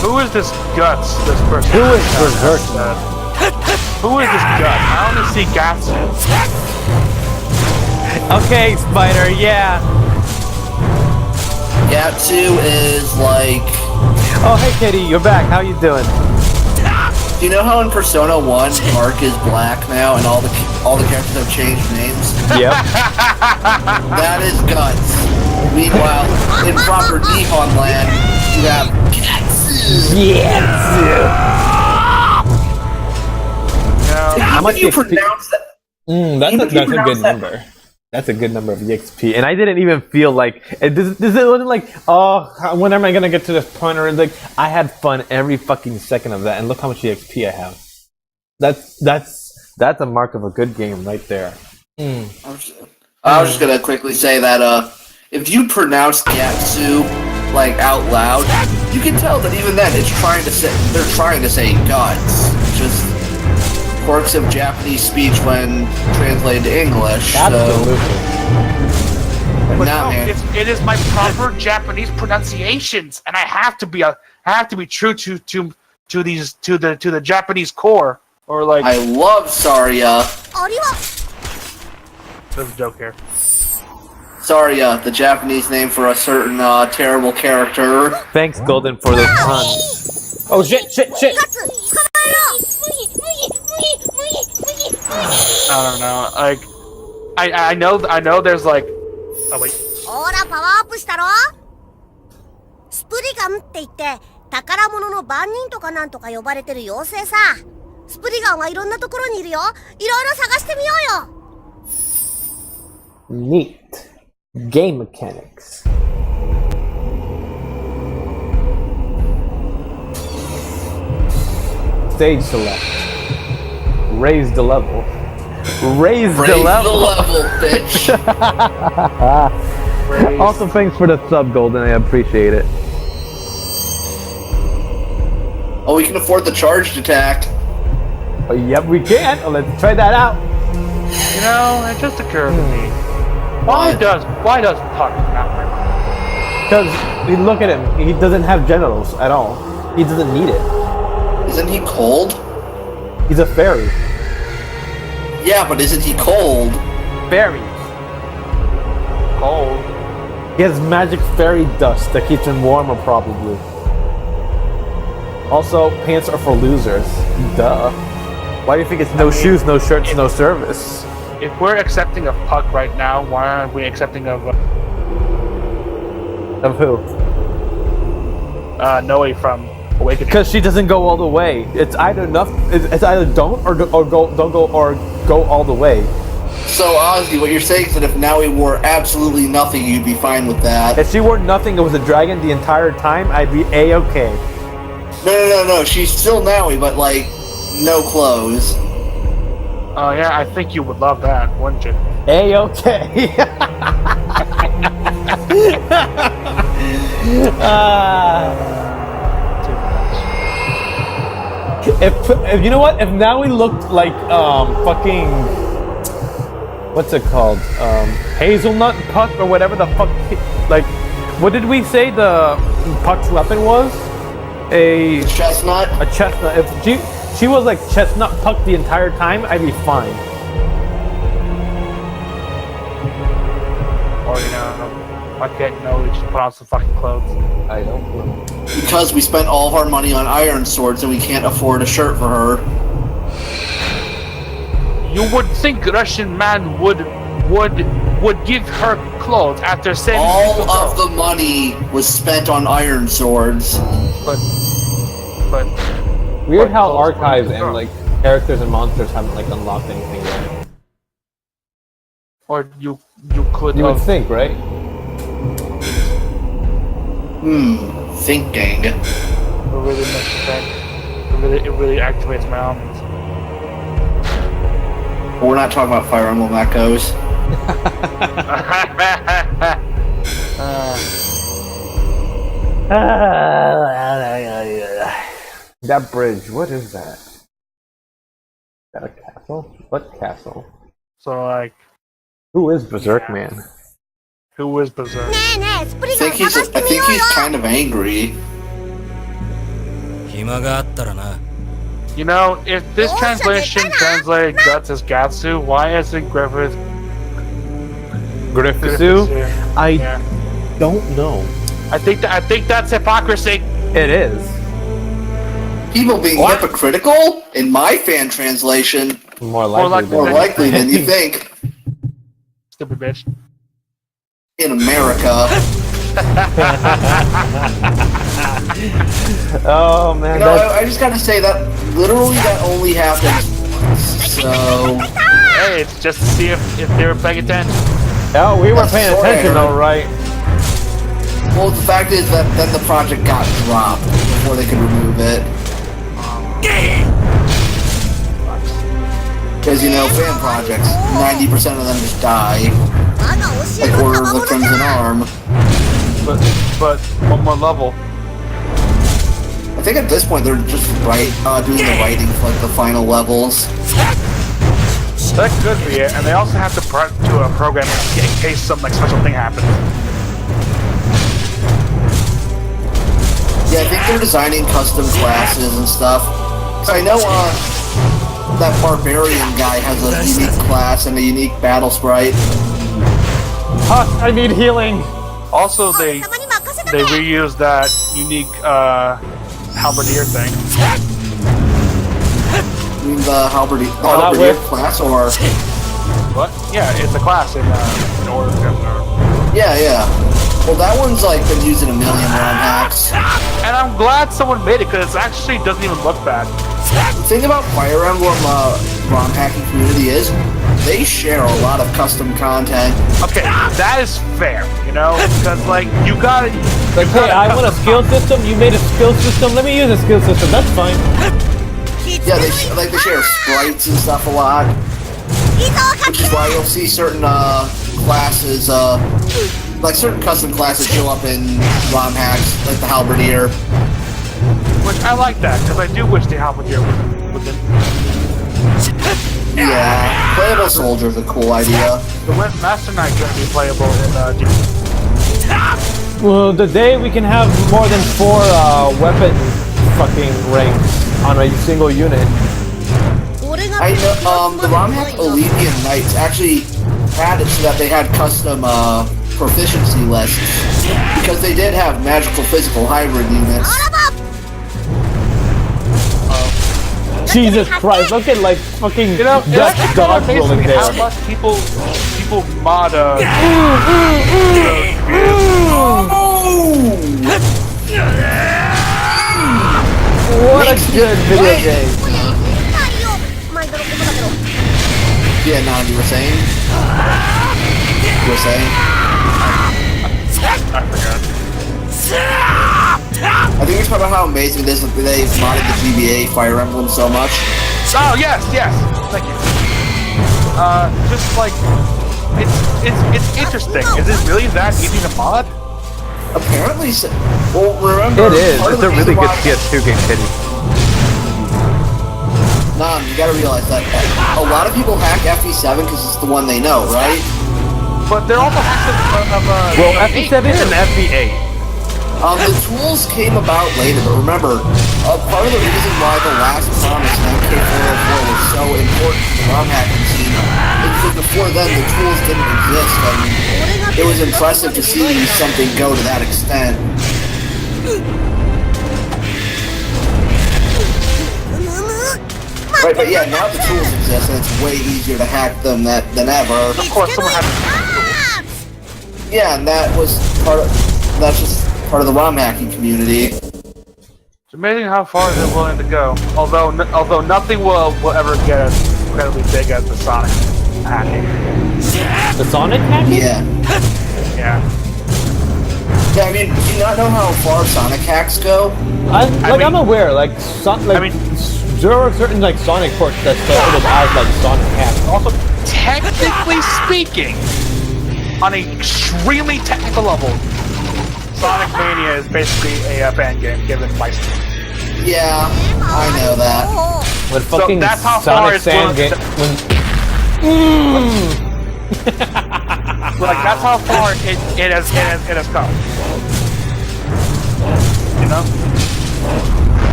Who is this Guts, this person? Who is Berserk? Who is this Guts? I only see Gatsu. Okay, Spider, yeah. Gatsu is like... Oh, hey, Kitty, you're back. How you doing? Do you know how in Persona 1, Mark is black now and all the characters have changed names? Yep. That is Guts. Meanwhile, in proper Nihon land, you have Gatsu. How much How you XP? pronounce that? That's a good number. That's a good number of EXP, and I didn't even feel like it. This wasn't like, oh, when am I gonna get to this point? Or like, I had fun every fucking second of that, and look how much EXP I have. That's a mark of a good game right there. I was just gonna quickly say that if you pronounce Gatsu like out loud, you can tell that even then they're trying to say Guts. Just quirks of Japanese speech when translated to English. Absolutely. But Nah, no, man. it is my proper Japanese pronunciations, and I have to be true to the Japanese core, or like. I love Saria. There's a joke here. Saria, the Japanese name for a certain terrible character. Thanks, Golden, for those puns. Oh shit! I don't know. Like, I know. There's like. Oh wait. ほらパワーアップしたろ。スプリガンって言って宝物の番人とかなんとか呼ばれてる妖精さ。スプリガンはいろんなところにいるよ。いろいろ探してみようよ。 Neat game mechanics. Stage select. Raise the level. Raise the level, bitch. Also, thanks for the sub, Golden. I appreciate it. Oh, we can afford the charged attack. Oh, yep, we can. Oh, let's try that out. You know, it just occurred to me. Why does Puck not remember? Because look at him. He doesn't have genitals at all. He doesn't need it. Isn't he cold? He's a fairy. Yeah, but isn't he cold? Fairy. Cold. He has magic fairy dust that keeps him warmer, probably. Also, pants are for losers. Duh. Why do you think it's no shoes, no shirts, no service? If we're accepting of Puck right now, why aren't we accepting of who? Noe from Awakening? Because she doesn't go all the way. It's either enough. It's either don't go all the way. So, Ozzy, what you're saying is that if Naui wore absolutely nothing, you'd be fine with that. If she wore nothing, it was a dragon the entire time, I'd be a-okay. No. She's still Naui, but like no clothes. Oh yeah, I think you would love that, wouldn't you? A-okay. If you know what? If now we looked like fucking what's it called? Hazelnut Puck or whatever the fuck. Like, what did we say the Puck's weapon was? A chestnut. A chestnut. If she was like chestnut Puck the entire time, I'd be fine. Or you know, I can't know. We just put on some fucking clothes. I don't know. Because we spent all of our money on iron swords and we can't afford a shirt for her. You would think Russian man would give her clothes after saying all of the money was spent on iron swords. But Weird how archives and like characters and monsters haven't like unlocked anything yet. Or you could. You would think, right? Thinking. It really makes you think. It really activates my elements. We're not talking about Fire Emblem Echoes. That bridge, what is that? Is that a castle? What castle? So like, Who is Berserk Man? who is Berserk? ねえねえスプリI ガン think he's 探して I み think よう he's よ kind of angry. 暇があったらな。 You know, if this translation translated Guts as Gatsu, why isn't Griffith Griffisu? I Yeah. don't know. I think that's hypocrisy. It is. People being hypocritical in my fan translation. More More likely Than you think. Stupid bitch. In America. Oh man, You know, I just gotta say that literally that only happens once. So Hey, it's just to see if they were paying attention. oh, we were I paying swear. attention though, right? well the fact is that then the project got dropped before they could remove it. Because you know, fan projects, 90% of them just die. 我が教え Like の Order 賜 of the 物じゃ Crimson ない Arm. But one more level. I think at this point they're just doing the writing for like the final levels. That could be it, and they also have to to a program in case some like special thing happens. Yeah, I think they're designing custom classes and stuff. So I know that barbarian guy has a unique class and a unique battle sprite. Huh, I need healing. Also, they 様に任せとけ they reused that unique halberdier thing. I mean the halberdier, that way? class, or What? Yeah, it's a class in Order of the Crimson Arm. yeah. Well, that one's like been used in a million ROM hacks. And I'm glad someone made it because it actually doesn't even look bad. The thing about Fire Emblem ROM hacking community is they share a lot of custom content. Okay, that is fair, you know, because like you gotta. Like, hey, I want a skill system. You made a skill system. Let me use a skill system. That's fine. Yeah, they share sprites and stuff a lot, いいぞ勝 which is why you'll see certain classes, like certain custom classes show up in ROM hacks, like the halberdier. Which I like that because I do wish the halberdier was in. Yeah, playable soldier is a cool idea. The Master Knight gonna be playable in Well, the day we can have more than 4 weapon fucking ranks on a single unit. 俺が I know, the ROM hack Olevian Knights actually had it so that they had custom proficiency lists because they did have magical physical hybrid units. Jesus Christ, look at like fucking You know, it Dutch actually dogs rolling amazing there. how much people mod What a good video game. ないよ毎度のことだけど Yeah, now you were saying? You were saying? I forgot. I think we're talking about how amazing it is that they modded the GBA Fire Emblem so much. Oh yes, thank you. Just like it's interesting. Is it really that easy to mod? Apparently, well, remember... It is. part of It's the a really reason good why- PS2 game, Kitty. Nah, you gotta realize that a lot of people hack FE7 because it's the one they know, right? But they're also hacks of Well, FE7 and FE8. The tools came about later, but remember, part of the reason why the last promise in MK404 was so important to the ROM hacking scene is because before then the tools didn't exist, and it was impressive to see something go to that extent. Right, but yeah, now the tools exist, and it's way easier to hack them than ever. Of course, someone had to. Yeah, and that's just part of the ROM hacking community. It's amazing how far they're willing to go. Although nothing will ever get as incredibly big as the Sonic hacking. The Sonic hacking? Yeah. Yeah. Yeah, I mean, do you not know how far Sonic hacks go? I'm aware. Like, there are certain like Sonic ports that started as like Sonic hacks. Also, technically speaking, on an extremely technical level, Sonic Mania is basically a fan game given license. Yeah, I know that. When fucking so that's how Sonic far it's Sand game. Like that's how far it has come. You know?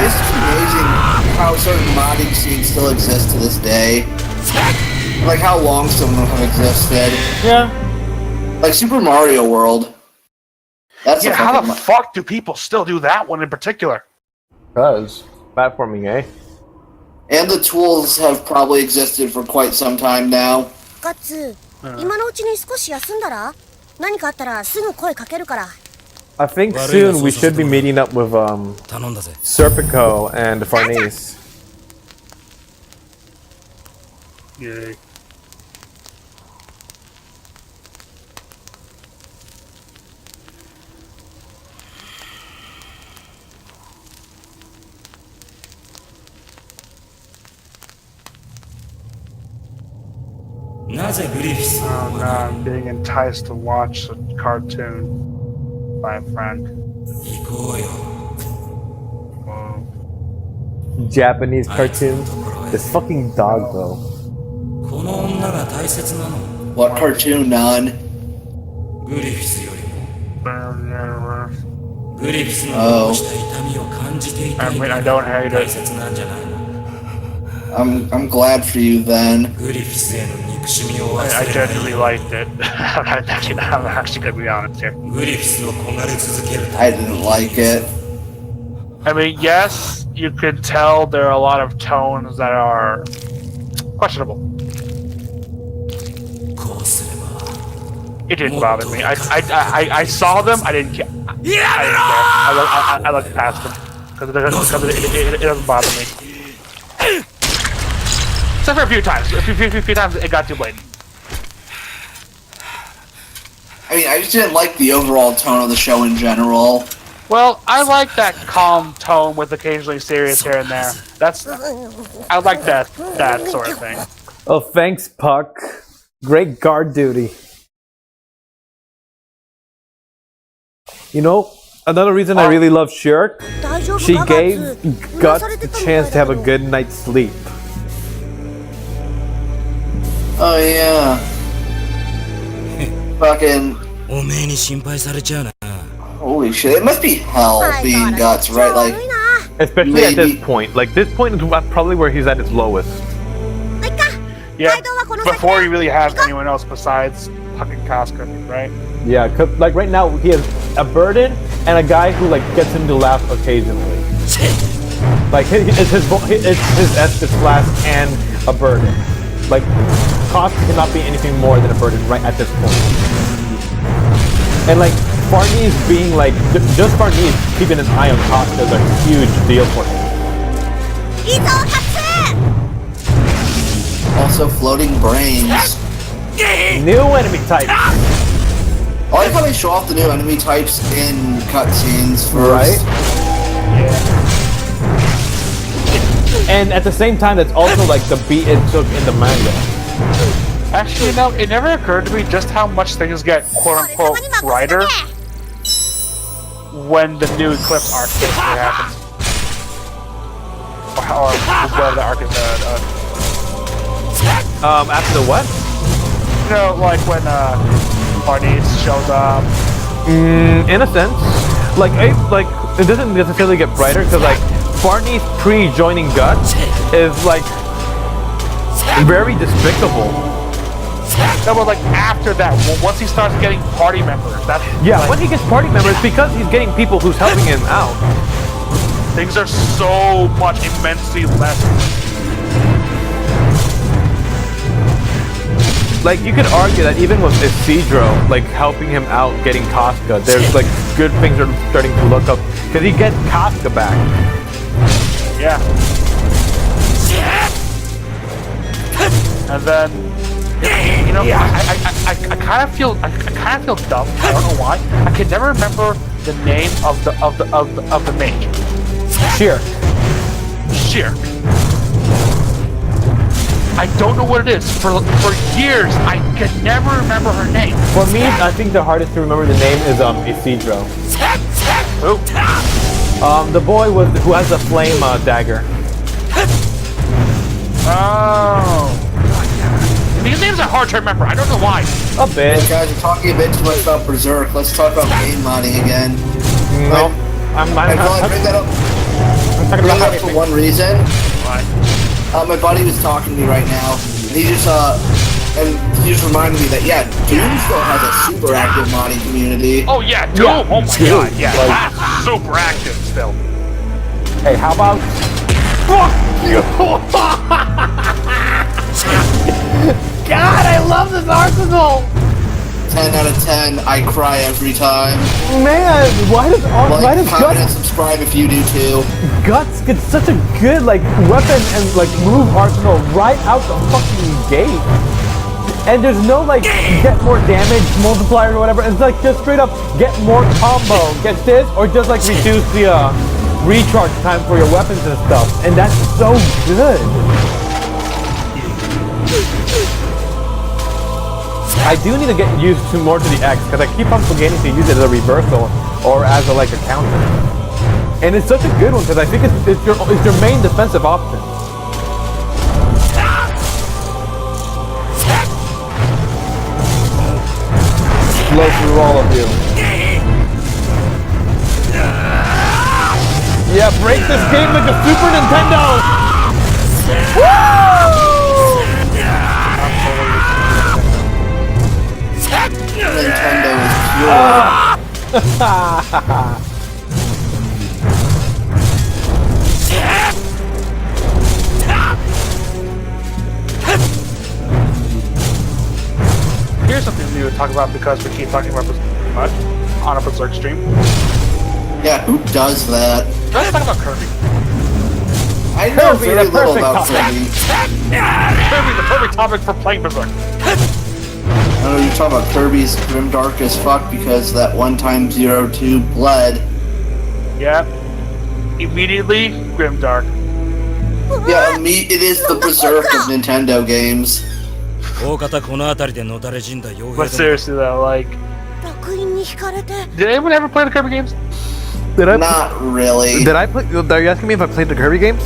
It's just amazing how certain modding scenes still exist to this day. Like how long some of them have existed. Yeah. Like Super Mario World. That's Yeah, how the fuck do people still do that one in particular? Because platforming, eh? And the tools have probably existed for quite some time now. ガッツ、今のうちに少し休んだら何かあったらすぐ声かけるから。 I think soon we should be meeting up with Serpico and Farnese. Yeah. Oh no, I'm being enticed to watch a cartoon by a friend. Whoa. Japanese cartoon. This fucking dog though. What cartoon, none? Oh. I mean, I don't hate it. I'm glad for you then. I genuinely liked it. I'm actually gonna be honest here. I didn't like it. I mean, yes, you could tell there are a lot of tones that are questionable. It didn't bother me. I saw them. I didn't care. I didn't care. I looked past them because it doesn't bother me. Except for a few times. A few times it got too blatant. I mean, I just didn't like the overall tone of the show in general. Well, I like that calm tone with occasionally serious here and there. I like that sort of thing. Oh, thanks, Puck. Great guard duty. You know, another reason I really love Shirk, she gave Guts the chance to have a good night's sleep. Oh yeah. Fucking. Holy shit! It must be hell being Guts, right? Like. Especially at this point. Like this point is probably where he's at his lowest. Yeah. Before he really has anyone else besides fucking Casca, right? Yeah, cause like right now he has a burden and a guy who like gets him to laugh occasionally. Like it's his Estes class and a burden. Like Costa cannot be anything more than a burden right at this point. And like Farnese being like just Farnese keeping an eye on Costa is a huge deal for him. Also, floating brains. New enemy type. I like how they show off the new enemy types in cutscenes first. Right? Yeah. And at the same time, that's also like the beat it took in the manga. Actually, you know, it never occurred to me just how much things get quote-unquote brighter when the new Eclipse arc basically happens. Or whatever the arc is. After the what? You know, like when Farnese shows up. In a sense, like it doesn't necessarily get brighter because like Farnese pre-joining Guts is like very despicable. No, but like after that, once he starts getting party members, that's like, when he gets party members because he's getting people who's helping him out. Things are so much immensely less. Like, you could argue that even with Isidro, like, helping him out getting Casca, there's, like, good things are starting to look up. Because he gets Casca back. Yeah. And then, you know, I kind of feel dumb. I don't know why. I can never remember the name of the mage. Sheer. I don't know what it is. For years, I could never remember her name. For me, I think the hardest to remember the name is Isidro. Who? The boy who has the flame dagger. Oh. These names are hard to remember. I don't know why. A bit. Hey guys, we're talking a bit too much about Berserk. Let's talk about game modding again. No, I'm bring that up. Bring that up for one reason. Why? My buddy was talking to me right now, and he just reminded me that Doom still has a super active modding community. Oh yeah, Doom. Yeah, Oh my Doom. god, yeah, Like- that's super active still. Hey, how about... Fuck you! God, I love this arsenal! 10 out of 10. I cry every time. Man, why does Comment Guts... and subscribe if you do too. Guts get such a good, like, weapon and, like, move arsenal right out the fucking gate. And there's no, like, get more damage multiplier or whatever. It's, like, just straight up get more combo. Get this, or just, like, reduce the, recharge time for your weapons and stuff. And that's so good. I do need to get used to more to the X, because I keep on forgetting to use it as a reversal or as a, like, a counter. And it's such a good one because I think it's your main defensive option. Blow through all of you. Yeah, break this game like a Super Nintendo. Woo! Nintendo is pure. Here's something we would talk about because we keep talking about Berserk too much on a Berserk stream. Yeah, who does that? Let's talk about Kirby. I know Kirby, very the little perfect about topic. Kirby. Kirby, the perfect topic for playing Berserk. I know you're talking about Kirby's grimdark as fuck because that one time 02 bled. Yeah. Immediately, grimdark. Yeah, it is the Berserk of Nintendo games. 大方この辺りでのたれ死んだ傭兵 But seriously though, like, 楽園に惹かれて did anyone ever play the Kirby games? Did I? Not really. Did I play? Are you asking me if I played the Kirby games?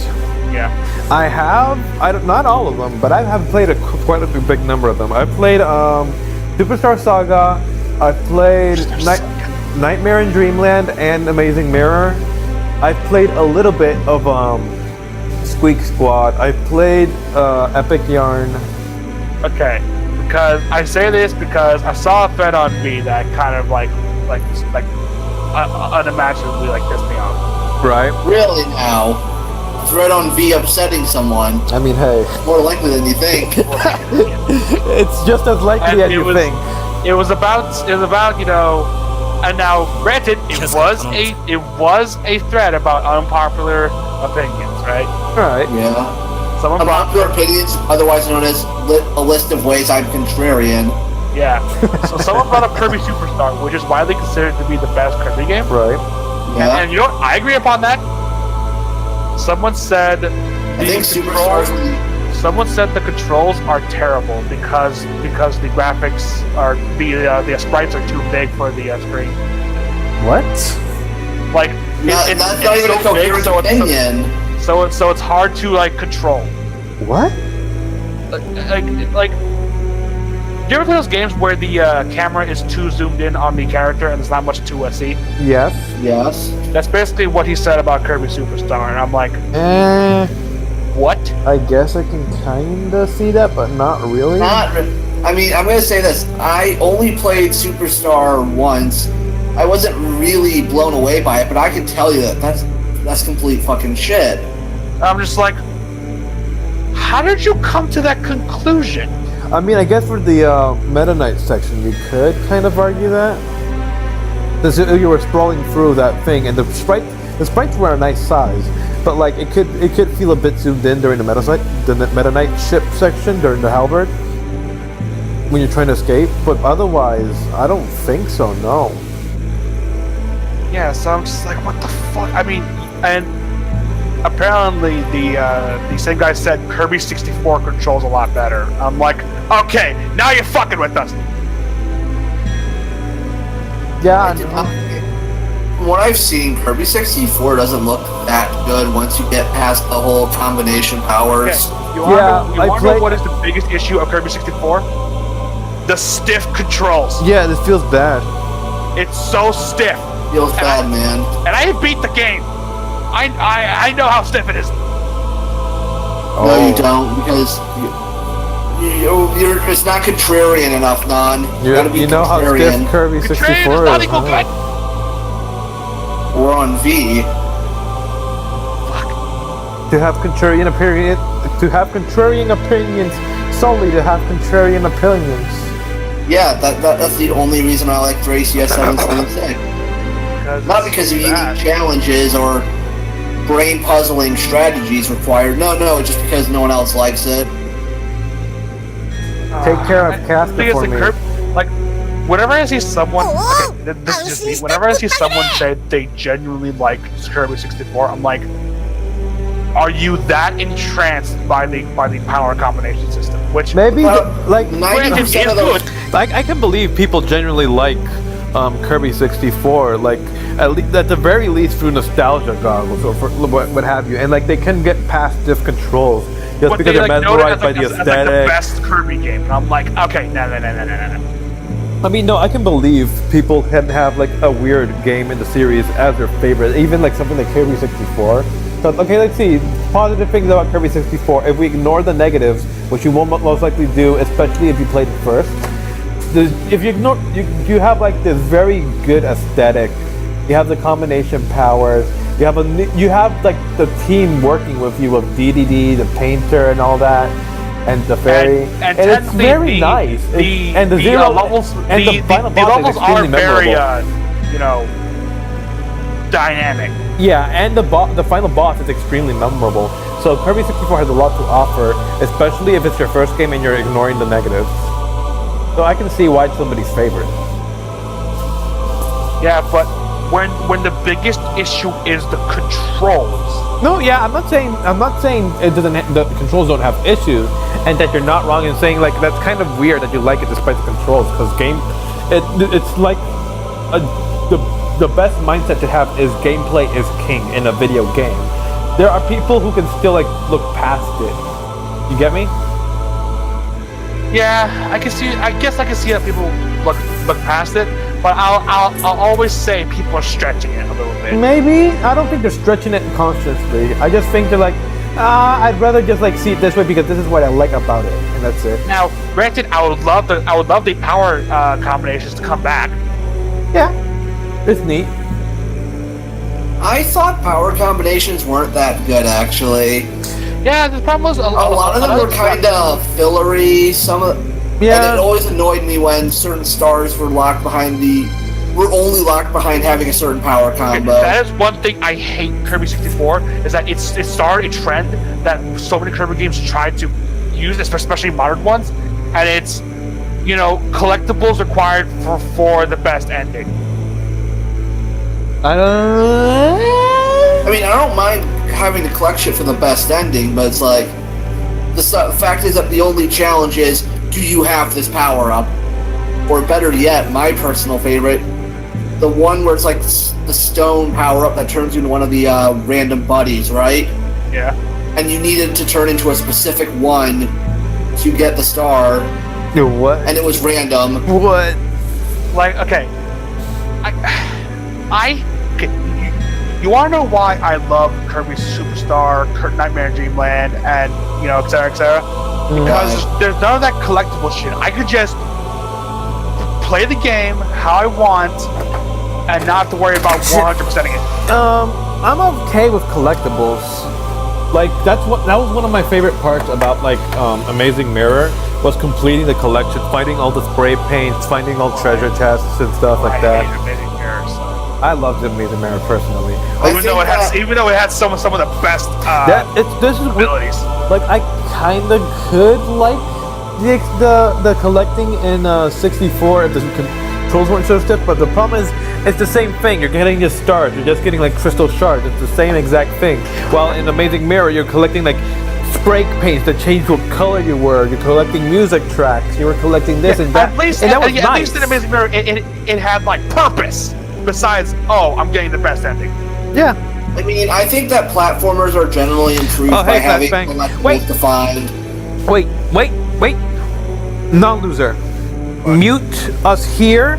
Yeah. I have. Not all of them, but I have played quite a big number of them. I've played Superstar Saga. I've played Nightmare in Dreamland and Amazing Mirror. I've played a little bit of Squeak Squad. I've played Epic Yarn. Okay. Because I say this because I saw a thread on V that kind of unimaginably like pissed me off. Right. Really now? Thread on V upsetting someone. I mean, hey. More likely than you think. It's just as likely as you think. It was about you know, and now granted it was a thread about unpopular opinions, right? Right. Yeah. Someone brought Unpopular opinions, otherwise known as a list of ways I'm contrarian. yeah. So someone brought up Kirby Superstar, which is widely considered to be the best Kirby game. Right. Yeah. And you know what? I agree upon that. Someone said I think Superstars. Someone said the controls are terrible because the graphics are the sprites are too big for the screen. What? Like That's not even a coherent opinion. So it's hard to like control. What? Like, do you ever play those games where the camera is too zoomed in on the character and there's not much to see? Yes. Yes. That's basically what he said about Kirby Superstar, and I'm like, what? I guess I can kinda see that, but not really. I mean, I'm gonna say this. I only played Superstar once. I wasn't really blown away by it, but I can tell you that's complete fucking shit. I'm just like, how did you come to that conclusion? I mean, I guess for the Meta Knight section, you could kind of argue that. Because you were scrolling through that thing, and the sprites were a nice size, but like it could feel a bit zoomed in during the Meta Knight ship section during the halberd when you're trying to escape. But otherwise, I don't think so. No. Yeah, so I'm just like, what the fuck? I mean, and apparently the same guy said Kirby 64 controls a lot better. I'm like, okay, now you're fucking with us. Yeah. From what I've seen, Kirby 64 doesn't look that good once you get past the whole combination powers. Okay. You wanna know what is the biggest issue of Kirby 64? The stiff controls. Yeah, this feels bad. It's so stiff. Feels bad, man. And I beat the game. I know how stiff it is. No, you don't, because you're it's not contrarian enough, Non. You know how stiff Kirby 64 is. Not equal good. We're on V. To have contrarian opinions, solely to have contrarian opinions. Yeah, that's the only reason I like 3CS776. Not because of unique challenges or brain puzzling strategies required. No, just because no one else likes it. Take care of Casper for me. Like, whenever I see someone, this is just me. Whenever I see someone say they genuinely like Kirby 64, I'm like, are you that entranced by the power combination system? Which maybe like 90% of those. I can believe people genuinely like Kirby 64, like at the very least through nostalgia goggles or for what have you, and like they can get past diff controls just because they're mesmerized by the aesthetic. That's like the best Kirby game, and I'm like, okay, no. I mean, no, I can believe people can have like a weird game in the series as their favorite, even like something like Kirby 64. So, okay, let's see. Positive things about Kirby 64. If we ignore the negatives, which you won't most likely do, especially if you played it first. If you ignore, you have like this very good aesthetic. You have the combination powers. You have like the team working with you of DDD, the painter, and all that, and the fairy, and it's very nice. And the zero levels, and the final boss is extremely very, memorable. Dynamic. Yeah, and the final boss is extremely memorable. So Kirby 64 has a lot to offer, especially if it's your first game and you're ignoring the negatives. So I can see why it's somebody's favorite. Yeah, but when the biggest issue is the controls. No, yeah, I'm not saying it doesn't. The controls don't have issues, and that you're not wrong in saying like that's kind of weird that you like it despite the controls, because it's like the best mindset to have is gameplay is king in a video game. There are people who can still like look past it. You get me? Yeah, I can see. I guess I can see that people look past it, but I'll always say people are stretching it a little bit. Maybe I don't think they're stretching it consciously. I just think they're like, I'd rather just like see it this way because this is what I like about it, and that's it. Now, granted, I would love the power combinations to come back. Yeah, it's neat. I thought power combinations weren't that good, actually. Yeah, the problem was a lot of them were kind of fillery. And it always annoyed me when certain stars were only locked behind having a certain power combo. That is one thing I hate Kirby 64, is that it started a trend that so many Kirby games tried to use, especially modern ones, and it's, collectibles required for the best ending. I mean, I don't mind having to collect shit for the best ending, but it's like, the fact is that the only challenge is, do you have this power up? Or better yet, my personal favorite, the one where it's like the stone power up that turns you into one of the random buddies, right? Yeah. And you needed to turn into a specific one to get the star. What? And it was random. What? Like, okay. You want to know why I love Kirby Superstar, Nightmare Dreamland, and etc. Because there's none of that collectible shit. I could just play the game how I want and not have to worry about 100%ing it. I'm okay with collectibles. Like that was one of my favorite parts about like Amazing Mirror, was completing the collection, finding all the spray paints, finding all treasure chests and stuff like that. I hate Amazing Mirror, so. I loved Amazing Mirror personally. Even though it had some of the best This is abilities. like I kind of could like the collecting in 64 if the controls weren't so stiff, but the problem is it's the same thing. You're getting just stars. You're just getting like crystal shards. It's the same exact thing. While in Amazing Mirror, you're collecting like spray paints that change what color you were. You're collecting music tracks. You were collecting this and that. At least, and that was at nice. least in Amazing Mirror, it had like purpose. Besides, I'm getting the best ending. Yeah. I mean, I think that platformers are generally improved by having collectibles defined. Wait. Non-loser. Mute us here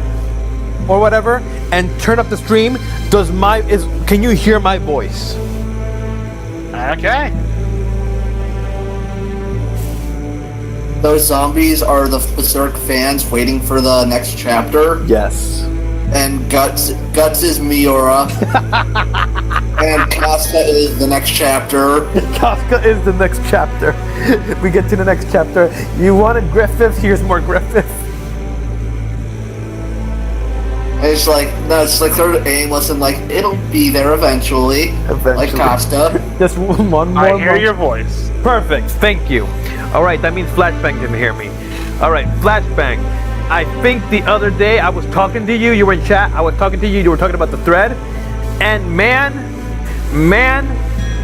or whatever and turn up the stream. Can you hear my voice? Okay. Those zombies are the Berserk fans waiting for the next chapter. Yes. And Guts is Miura. And Casca is the next chapter. Casca is the next chapter. We get to the next chapter. You wanted Griffith? Here's more Griffith. And it's like sort of aimless and like it'll be there eventually. Like Casca. Just one more. I hear your voice. Perfect. Thank you. All right, that means Flashbang didn't hear me. All right, Flashbang. I think the other day I was talking to you. You were in chat. I was talking to you. You were talking about the thread, and man,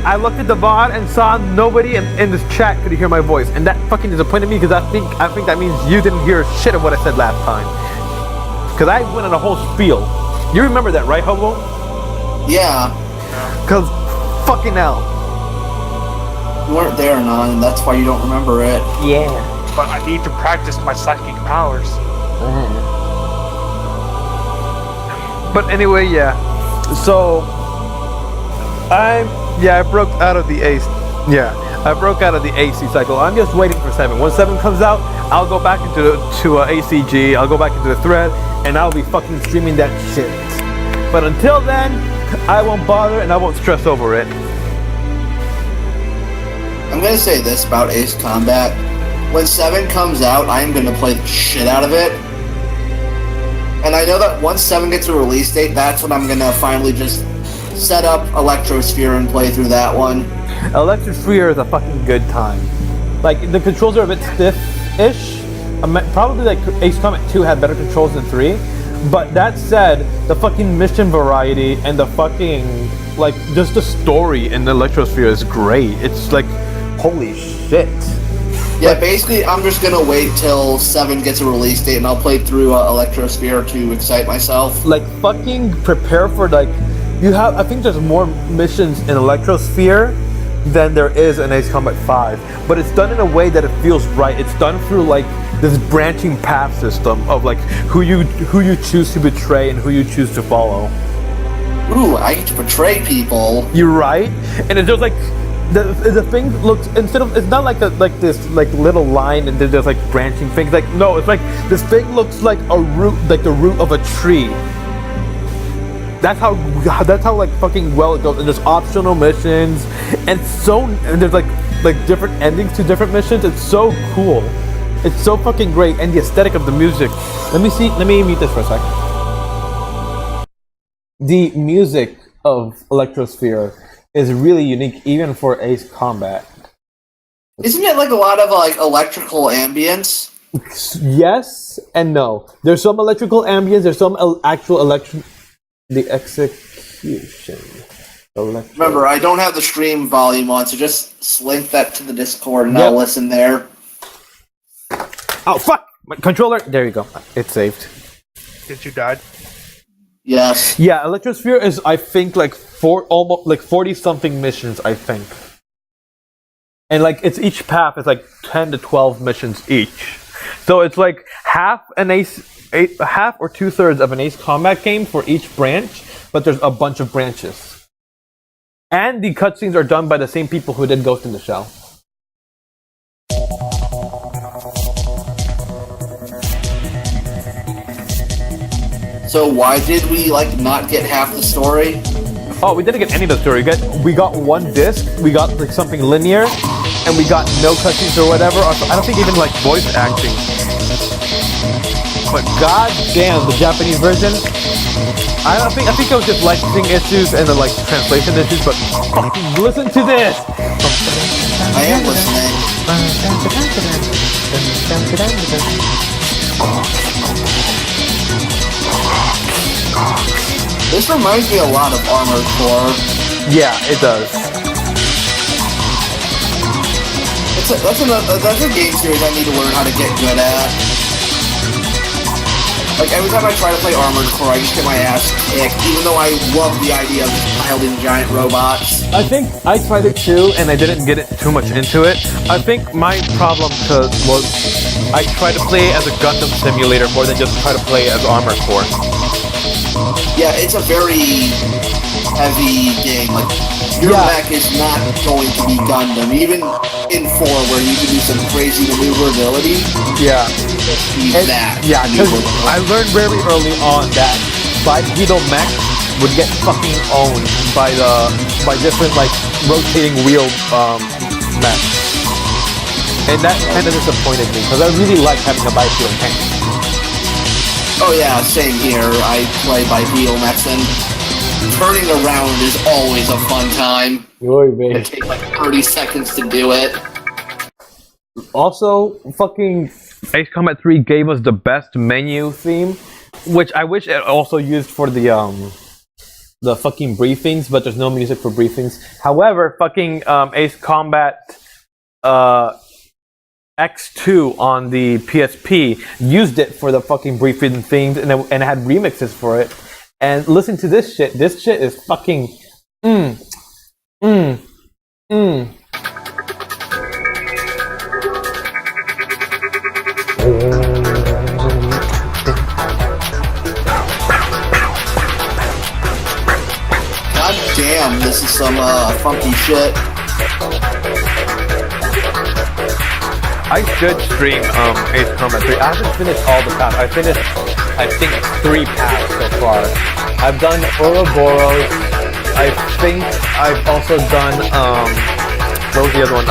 I looked at the VOD and saw nobody in this chat could hear my voice, and that fucking disappointed me because I think that means you didn't hear shit of what I said last time. Because I went on a whole spiel. You remember that, right, Hobo? Yeah. Because fucking hell. You weren't there, Nan, and that's why you don't remember it. Yeah. But I need to practice my psychic powers. But anyway, yeah. So I broke out of the AC. Yeah, I broke out of the AC cycle. I'm just waiting for 7. When 7 comes out, I'll go back into ACG. I'll go back into the thread, and I'll be fucking streaming that shit. But until then, I won't bother and I won't stress over it. I'm gonna say this about Ace Combat. When 7 comes out, I'm gonna play the shit out of it. And I know that once 7 gets a release date, that's when I'm gonna finally just set up Electrosphere and play through that one. Electrosphere is a fucking good time. Like, the controls are a bit stiff-ish. Probably like Ace Combat 2 had better controls than 3. But that said, the fucking mission variety and the fucking, like, just the story in the Electrosphere is great. It's like, holy shit. Yeah, basically, I'm just gonna wait till 7 gets a release date and I'll play through Electrosphere to excite myself. Like, fucking prepare for, like, I think there's more missions in Electrosphere than there is in Ace Combat 5. But it's done in a way that it feels right. It's done through, like, this branching path system of, like, who you choose to betray and who you choose to follow. Ooh, I get to betray people. You're right. And it's just like, the thing looks, it's not like this like little line and then there's like branching things. Like, no, it's like this thing looks like a root, like the root of a tree. That's how like fucking well it goes. And there's optional missions and there's like different endings to different missions. It's so cool. It's so fucking great. And the aesthetic of the music. Let me mute this for a sec. The music of Electrosphere is really unique even for Ace Combat. Isn't it like a lot of like electrical ambience? Yes and no. There's some electrical ambience, there's some actual the execution. Remember, I don't have the stream volume on, so just link that to the Discord and I'll listen there. Oh fuck! My controller, there you go. It's saved. Did you die? Yes. Yeah, Electrosphere is, I think, like almost like 40-something missions, I think. And like it's each path is like 10 to 12 missions each. So it's like half or 2/3 of an Ace Combat game for each branch, but there's a bunch of branches. And the cutscenes are done by the same people who did Ghost in the Shell. So why did we like not get half the story? Oh, we didn't get any of the story. We got one disc. We got like something linear, and we got no cutscenes or whatever. Or, I don't think even like voice acting. But goddamn, the Japanese version. I think it was just licensing issues and the like translation issues. But fucking listen to this. I am listening. This reminds me a lot of Armored Core. Yeah, it does. That's a game series I need to learn how to get good at. Like, every time I try to play Armored Core, I just get my ass kicked, even though I love the idea of piloting giant robots. I think I tried it too, and I didn't get it too much into it. I think my problem was I tried to play as a Gundam simulator more than just try to play as Armored Core. Yeah, it's a very heavy game. Like, your mech is not going to be Gundam. Even in 4, where you can do some crazy maneuverability. Yeah. Yeah, because I learned very early on that bipedal mech would get fucking owned by different like rotating wheel mechs. And that kind of disappointed me because I really like having a bipedal tank. Oh yeah, same here. I play bipedal mechs and turning around is always a fun time. It takes like 30 seconds to do it. Also, fucking Ace Combat 3 gave us the best menu theme, which I wish it also used for the fucking briefings, but there's no music for briefings. However, fucking Ace Combat X2 on the PSP used it for the fucking briefing themes, and it had remixes for it. And listen to this shit. This shit is fucking God damn, this is some funky shit. I should stream Ace Combat 3. I haven't finished all the paths. I finished, I think, 3 paths so far. I've done Ouroboros. I think I've also done, what was the other one?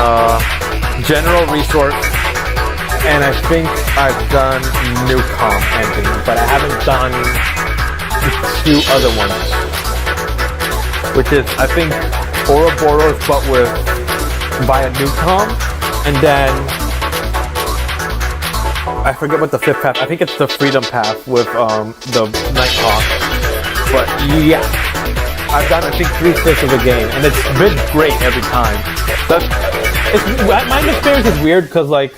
General Resource. And I think I've done Newcom ending, but I haven't done the 2 other ones. Which is, I think, Ouroboros, but with via Newcom, and then I forget what the 5th path. I think it's the Freedom Path with the Nighthawk. But yeah, I've done I think 3/5 of the game, and it's been great every time. My experience is weird because like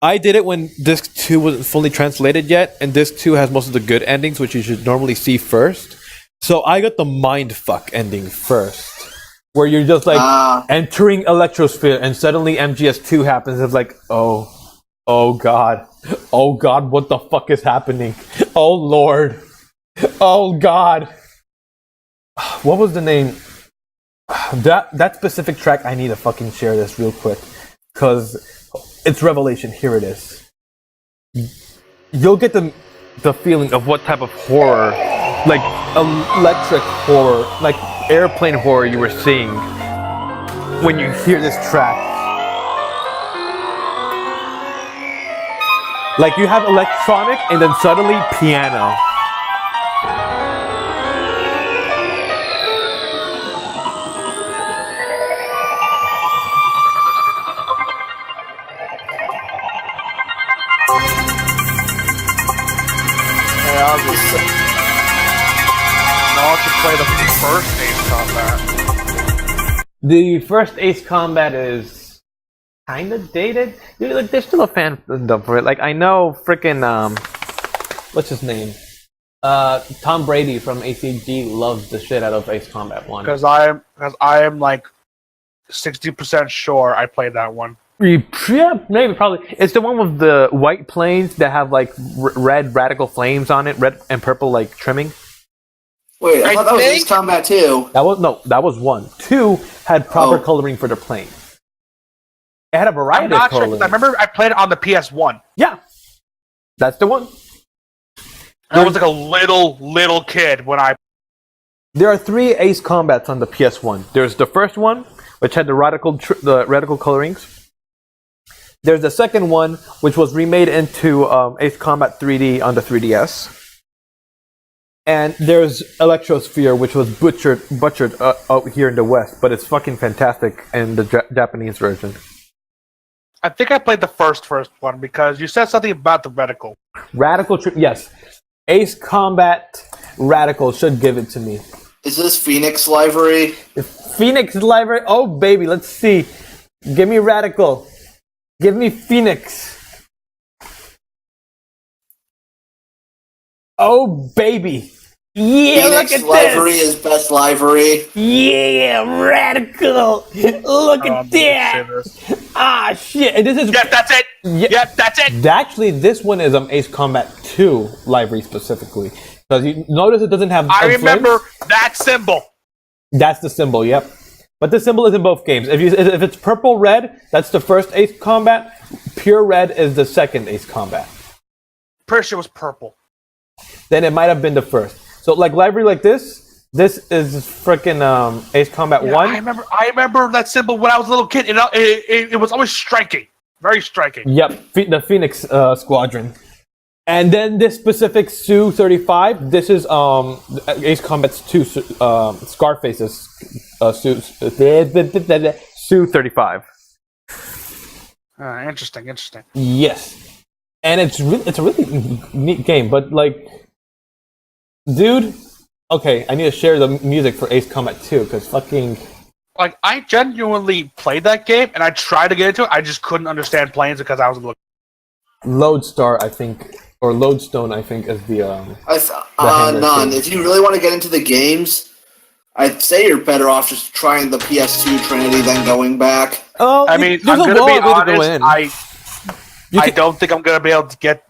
I did it when Disc 2 wasn't fully translated yet, and Disc 2 has most of the good endings, which you should normally see first. So I got the mindfuck ending first, where you're just like entering Electrosphere, and suddenly MGS2 happens. It's like, oh god, what the fuck is happening? Oh lord, oh god. What was the name? That specific track. I need to fucking share this real quick, cause it's revelation. Here it is. You'll get the feeling of what type of horror, like electric horror, like airplane horror you were seeing when you hear this track. Like you have electronic and then suddenly piano. Now I should play the first Ace Combat. The first Ace Combat is kind of dated. Like, there's still a fandom for it. Like I know freaking what's his name? Tom Brady from ACG loves the shit out of Ace Combat 1. Because I am like 60% sure I played that one. Yeah, maybe, probably. It's the one with the white planes that have like red radical flames on it, red and purple like trimming. Wait, I thought that was Ace Combat 2. That was 1. 2 had proper coloring for the plane. It had a variety of colors. Sure, I remember I played it on the PS1. Yeah, that's the one. I was like a little kid when I. There are 3 Ace Combats on the PS1. There's the first one, which had the radical colorings. There's the second one, which was remade into Ace Combat 3D on the 3DS. And there's Electrosphere, which was butchered out here in the West, but it's fucking fantastic in the Japanese version. I think I played the first one because you said something about the reticle. Radical Trip, yes. Ace Combat Radical should give it to me. Is this Phoenix Library? Phoenix Library? Oh, baby, let's see. Give me Radical. Give me Phoenix. Oh, baby. Yeah, Phoenix look at Library this. is best library. Yeah, Radical. Look at that. Ah, shit. And this is... Yep, that's it. Yeah. Yep, that's it. Actually, this one is Ace Combat 2 library specifically. Because you notice it doesn't have... I remember that symbol. That's the symbol, yep. But the symbol is in both games. If it's purple red, that's the first Ace Combat. Pure red is the second Ace Combat. Pretty sure it was purple. Then it might have been the first. So like library like this is freaking Ace Combat 1. I remember that symbol when I was a little kid. It was always striking. Very striking. Yep, the Phoenix Squadron. And then this specific Su-35, this is Ace Combat's 2 Scarface's Su-35. Interesting. Yes. And it's a really neat game, but like, dude, okay, I need to share the music for Ace Combat 2, because fucking... Like, I genuinely played that game, and I tried to get into it, I just couldn't understand planes because I was looking. Lodestar, I think, or Lodestone, I think, is the none. If you really want to get into the games, I'd say you're better off just trying the PS2 Trinity than going back. Oh, I mean, I'm going to be honest, I don't think I'm going to be able to get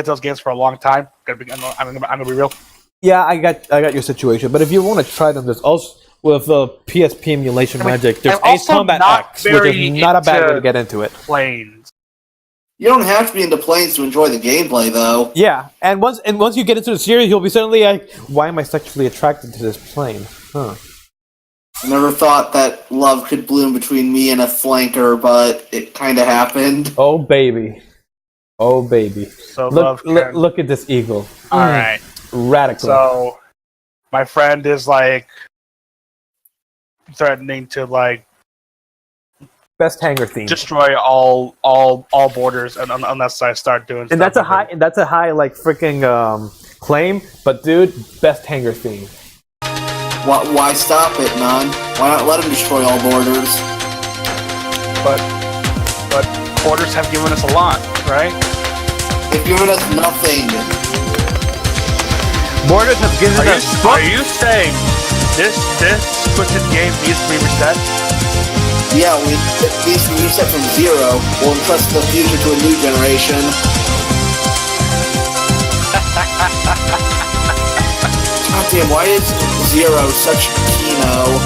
those games for a long time. I'm going to be real. Yeah, I got your situation, but if you want to try them, there's also with PSP emulation magic. There's Ace Combat X, which is not a bad way to get into it. Planes. You don't have to be into planes to enjoy the gameplay, though. Yeah, and once you get into the series, you'll be suddenly like, why am I sexually attracted to this plane? Huh. I never thought that love could bloom between me and a flanker, but it kind of happened. Oh baby, oh baby. So look at this eagle. All right, radical. So my friend is like threatening to like best hanger theme. Destroy all borders unless I start doing. And that's a high like freaking claim. But dude, best hanger theme. Why stop it, man? Why not let him destroy all borders? But borders have given us a lot, right? They've given us nothing. Borders have given us. Are you saying this twisted game needs to be reset? Yeah, it needs to be reset from 0. We'll entrust the future to a new generation. Goddamn, why is 0 such Kino?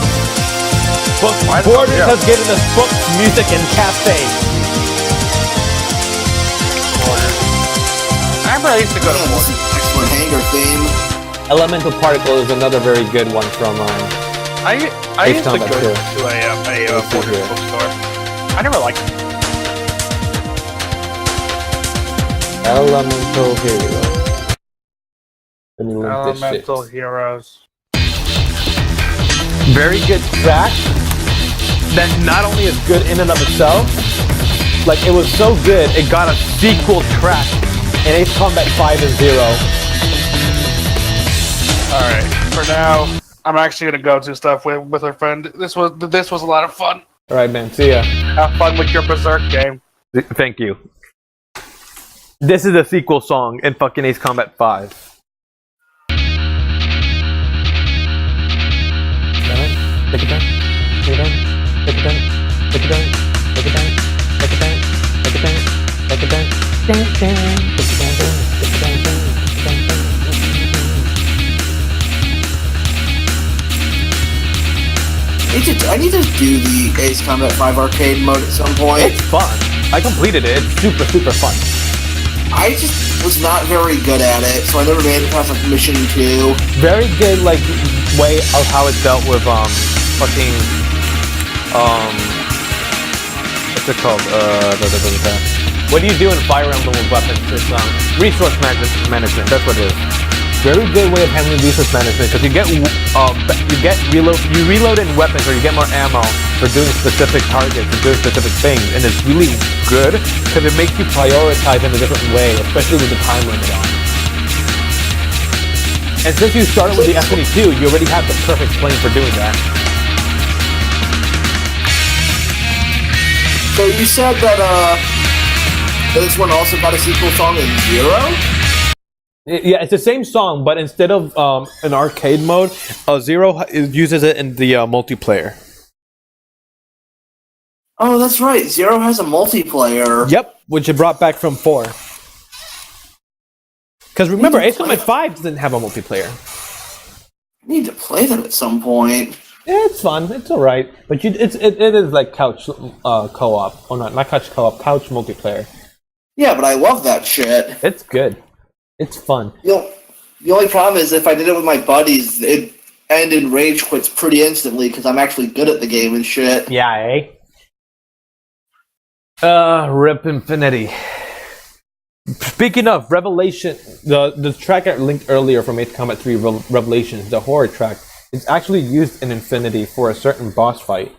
Borders has given us books, music, and cafes. I remember I used to go to Borders. Excellent hanger theme. Elemental Particle is another very good one from I used to go Combat to a Borders bookstore. I never liked it. Elemental Hero. Let me link Elemental this shit. Heroes. Very good track that not only is good in and of itself, like it was so good, it got a sequel track in Ace Combat 5 and 0. Alright, for now, I'm actually gonna go do stuff with her friend. This was a lot of fun. Alright, man, see ya. Have fun with your Berserk game. Thank you. This is a sequel song in fucking Ace Combat 5. Take it down, take it down, take it down, take it down, take it down, take it down, take it down, take it down, take it down, take it down. I need to do the Ace Combat 5 arcade mode at some point. It's fun. I completed it. It's super, super fun. I just was not very good at it, so I never made it past like mission 2. Very good, like, way of how it dealt with, fucking, what's it called? What do you do in Fire Emblem with weapons? It's resource management. That's what it is. Very good way of handling resource management because you reload in weapons or you get more ammo for doing specific targets and doing specific things, and it's really good because it makes you prioritize in a different way, especially with the time limit on. And since you started with the F-22, you already have the perfect plane for doing that. So you said that this one also got a sequel song in Zero? Yeah, it's the same song, but instead of an arcade mode, Zero uses it in the multiplayer. Oh, that's right. Zero has a multiplayer. Yep, which it brought back from 4. Because remember, Ace Combat 5 didn't have a multiplayer. I need to play that at some point. Yeah, it's fun. It's alright. But it is like couch co-op. Or not couch co-op, couch multiplayer. Yeah, but I love that shit. It's good. It's fun. The only problem is if I did it with my buddies, it'd end in rage quits pretty instantly because I'm actually good at the game and shit. Yeah, eh? RIP Infinity. Speaking of Revelation, the track I linked earlier from Ace Combat 3 Revelations, the horror track, is actually used in Infinity for a certain boss fight.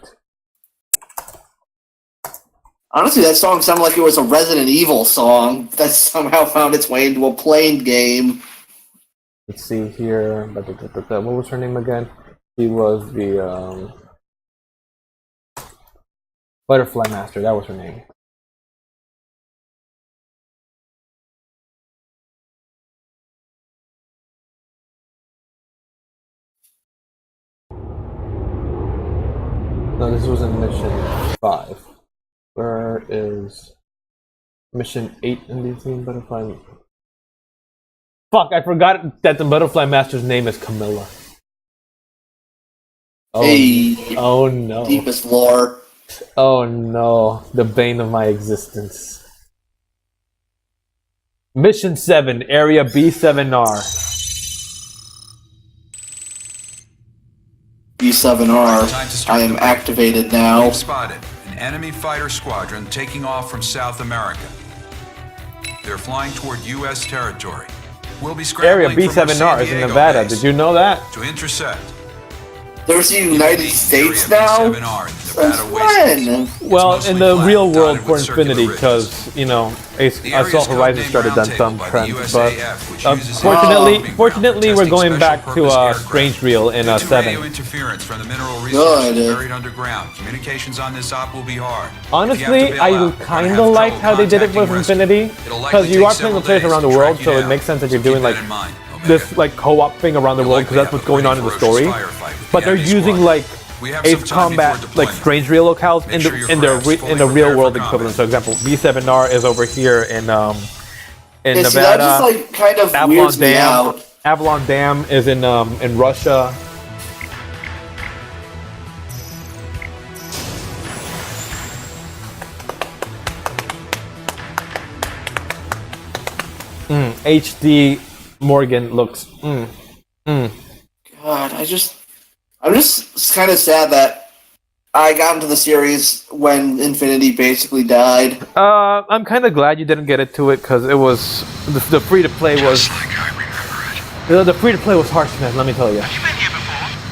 Honestly, that song sounded like it was a Resident Evil song that somehow found its way into a playing game. Let's see here. What was her name again? She was the Butterfly Master. That was her name. No, this was in Mission 5. Where is Mission 8 in the theme Butterfly? Fuck, I forgot that the Butterfly Master's name is Camilla. Oh, hey, oh no. Deepest lore. Oh no, the bane of my existence. Mission 7, Area B7R. B7R. I am activated now. Spotted an enemy fighter squadron taking off from South America. They're flying toward U.S. territory. We'll be Area scrambling from our B7R San is in Diego Nevada. base Did you know that? to intercept. There's the United States now? Since when? Well, in the real world for Infinity, because, you know, Assault Horizon started on some trends, but fortunately we're going back to Strange Reel in 7. Interference from the mineral resources buried underground. Communications on this op will be hard. Honestly, I kind of like how they did it with Infinity, because you are playing with players around the world, so it makes sense that you're doing like this like co-op thing around the world, because that's what's going on in the story. But they're using like Ace Combat, like Strange Reel locales in the real world equivalent. For example, B7R is over here in Nevada. So that just like kind of weirds me out. Avalon Dam is in Russia. HD Morgan looks. God, I'm just kind of sad that I got into the series when Infinity basically died. I'm kind of glad you didn't get into it because it was the free to play was. The free to play was harsh, man. Let me tell you.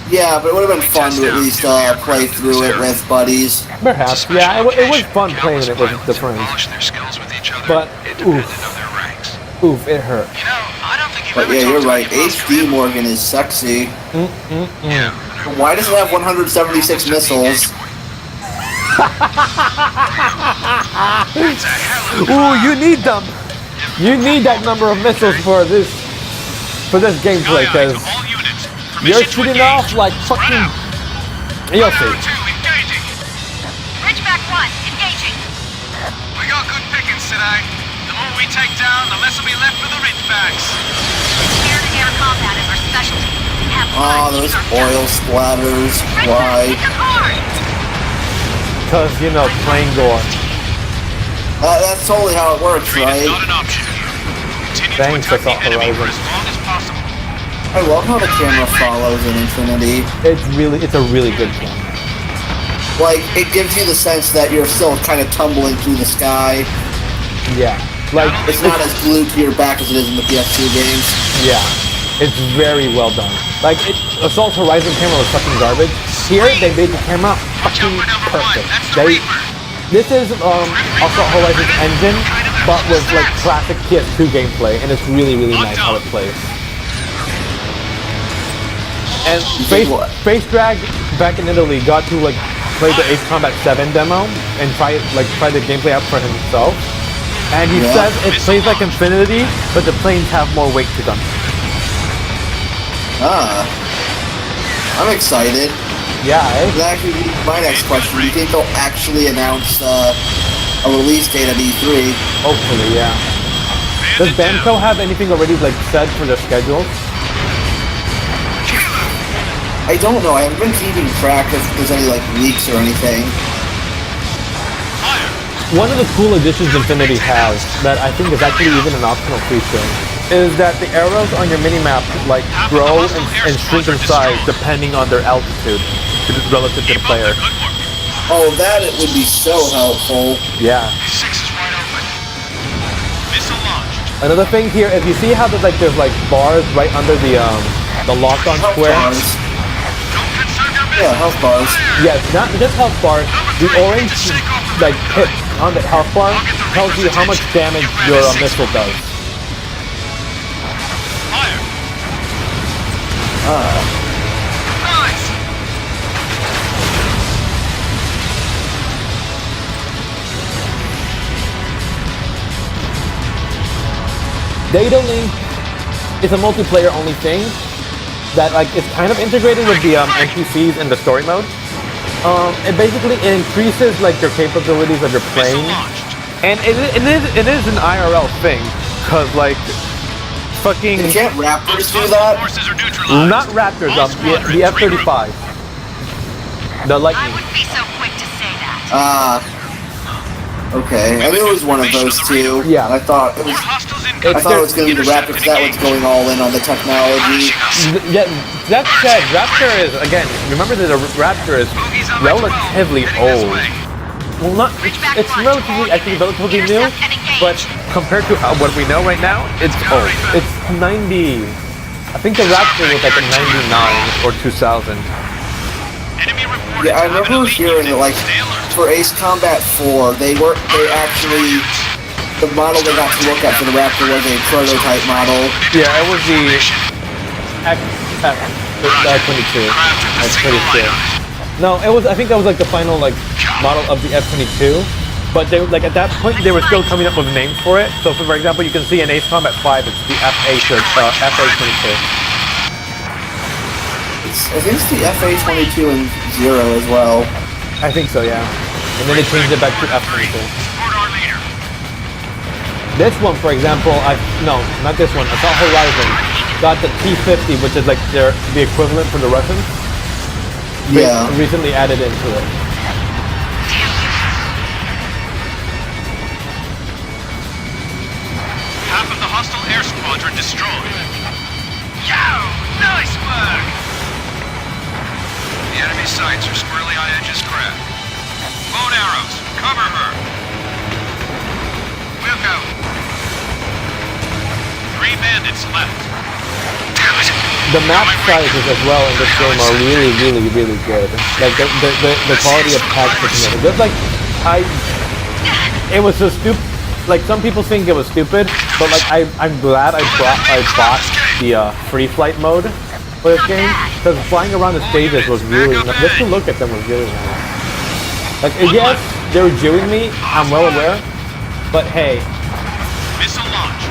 Yeah, but it would have been fun to at least play through it with buddies. Perhaps, yeah, it was fun playing it with the friends. But oof, it hurt. But yeah, you're right. HD Morgan is sexy. Why does it have 176 missiles? Ooh, you need them. You need that number of missiles for this gameplay, because you're shooting off like fucking. You'll see. Ridgeback 1, engaging. We got good pickings today. The more we take down, the less will be left for the Ridgebacks. Air-to-air combat is our specialty. Those oil splatters. Why? Because, you know, plane gore. That's totally how it works, right? Thanks, Assault Horizon. I love how the camera follows in Infinity. It's a really good game. Like, it gives you the sense that you're still kind of tumbling through the sky. Yeah, like it's not as glued to your back as it is in the PS2 games. Yeah, it's very well done. Like, Assault Horizon camera was fucking garbage. Here, they made the camera fucking perfect. This is Assault Horizon's engine, but with like classic PS2 gameplay, and it's really, really nice how it plays. And Space Drag back in Italy got to like play the Ace Combat 7 demo and try the gameplay out for himself. And he says it plays like Infinity, but the planes have more weight to them. I'm excited. Yeah, That actually be my next question. Do you think they'll actually announce a release date at E3? Hopefully, yeah. Does Bamco have anything already like set for their schedule? I don't know. I haven't been keeping track if there's any like leaks or anything. One of the cool additions Infinity has that I think is actually even an optional feature is that the arrows on your minimap like grow and shrink in size depending on their altitude relative to the player. Oh, that it would be so helpful. Yeah. Another thing here, if you see how there's like bars right under the lock-on square. Yeah, health bars. Yes, not just health bars. The orange like pip on the health bar tells you how much damage your missile does. Data Link is a multiplayer only thing that like is kind of integrated with the NPCs in the story mode. It basically increases like your capabilities of your plane, and it is an IRL thing, cause like fucking. Can't Raptors do that? Not Raptors, the F-35, the Lightning. I wouldn't be so quick to say that. Okay. I knew it was one of those two. Yeah. I thought it was. I thought it was going to be the Raptor because that was going all in on the technology. Yeah, that said, Raptor is, again, remember that the Raptor is relatively old. Well, not, it's relatively new, but compared to what we know right now, it's old. It's 90, I think the Raptor was like a 99 or 2000. Yeah, I remember hearing that, like, for Ace Combat 4, they actually, the model they got to look at for the Raptor was a prototype model. Yeah, it was the F-22. F-22. No, it was, I think that was like the final like model of the F-22. But they like at that point they were still coming up with names for it. So for example, you can see in Ace Combat 5, it's the FA-22. I think it's the FA-22 and 0 as well. I think so, yeah. And then they changed it back to F-22. This one, for example, no, not this one. Assault Horizon got the T-50, which is like the equivalent for the Russians. Yeah. Recently added into it. Half of the hostile air squadron destroyed. Yo! Nice work! The enemy sights are squarely on Edge's craft. Bow and arrows, cover her. We'll go. 3 bandits left. The map sizes as well in this game are really, really, really good. Like the quality of text is amazing. Just like it was so stupid. Like some people think it was stupid, but like I'm glad I bought the free flight mode for this game because flying around the stages was really nice. Just to look at them was really nice. Like yes, they were jeering me. I'm well aware, but hey. Missile launched.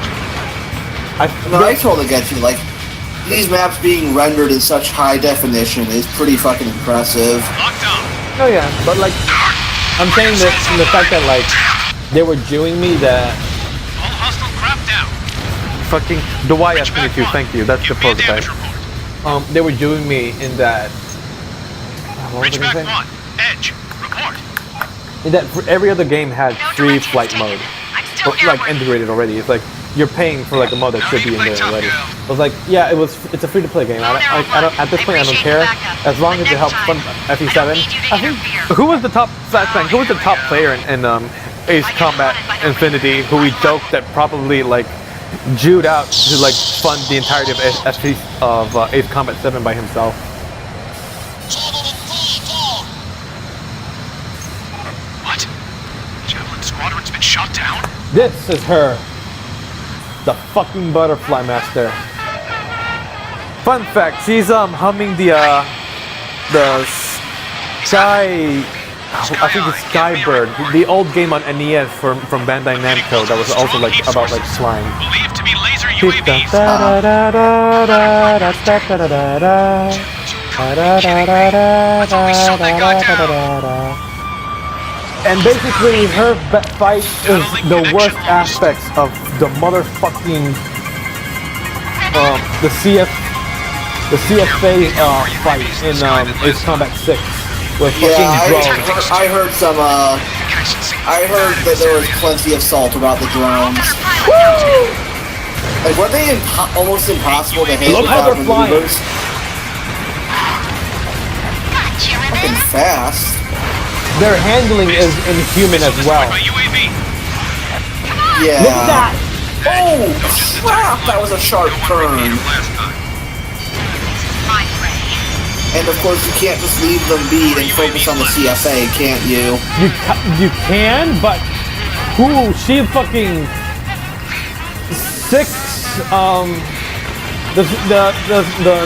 I totally get you. Like these maps being rendered in such high definition is pretty fucking impressive. Oh yeah, but like I'm saying that in the fact that like they were jeering me that All hostile craft down. fucking the YF-22, thank you, that's the prototype. They were jeering me in that what was I gonna say? Ridgeback 1, Edge, report. In that every other game had free flight mode, or, like integrated already. It's like you're paying for like a mode that should be in there already. I was like, yeah, it's a free to play game. I don't at this point I don't care as long as it helps fund FE7. I think who was the top player in Ace Combat Infinity, who we joked that probably like Jude out to like fund the entirety of Ace Combat 7 by himself. What? Javelin Squadron's been shot down? This is her, the fucking Butterfly Master. Fun fact: she's humming the Sky. I think it's Skybird, the old game on NES from Bandai Namco that was also like about like flying. Believed to be laser UAVs. And basically, her fight is the worst aspects of the motherfucking the CFA fight in Ace Combat 6. With I heard some. I heard that there was plenty of salt about the drones. Like, were they almost impossible to handle without maneuvers? Fucking fast. Their handling is inhuman as well. Yeah. Look at that! Oh, crap! That was a sharp turn. And of course, you can't just leave them be and focus on the CFA, can't you? You can, but who? She fucking the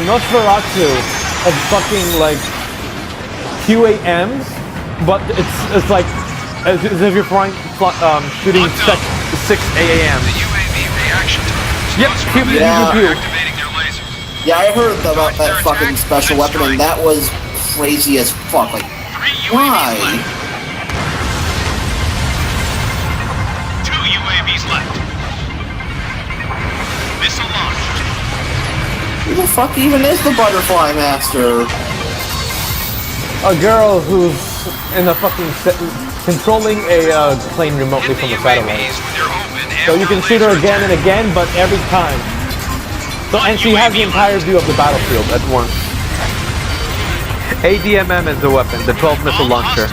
Nosferatu of fucking like QAMs, but it's like as if you're shooting 6 AAM. Yep, pew. Yeah, I heard about that fucking special weapon, and that was crazy as fuck. Like, why? 2 UAVs left. Missile launched. Who the fuck even is the Butterfly Master? A girl who's in a fucking controlling a plane remotely from a satellite. So you can shoot her again and again, but every time. So, and she has the entire view of the battlefield at once. ADMM is the weapon, the 12 missile launcher.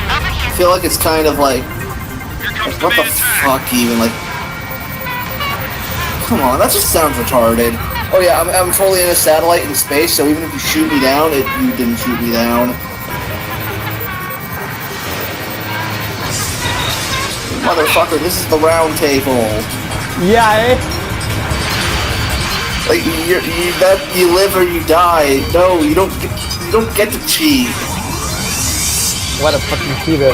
I feel like it's kind of like what the fuck even, like, come on, that just sounds retarded. Oh yeah, I'm totally in a satellite in space, so even if you shoot me down, you didn't shoot me down. Motherfucker, this is the round table. Yeah, eh? Like you live or you die. No, you don't get to cheat. What a fucking cheater.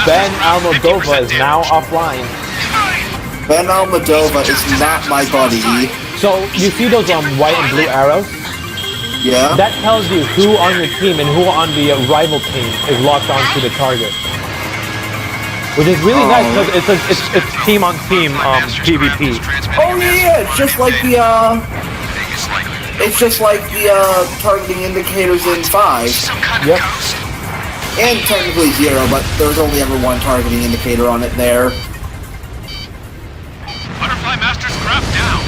Ben Almodovar is now offline. Ben Almodovar is not my buddy. So you see those white and blue arrows? Yeah. That tells you who on your team and who on the rival team is locked onto the target. Which is really nice because it's team on team PvP. Oh yeah, it's just like the targeting indicators in 5. Yep. And technically 0, but there's only ever one targeting indicator on it there. Butterfly Master's craft down.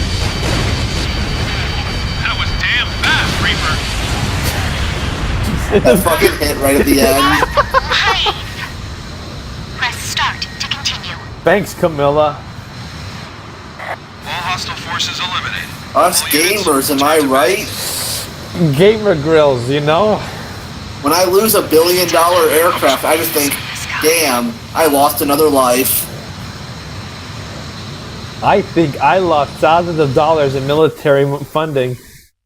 That was damn fast, Reaper. That fucking hit right at the end. Press start to continue. Thanks, Camilla. All hostile forces eliminated. Us gamers, am I right? Gamer grills, you know? When I lose $1 billion aircraft, I just think, damn, I lost another life. I think I lost thousands of dollars in military funding.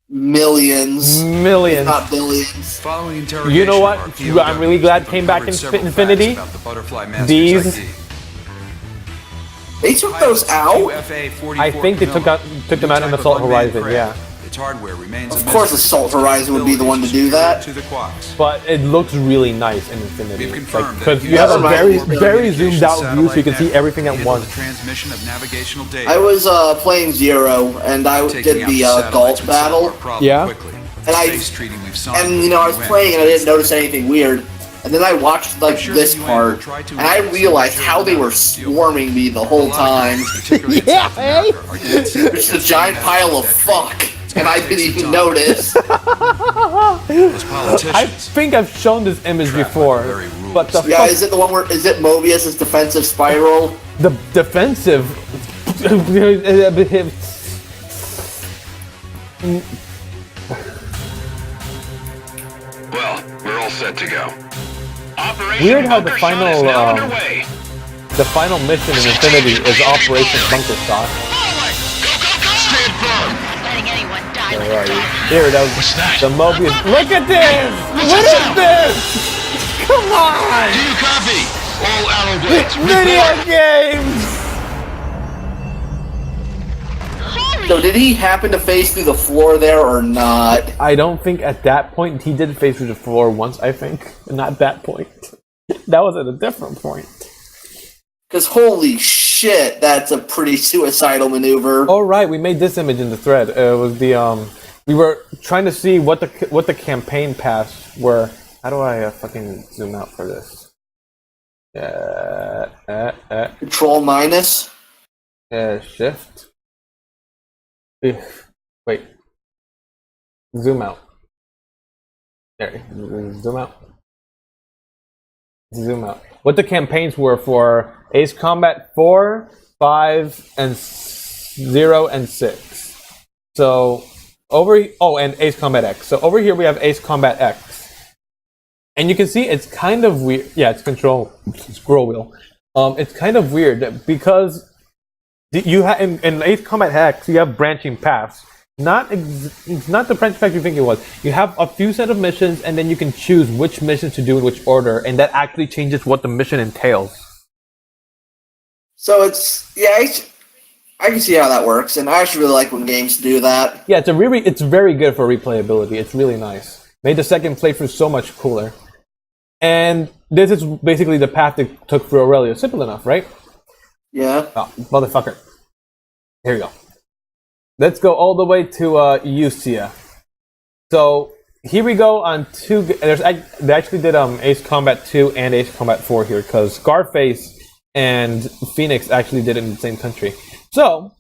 Millions. Millions. Not billions. Following interrogation, You know what? our field I'm really glad came back in uncovered several Infinity. facts about the Butterfly Master's These. ID. They took those out? I think they took them out in Assault Horizon, yeah. Its hardware remains Of course Assault Horizon would be the one to do that. But it looks really nice in Infinity. confirmed Because that you have a Yeah, very zoomed out view so you can see everything at once. Transmission of navigational data. I was playing Zero, and I did the golf battle. Yeah. And I was playing and I didn't notice anything weird. And then I watched like this part, and I realized how they were swarming me the whole time. Yeah, hey? It's a giant pile of fuck. and I didn't even notice. I think I've shown this image before, but the yeah, is it the one where is it Mobius's defensive spiral? The defensive. Well, we're all set to go. Weird how the final mission in Infinity is Operation Bunker Shot. Letting anyone die Where like are a you? dog. Here, that was the Mobius. Look at this! What is this? Come on! Do you copy? All arrow blades. Video games! So did he happen to phase through the floor there or not? I don't think at that point he did phase through the floor once. I think not that point. That was at a different point. Because holy shit, that's a pretty suicidal maneuver. Oh right, we made this image in the thread. It was the we were trying to see what the campaign paths were. How do I fucking zoom out for this? Control minus. Shift. Wait. Zoom out. There. Zoom out. Zoom out. What the campaigns were for Ace Combat 4, 5, and 0 and 6. So and Ace Combat X. So over here we have Ace Combat X. And you can see it's kind of weird. Yeah, it's scroll wheel. It's kind of weird because you have in Ace Combat X you have branching paths. It's not the branching path you think it was. You have a few set of missions, and then you can choose which missions to do in which order, and that actually changes what the mission entails. So it's I can see how that works, and I actually really like when games do that. Yeah, it's very good for replayability. It's really nice. Made the second playthrough so much cooler. And this is basically the path it took for Aurelio. Simple enough, right? Yeah. Oh, motherfucker. Here we go. Let's go all the way to Usia. So here we go on two. They actually did Ace Combat 2 and Ace Combat 4 here because Scarface and Phoenix actually did it in the same country. So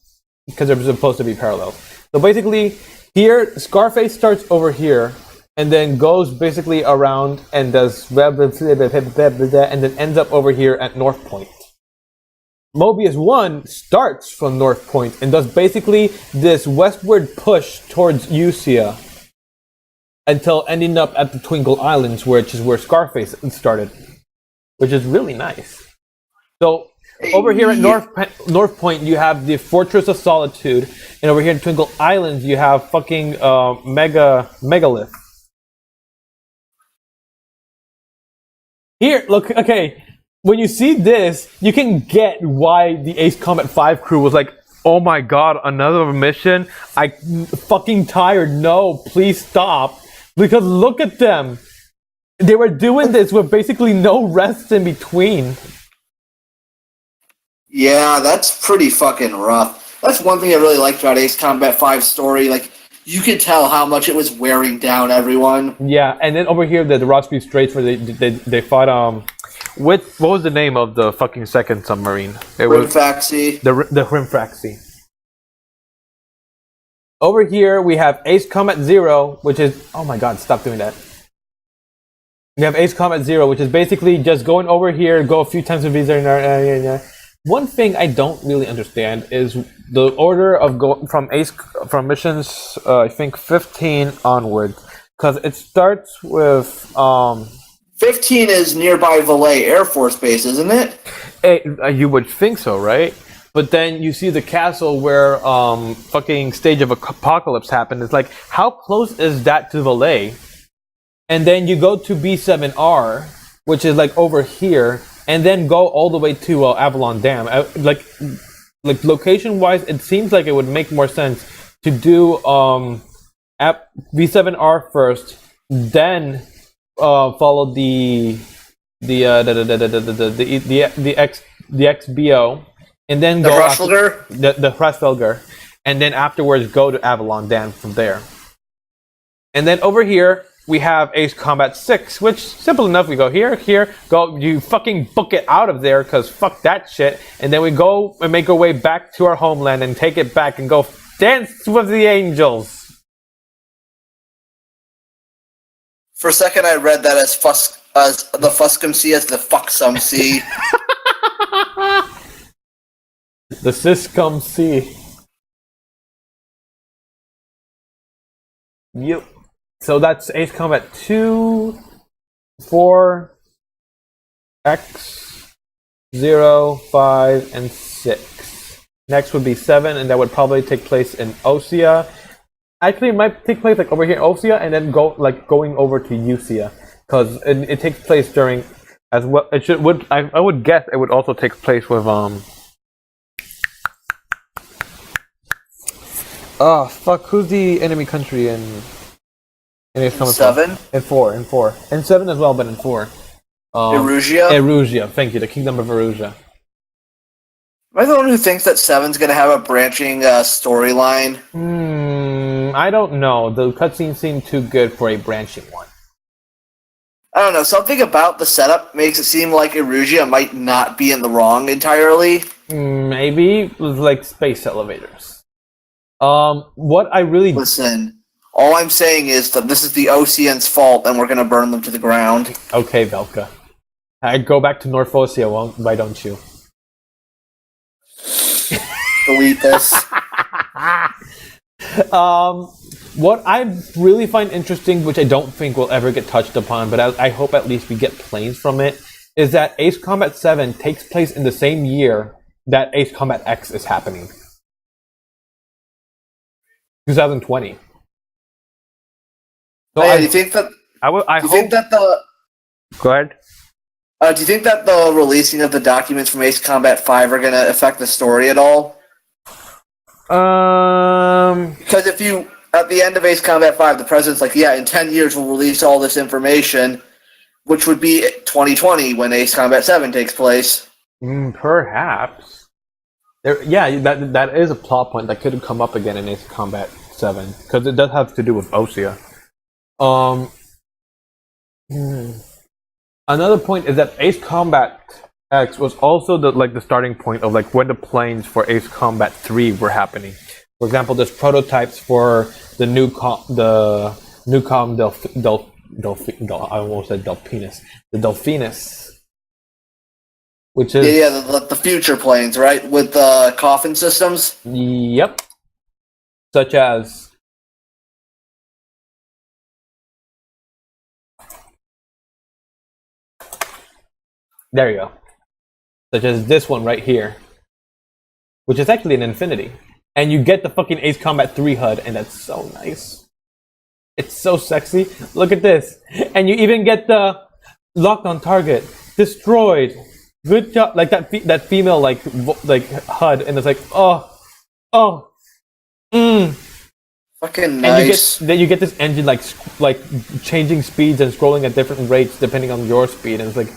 because they're supposed to be parallel. So basically, here Scarface starts over here and then goes basically around and does and then ends up over here at North Point. Mobius 1 starts from North Point and does basically this westward push towards Usia until ending up at the Twinkle Islands, which is where Scarface started, which is really nice. So over here at North Point, you have the Fortress of Solitude, and over here in Twinkle Islands, you have fucking Megalith. Here, look, okay. When you see this, you can get why the Ace Combat 5 crew was like, oh my god, another mission? I'm fucking tired. No, please stop. Because look at them. They were doing this with basically no rest in between. Yeah, that's pretty fucking rough. That's one thing I really liked about Ace Combat 5's story. Like, you could tell how much it was wearing down everyone. Yeah, and then over here, the Rossby Straits, where they fought, what was the name of the fucking second submarine? It was Rimfaxi. The Rimfaxi. Over here, we have Ace Combat 0, which is... Oh my god, stop doing that. We have Ace Combat 0, which is basically just going over here, go a few times with Visa. One thing I don't really understand is the order of going from missions, I think 15 onward. Because it starts with... 15 is nearby Valais Air Force Base, isn't it? You would think so, right? But then you see the castle where fucking Stage of Apocalypse happened. It's like, how close is that to Valais? And then you go to B7R, which is like over here, and then go all the way to Avalon Dam. Like location-wise, it seems like it would make more sense to do B7R first, then follow the XBO, and then the go Hresvelger? The Hresvelger, and then afterwards go to Avalon Dam from there. And then over here we have Ace Combat 6, which simple enough. We go here, go. You fucking book it out of there because fuck that shit. And then we go and make our way back to our homeland and take it back and go dance with the angels. For a second, I read that as the Fuscum C as the Fucksum C. The Syscom C. Yep. So that's Ace Combat 2, 4, X, 0, 5, and 6. Next would be 7, and that would probably take place in Osea. Actually, it might take place like over here in Osea, and then going over to Usea, because it takes place during as well. I would guess it would also take place with Oh fuck! Who's the enemy country in? Ace Combat 7? In 4, and 7 as well, but in 4. Erusia? Erusia, thank you. The Kingdom of Erusia. Am I the one who thinks that 7's gonna have a branching storyline? I don't know. The cutscenes seem too good for a branching one. I don't know. Something about the setup makes it seem like Erusia might not be in the wrong entirely. Maybe with like space elevators. What I really listen. All I'm saying is that this is the Ocean's fault, and we're gonna burn them to the ground. Okay, Velka. I go back to North Osea. Why don't you? Delete this. What I really find interesting, which I don't think will ever get touched upon, but I hope at least we get planes from it, is that Ace Combat 7 takes place in the same year that Ace Combat X is happening. 2020. So do you think that? Think that the? Go ahead. Do you think that the releasing of the documents from Ace Combat 5 are gonna affect the story at all? Because if you, at the end of Ace Combat 5, the president's like, yeah, in 10 years we'll release all this information, which would be 2020 when Ace Combat 7 takes place. Perhaps. That is a plot point that could come up again in Ace Combat 7, because it does have to do with Osea. Another point is that Ace Combat X was also the starting point of like when the planes for Ace Combat 3 were happening. For example, there's prototypes for the Newcom I almost said Delphinus. The Delphinus, which is the future planes, right, with the coffin systems. Yep. Such as there you go. Such as this one right here, which is actually an Infinity. And you get the fucking Ace Combat 3 HUD, and that's so nice. It's so sexy. Look at this. And you even get the locked on target, destroyed. Good job. Like that female like HUD, and it's like, fucking nice. Then you get this engine like changing speeds and scrolling at different rates depending on your speed, and it's like,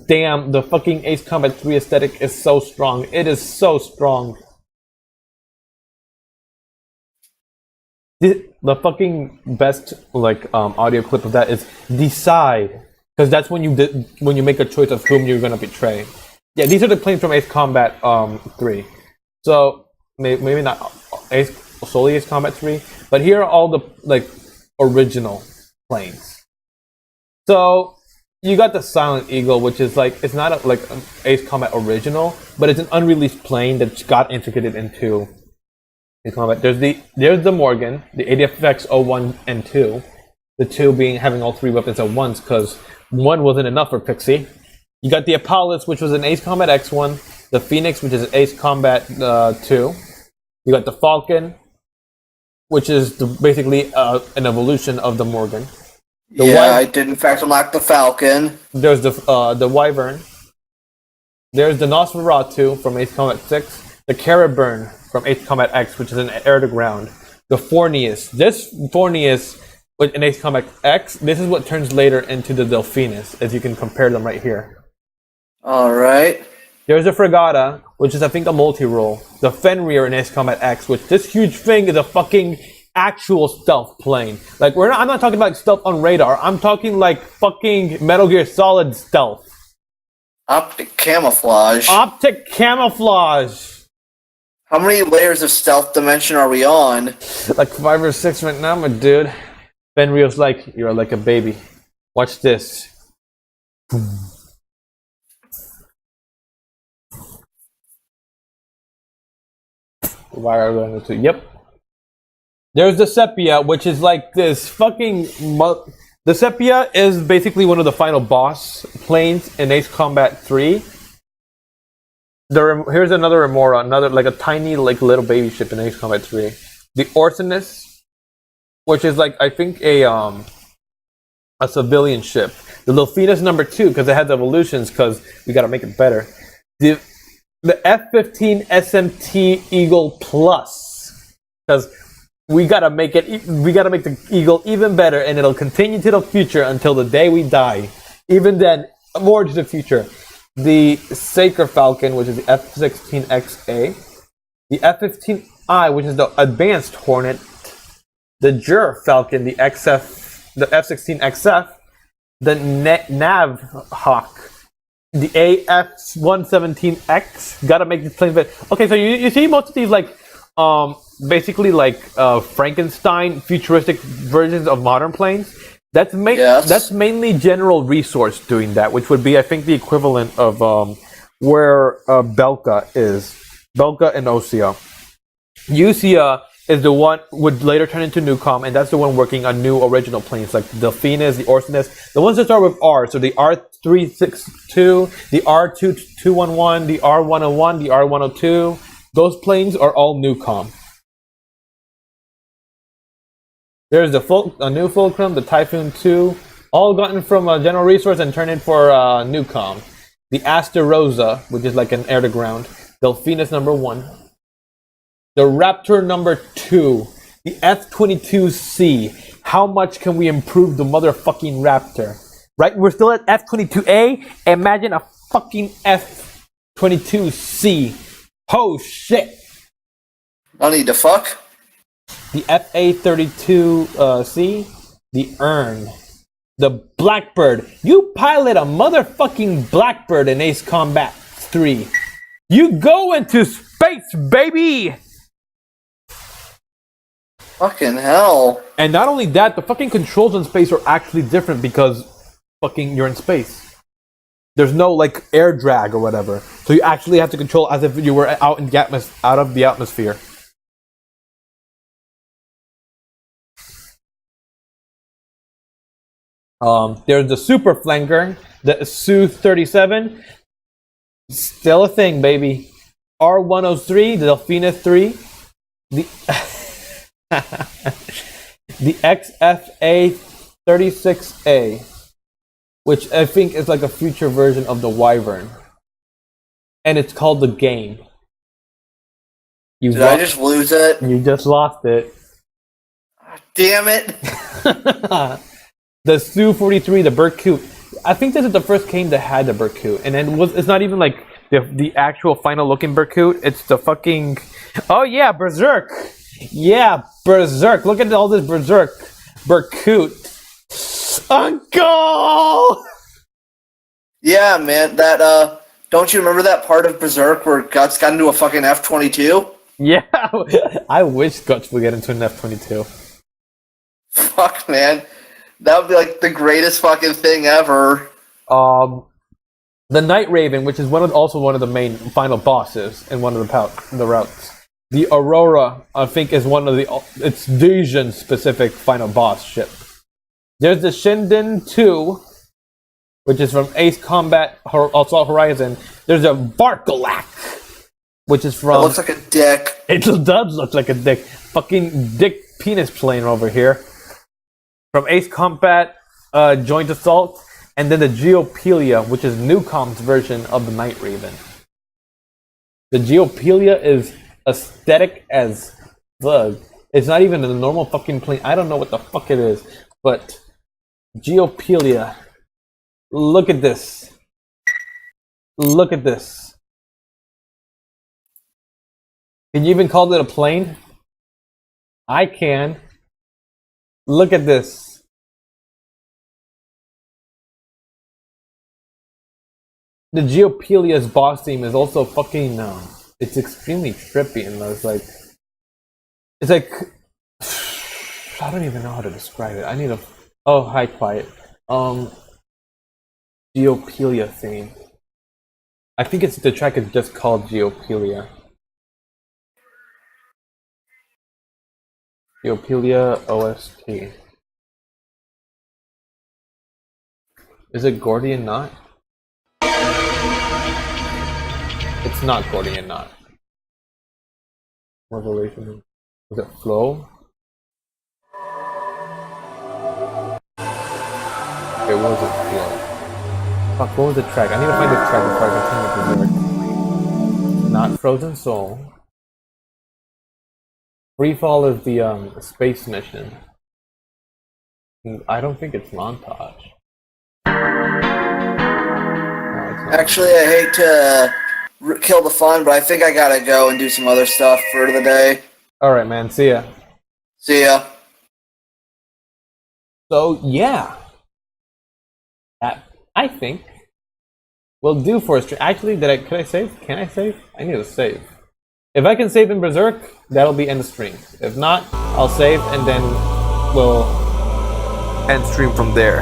damn, the fucking Ace Combat 3 aesthetic is so strong. It is so strong. The fucking best audio clip of that is Decide, because that's when you make a choice of whom you're gonna betray. Yeah, these are the planes from Ace Combat 3. So maybe not solely Ace Combat 3, but here are all the original planes. So you got the Silent Eagle, which is it's not an Ace Combat original, but it's an unreleased plane that got integrated into Ace Combat. There's the Morgan, the ADFX 01 and 2, the 2 having all 3 weapons at once because 1 wasn't enough for Pixie. You got the Apollos, which was an Ace Combat X1, the Phoenix, which is an Ace Combat 2. You got the Falcon, which is basically an evolution of the Morgan. I did in fact unlock the Falcon. There's the Wyvern. There's the Nosferatu from Ace Combat 6. The Caraburn from Ace Combat X, which is an air-to-ground. The Fornius. This Fornius in Ace Combat X, this is what turns later into the Delphinus, as you can compare them right here. Alright. There's the Fregata, which is I think a multi-role. The Fenrir in Ace Combat X, which this huge thing is a fucking actual stealth plane. I'm not talking about stealth on radar. I'm talking fucking Metal Gear Solid stealth. Optic camouflage. Optic camouflage. How many layers of stealth dimension are we on? 5 or 6 right now, my dude. Fenrir's you're like a baby. Watch this. Why are we going to? Yep. There's the Sepia, which is like this fucking. The Sepia is basically one of the final boss planes in Ace Combat 3. Here's another Remora, another like a tiny like little baby ship in Ace Combat 3. The Orsinus, which is like I think a civilian ship. The Delphinus number 2 because it has evolutions because we gotta make it better. The F-15 SMT Eagle Plus because we gotta make it. We gotta make the Eagle even better, and it'll continue to the future until the day we die. Even then, more to the future. The Saker Falcon, which is the F-16XA. The F-15I, which is the Advanced Hornet. The Jur Falcon, the F-16XF. The Nav Hawk. The AF-117X. Gotta make these planes better. Okay, so you see most of these like basically like Frankenstein futuristic versions of modern planes. That's mainly General Resource doing that, which would be I think the equivalent of where Belka is. Belka and Osea. Usea is the one would later turn into Newcom, and that's the one working on new original planes like the Delphinus, the Orsinus, the ones that start with R. So the R362, the R211, the R101, the R102. Those planes are all Newcom. There's a new Fulcrum, the Typhoon 2, all gotten from General Resource and turned in for Newcom. The Aster Rosa, which is like an air-to-ground. Delphinus number 1. The Raptor number 2. The F-22C. How much can we improve the motherfucking Raptor? Right? We're still at F-22A. Imagine a fucking F-22C. Oh shit! I need to fuck. The FA-32C, the Urn, the Blackbird. You pilot a motherfucking Blackbird in Ace Combat 3. You go into space, baby! Fucking hell. And not only that, the fucking controls in space are actually different because fucking you're in space. There's no like air drag or whatever. So you actually have to control as if you were out in the out of the atmosphere. There's the Super Flanker, the Su-37. Still a thing, baby. R-103, the Delphinus 3. The the XFA-36A. Which I think is like a future version of the Wyvern. And it's called the Game. Did I just lose it? You just lost it. Damn it. The Su-43, the Berkut. I think this is the first game that had the Berkut. And then it's not even like the actual final looking Berkut. It's the fucking... Oh yeah, Berserk. Yeah, Berserk. Look at all this Berserk. Berkut. Uncle! Yeah, man, that, don't you remember that part of Berserk where Guts got into a fucking F-22? Yeah, I wish Guts would get into an F-22. Fuck, man. That would be, like, the greatest fucking thing ever. The Night Raven, which is also one of the main final bosses in one of the routes. The Aurora, I think, is one of it's Dijon-specific final boss ship. There's the Shinden 2, which is from Ace Combat Assault Horizon. There's a Barkalak, which is from... It looks like a dick. It does look like a dick. Fucking dick penis plane over here. From Ace Combat Joint Assault. And then the Geopelia, which is Newcom's version of the Night Raven. The Geopelia is aesthetic as fuck. It's not even a normal fucking plane. I don't know what the fuck it is. But... Geopelia. Look at this. Look at this. Can you even call it a plane? I can. Look at this. The Geopelia's boss theme is also fucking it's extremely trippy and it's like I don't even know how to describe it. I need a... Oh, hi, quiet. Geopelia theme. I think it's the track is just called Geopelia. Geopelia OST. Is it Gordian Knot? It's not Gordian Knot. Revelation. Was it Flow? Okay, what was it? Flow. Fuck, what was the track? I need to find this track before I continue Berserk. Not Frozen Soul. Freefall is the space mission. I don't think it's Montage. Actually, I hate to kill the fun, but I think I gotta go and do some other stuff for the day. Alright, man. See ya. See ya. So, yeah. That, I think, will do for a stream. Actually, could I save? Can I save? I need to save. If I can save in Berserk, that'll be end the stream. If not, I'll save and then we'll end stream from there.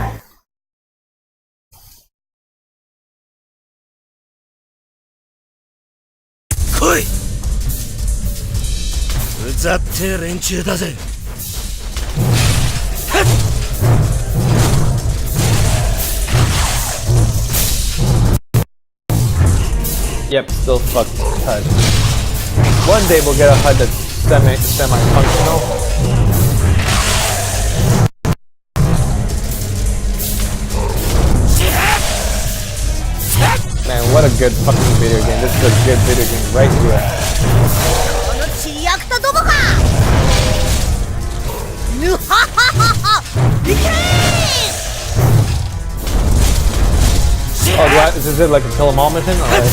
Koi! うざって連中だぜ。 Yep, still fucked HUD. One day we'll get a HUD that's semi-functional. Man, what a good fucking video game. This is a good video game right here. Oh, is it like a kill 'em all mission? Alright.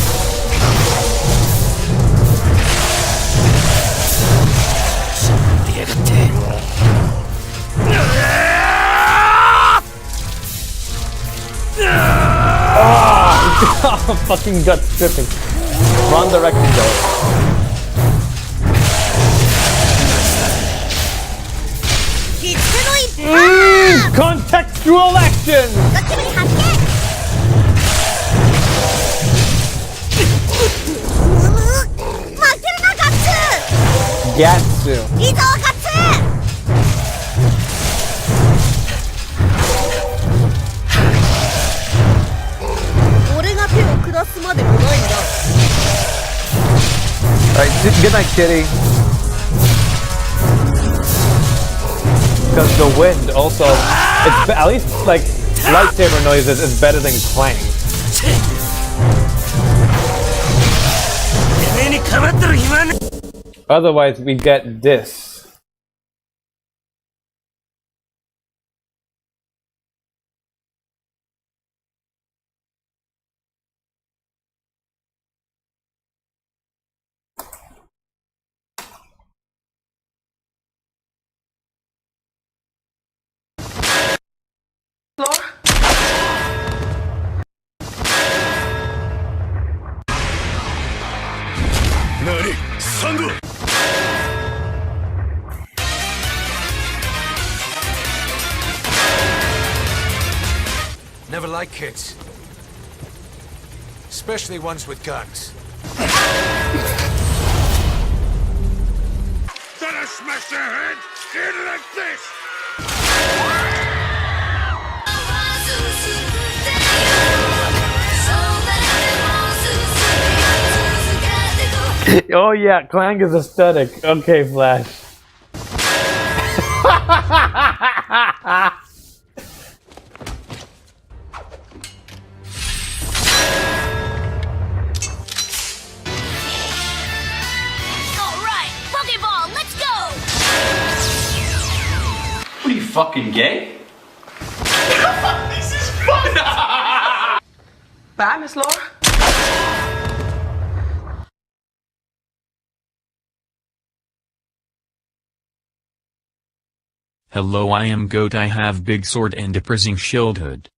Oh, fucking gut stripping. Wrong direction though. Contextual action! Gatsu. Alright, good night, kitty. Because the wind also, it's at least like lightsaber noises is better than clang. Otherwise, we get this. Never like kids. Especially ones with guns. Gonna smash their head in like this! Oh yeah, clang is aesthetic. Okay, Flash. What are you, fucking gay? This is fun! Bye, Miss Laura. Hello, I am Goat, I have big sword and a pressing shield hood.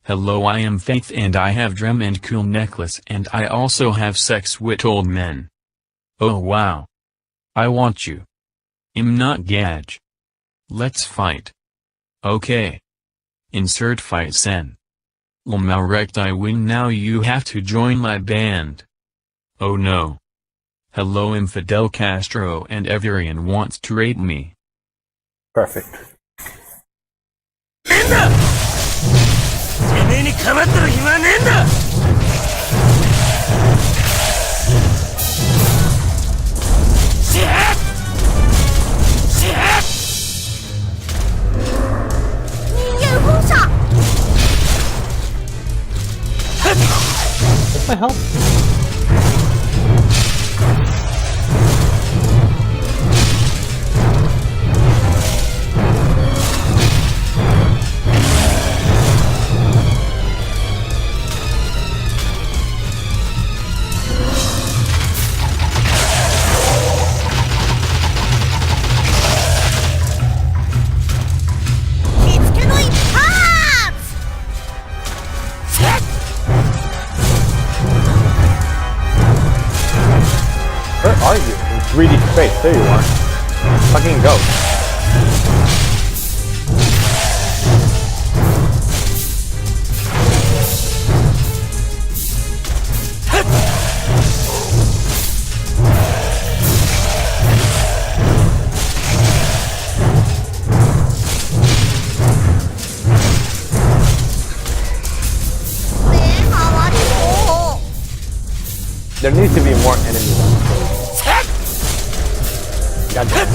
Hello, I am Faith and I have drum and cool necklace and I also have sex with old men. Oh wow. I want you. I'm not Gaj. Let's fight. Okay. Insert fight sen. Malrect, I win now. You have to join my band. Oh no. Hello, Infidel Castro and Everian wants to rape me. Perfect. てめえに構ってる暇はねえんだ。シェッシェッ人間放射 What the hell? Where are you? In 3D space. There you are. Fucking go. There needs to be more enemies on the stage. God damn it.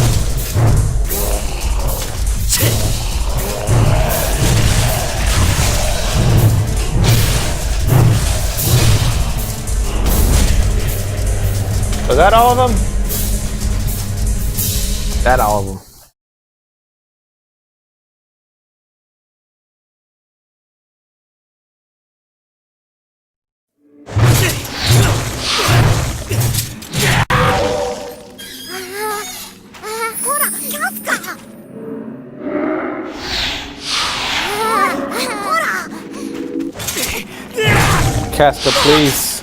Was that all of them? That all of them. Casca, please.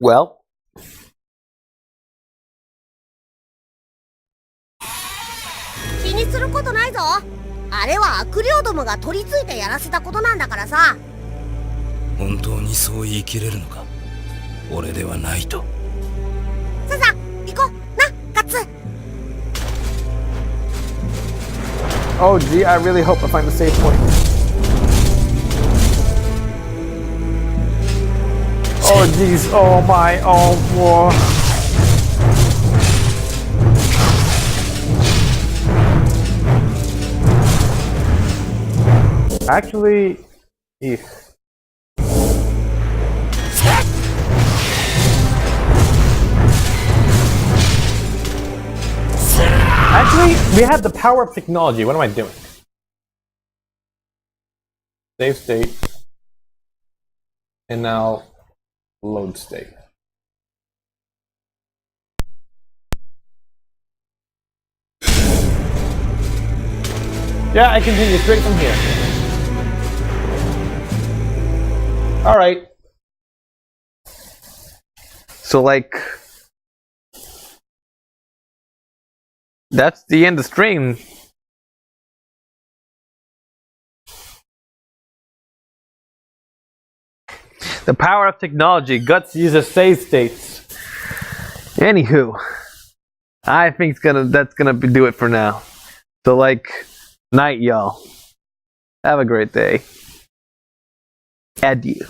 Well, 気にすることないぞ。あれは悪霊どもが取り付いてやらせたことなんだからさ。本当にそう言い切れるのか。俺ではないと。さあさあ行こうな、ガッツ。 Oh gee, I really hope I find the save point. Oh jeez, oh my, oh boy. Actually, Actually, we have the power of technology. What am I doing? Save state. And now load state. Yeah, I continue straight from here. Alright. So like, that's the end of the stream. The power of technology. Guts uses save states. Anywho, I think that's gonna do it for now. So like, night y'all. Have a great day. Adieu.